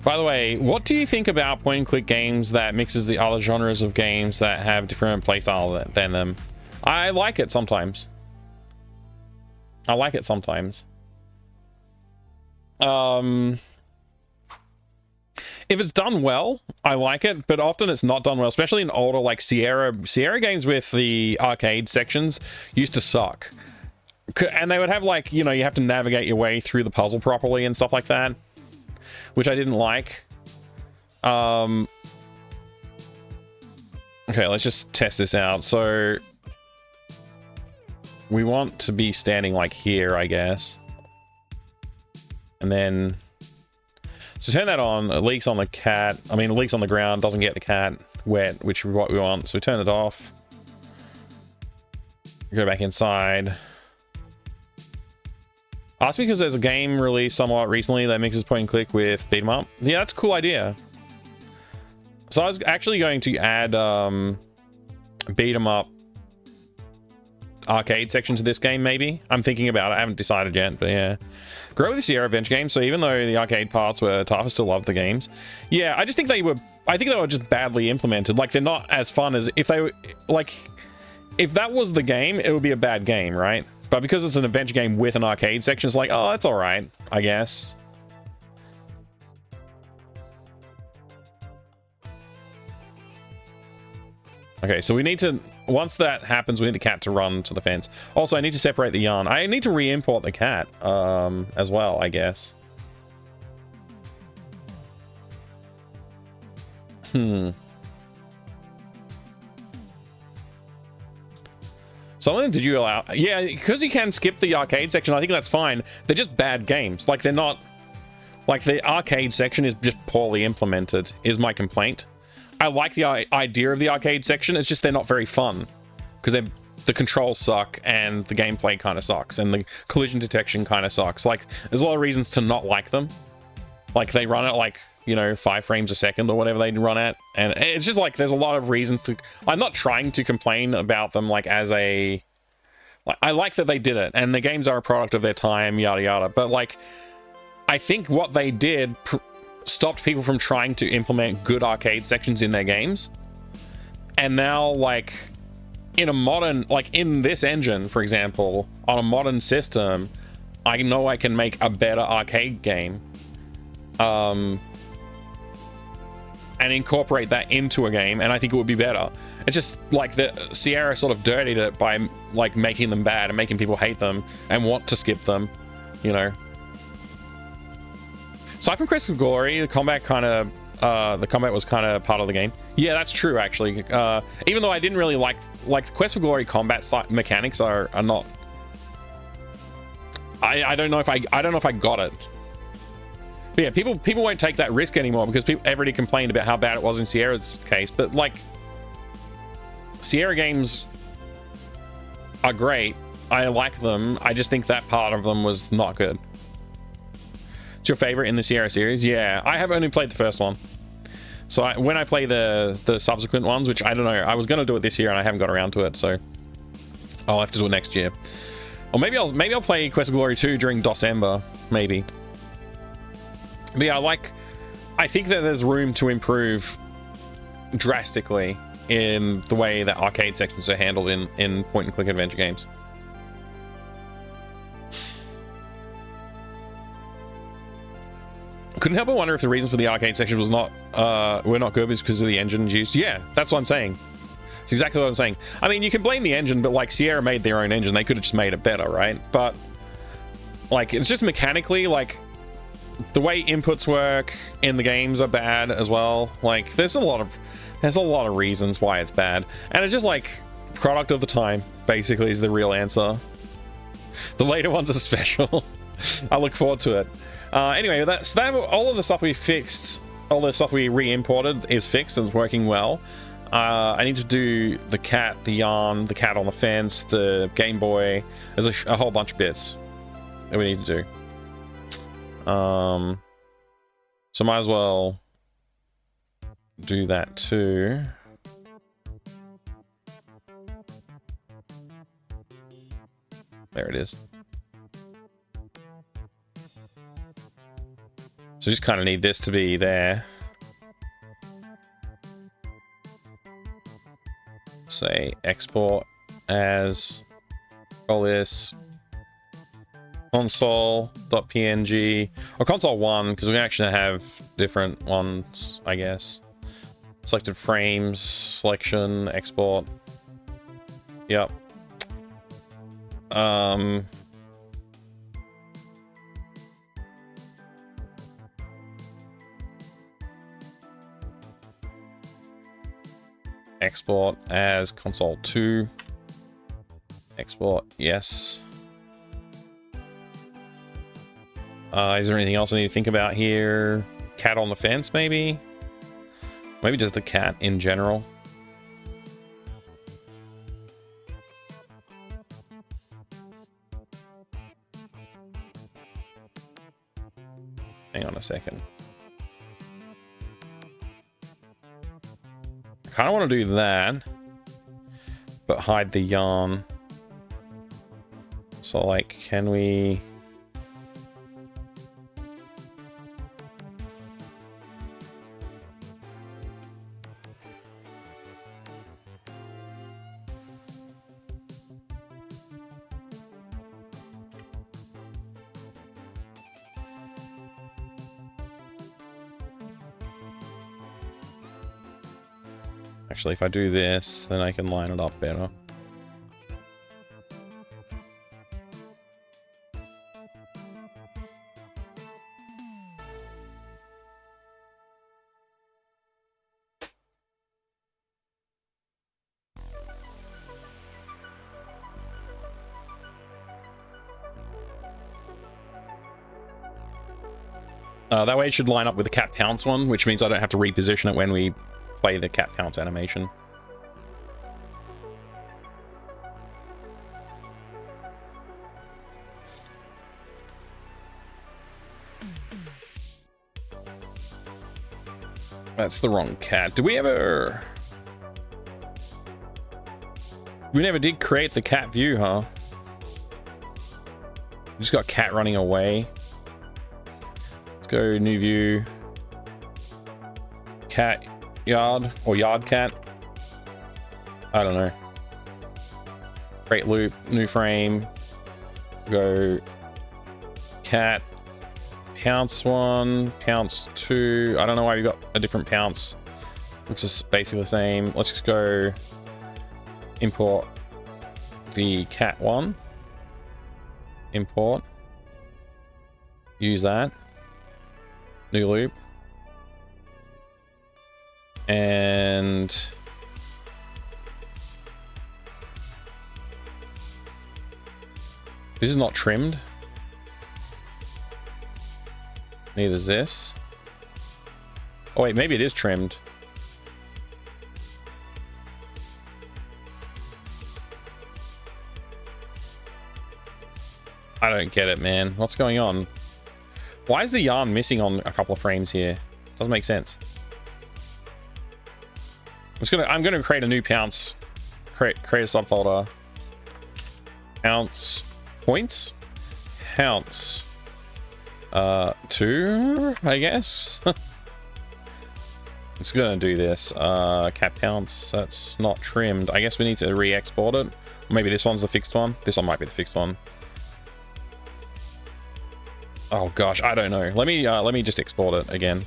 By the way, what do you think about point-and-click games that mixes the other genres of games that have different playstyle than them? I like it sometimes. I like it sometimes. If it's done well, I like it, but often it's not done well, especially in older like Sierra games with the arcade sections used to suck. And they would have like, you know, you have to navigate your way through the puzzle properly and stuff like that, which I didn't like. Okay, let's just test this out. So we want to be standing like here, I guess. And then, so turn that on. It leaks on the cat. I mean, it leaks on the ground, doesn't get the cat wet, which is what we want. So we turn it off. Go back inside. That's because there's a game released somewhat recently that mixes point and click with beat 'em up. Yeah, that's a cool idea. So I was actually going to add beat 'em up arcade section to this game, maybe. I'm thinking about it. I haven't decided yet, but yeah. Grow with the Sierra Adventure games, so even though the arcade parts were tough, I still loved the games. Yeah, I just think they were... I think they were just badly implemented. Like, they're not as fun as... If they were... Like, if that was the game, it would be a bad game, right? But because it's an adventure game with an arcade section, it's like, oh, that's alright, I guess. Okay, so we need to... Once that happens, we need the cat to run to the fence. Also, I need to separate the yarn. I need to re-import the cat, as well, I guess. Some of them did you allow... Yeah, because you can skip the arcade section, I think that's fine. They're just bad games. Like, they're not... Like, the arcade section is just poorly implemented, is my complaint. I like the idea of the arcade section, it's just they're not very fun. Because the controls suck, and the gameplay kind of sucks, and the collision detection kind of sucks. Like, there's a lot of reasons to not like them. Like, they run at, like, you know, 5 frames a second or whatever they run at. And it's just, like, there's a lot of reasons to... I'm not trying to complain about them, like, as a... Like, I like that they did it, and the games are a product of their time, yada yada. But, like, I think what they did... stopped people from trying to implement good arcade sections in their games. And now, like, in a modern, like in this engine, for example, on a modern system, I know I can make a better arcade game, and incorporate that into a game, and I think it would be better. It's just like the Sierra sort of dirtied it by like making them bad and making people hate them and want to skip them, you know. Aside from Quest of Glory, the combat was kind of part of the game. Yeah, that's true, actually. Even though I didn't really like the Quest for Glory combat mechanics are not... I don't know if I got it. But yeah, people won't take that risk anymore because everybody complained about how bad it was in Sierra's case. But like, Sierra games are great. I like them. I just think that part of them was not good. It's your favorite in the Sierra series? Yeah, I have only played the first one. So when I play the subsequent ones, which I don't know, I was going to do it this year and I haven't got around to it, so I'll have to do it next year. Or maybe I'll play Quest of Glory 2 during December, maybe. But yeah, I think that there's room to improve drastically in the way that arcade sections are handled in point-and-click adventure games. Couldn't help but wonder if the reason for the arcade section was were not good is because of the engines used. Yeah, that's what I'm saying. It's exactly what I'm saying. I mean, you can blame the engine, but like Sierra made their own engine, they could have just made it better, right? But like, it's just mechanically, like, the way inputs work in the games are bad as well. Like, there's a lot of reasons why it's bad, and it's just like product of the time basically is the real answer. The later ones are special. I look forward to it. Anyway, all of the stuff we fixed, all the stuff we re-imported is fixed and it's working well. I need to do the cat, the yarn, the cat on the fence, the Game Boy. There's a whole bunch of bits that we need to do. So might as well do that too. There it is. So just kind of need this to be there. Say export as all this. Console.png or console1, because we can actually have different ones, I guess. Selected frames, selection, export. Yep. Export as console 2. Export, yes. Is there anything else I need to think about here? Cat on the fence, maybe? Maybe just the cat in general. Hang on a second. I kind of want to do that, but hide the yarn. So, like, can we... Actually, if I do this, then I can line it up better. That way it should line up with the cat pounce one, which means I don't have to reposition it when we play the cat pounce animation. That's the wrong cat. Did we ever... We never did create the cat view, huh? We just got cat running away. Let's go new view. Cat yard or yard cat. I don't know. Create loop, new frame. Go cat. Pounce 1, pounce 2. I don't know why we got a different pounce. Looks just basically the same. Let's just go import the cat one. Import. Use that. New loop. And this is not trimmed. Neither is this. Oh wait, maybe it is trimmed. I don't get it, man. What's going on? Why is the yarn missing on a couple of frames here? Doesn't make sense. I'm gonna create a new pounce. Create a subfolder. Pounce points. Pounce. 2, I guess. It's gonna do this. Cat pounce. That's not trimmed. I guess we need to re-export it. Or maybe this one's the fixed one. This one might be the fixed one. Oh gosh, I don't know. Let me just export it again.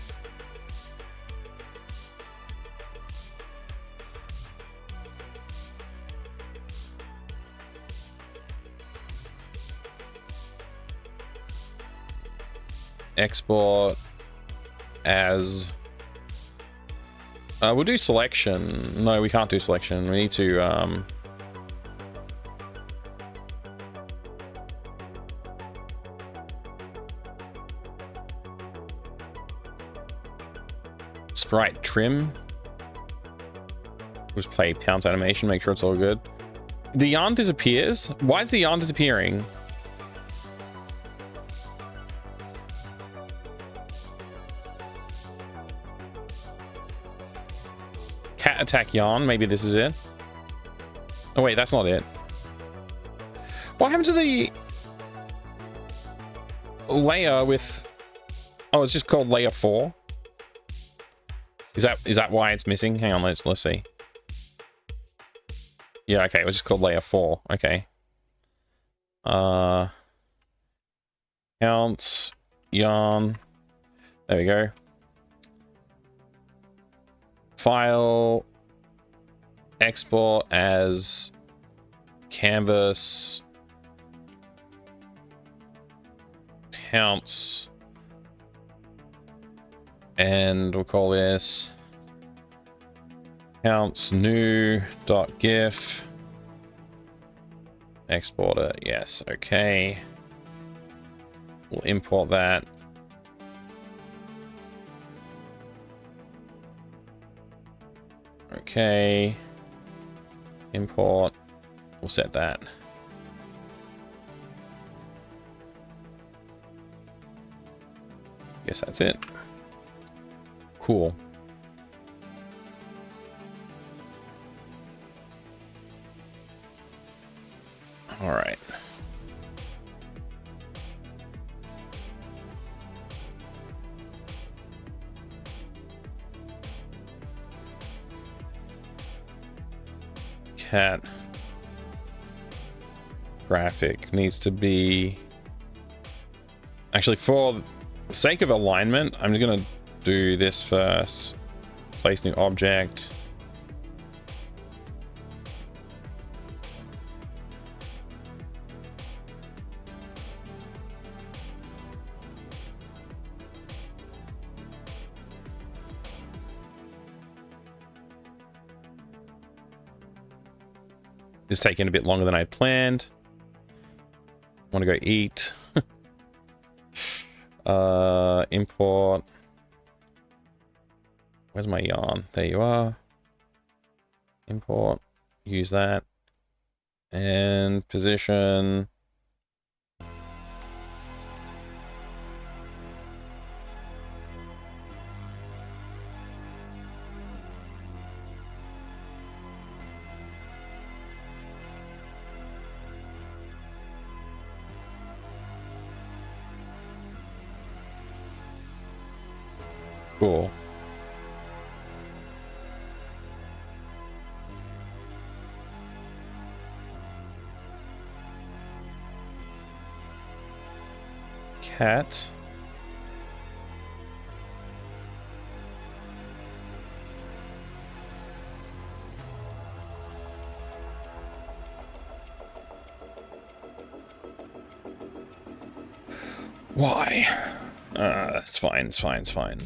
Export as we'll do selection. No, we can't do selection. We need to sprite trim. Just play pounce animation, make sure it's all good. The yarn disappears. Why is the yarn disappearing? Cat attack yarn, maybe this is it. Oh wait, that's not it. What happened to the layer with... Oh, it's just called layer 4. Is that why it's missing? Hang on, let's see. Yeah, okay, it was just called layer 4. Okay. Counts, yarn. There we go. File, export as canvas, counts, and we'll call this counts new.gif. Export it, yes, okay. We'll import that. Okay. Import. We'll set that. Guess that's it. Cool. All right. Cat graphic needs to be, actually, for the sake of alignment, I'm going to do this first. Place new object. It's taking a bit longer than I planned. I want to go eat. Import. Where's my yarn? There you are. Import. Use that. And position. Cool. Cat. Why? It's fine, it's fine, it's fine.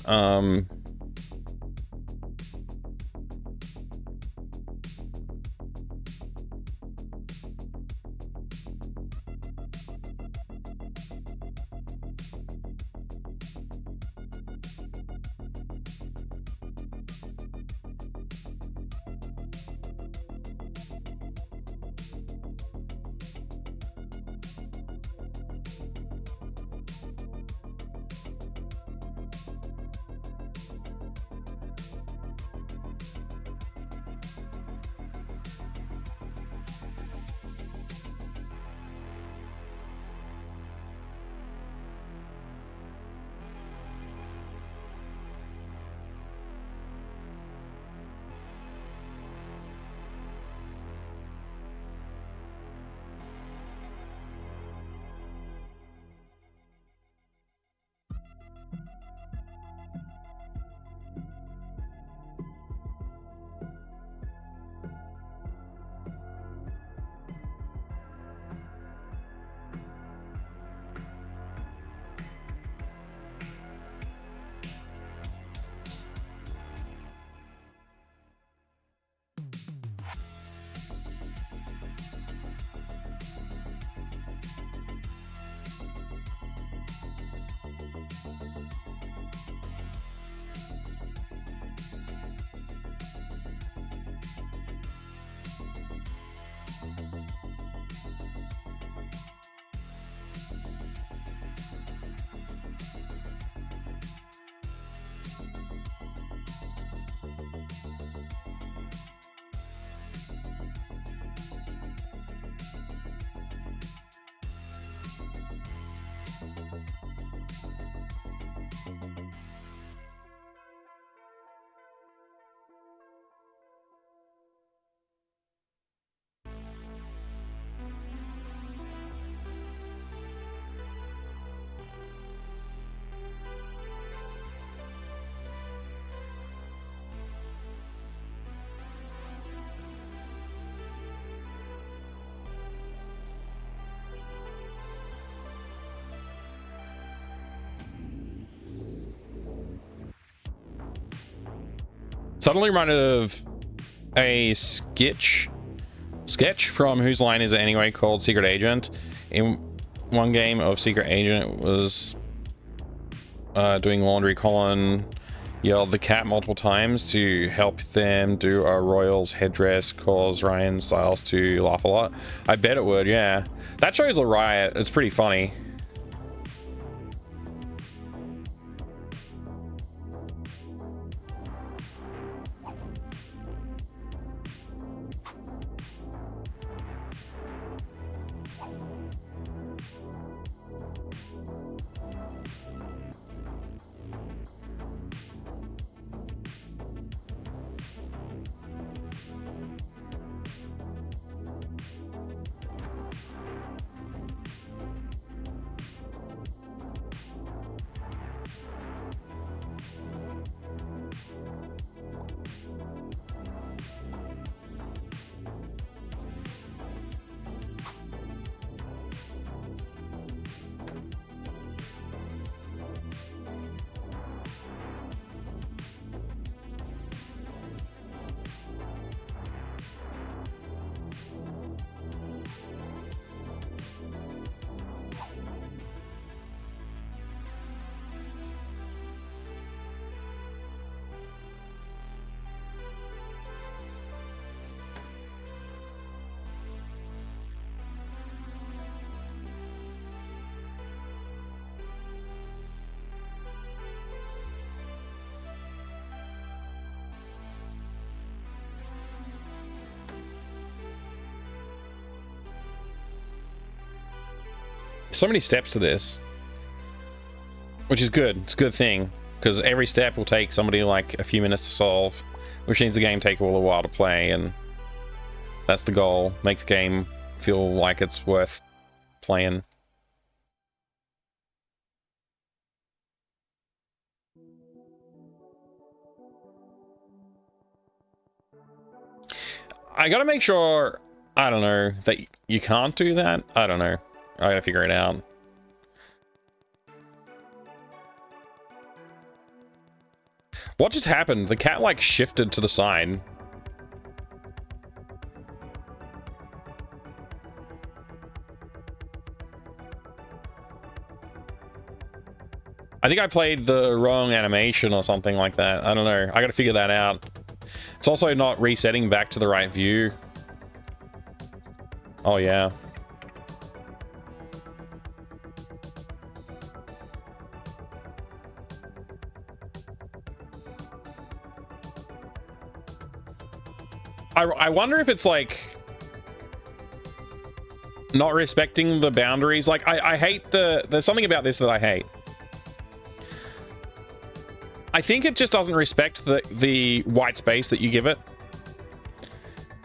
Suddenly reminded of a sketch from Whose Line Is It Anyway called Secret Agent. In one game of Secret Agent was doing laundry. Colin yelled the cat multiple times to help them do a royal's headdress, cause Ryan Stiles to laugh a lot. I bet it would, yeah. That shows a riot. It's pretty funny. So many steps to this, which is good. It's a good thing, because every step will take somebody like a few minutes to solve, which means the game take a little while to play, and that's the goal. Make the game feel like it's worth playing. I gotta make sure, I don't know, that you can't do that. I don't know. I gotta figure it out. What just happened? The cat, like, shifted to the side. I think I played the wrong animation or something like that. I don't know. I gotta figure that out. It's also not resetting back to the right view. Oh, yeah. I wonder if it's like not respecting the boundaries. Like I hate there's something about this that I hate. I think it just doesn't respect the white space that you give it,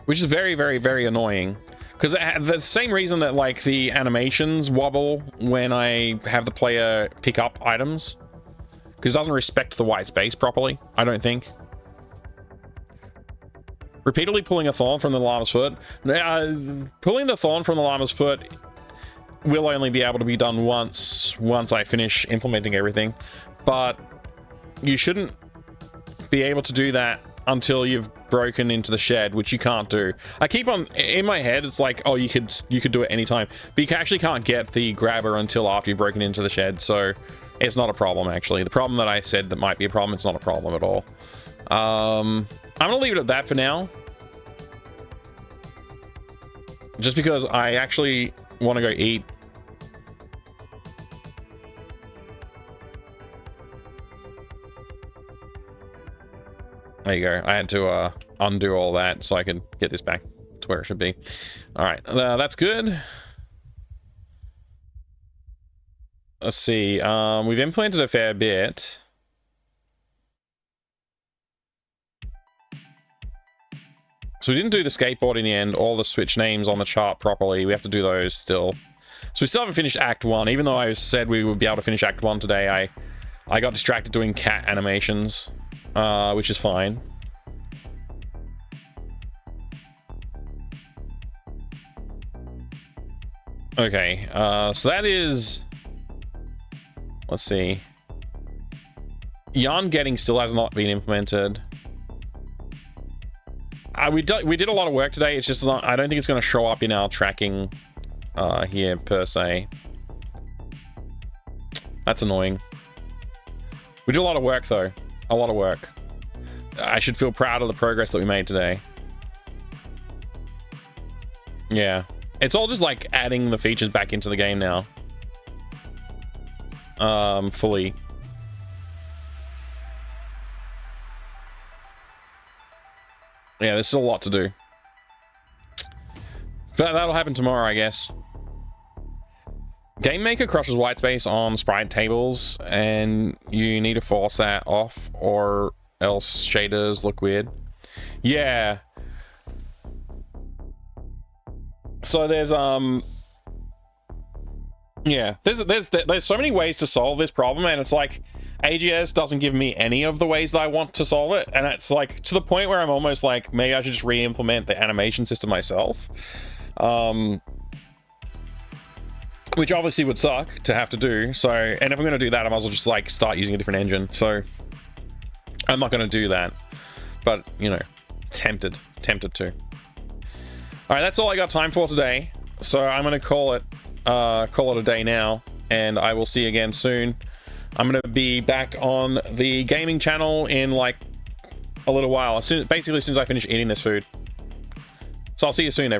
which is very, very, very annoying. Because the same reason that like the animations wobble when I have the player pick up items, because it doesn't respect the white space properly, I don't think. Repeatedly pulling a thorn from the llama's foot. Pulling the thorn from the llama's foot will only be able to be done once I finish implementing everything. But you shouldn't be able to do that until you've broken into the shed, which you can't do. I keep on, in my head, it's like, oh, you could do it anytime. But you actually can't get the grabber until after you've broken into the shed, so it's not a problem, actually. The problem that I said that might be a problem, it's not a problem at all. I'm gonna leave it at that for now. Just because I actually want to go eat. There you go. I had to undo all that so I could get this back to where it should be. All right, that's good. Let's see. We've implemented a fair bit. So we didn't do the skateboard in the end, all the switch names on the chart properly. We have to do those still. So we still haven't finished Act 1, even though I said we would be able to finish Act 1 today. I got distracted doing cat animations, which is fine. Okay, so that is... Let's see. Yarn getting still has not been implemented. we did a lot of work today. It's just not, I don't think it's going to show up in our tracking here per se. That's annoying. We did a lot of work though. A lot of work. I should feel proud of the progress that we made today. Yeah. It's all just like adding the features back into the game now. Fully. Yeah, there's still a lot to do. But that'll happen tomorrow, I guess. Game Maker crushes white space on sprite tables, and you need to force that off, or else shaders look weird. Yeah. So there's yeah, there's so many ways to solve this problem, and it's like AGS doesn't give me any of the ways that I want to solve it, and it's like to the point where I'm almost like maybe I should just re-implement the animation system myself, which obviously would suck to have to do. So, and if I'm going to do that, I might as well just like start using a different engine. So I'm not going to do that, but you know, tempted to. All right, that's all I got time for today. So I'm going to call it a day now, and I will see you again soon. I'm going to be back on the gaming channel in like a little while, basically as soon as I finish eating this food. So I'll see you soon, everyone.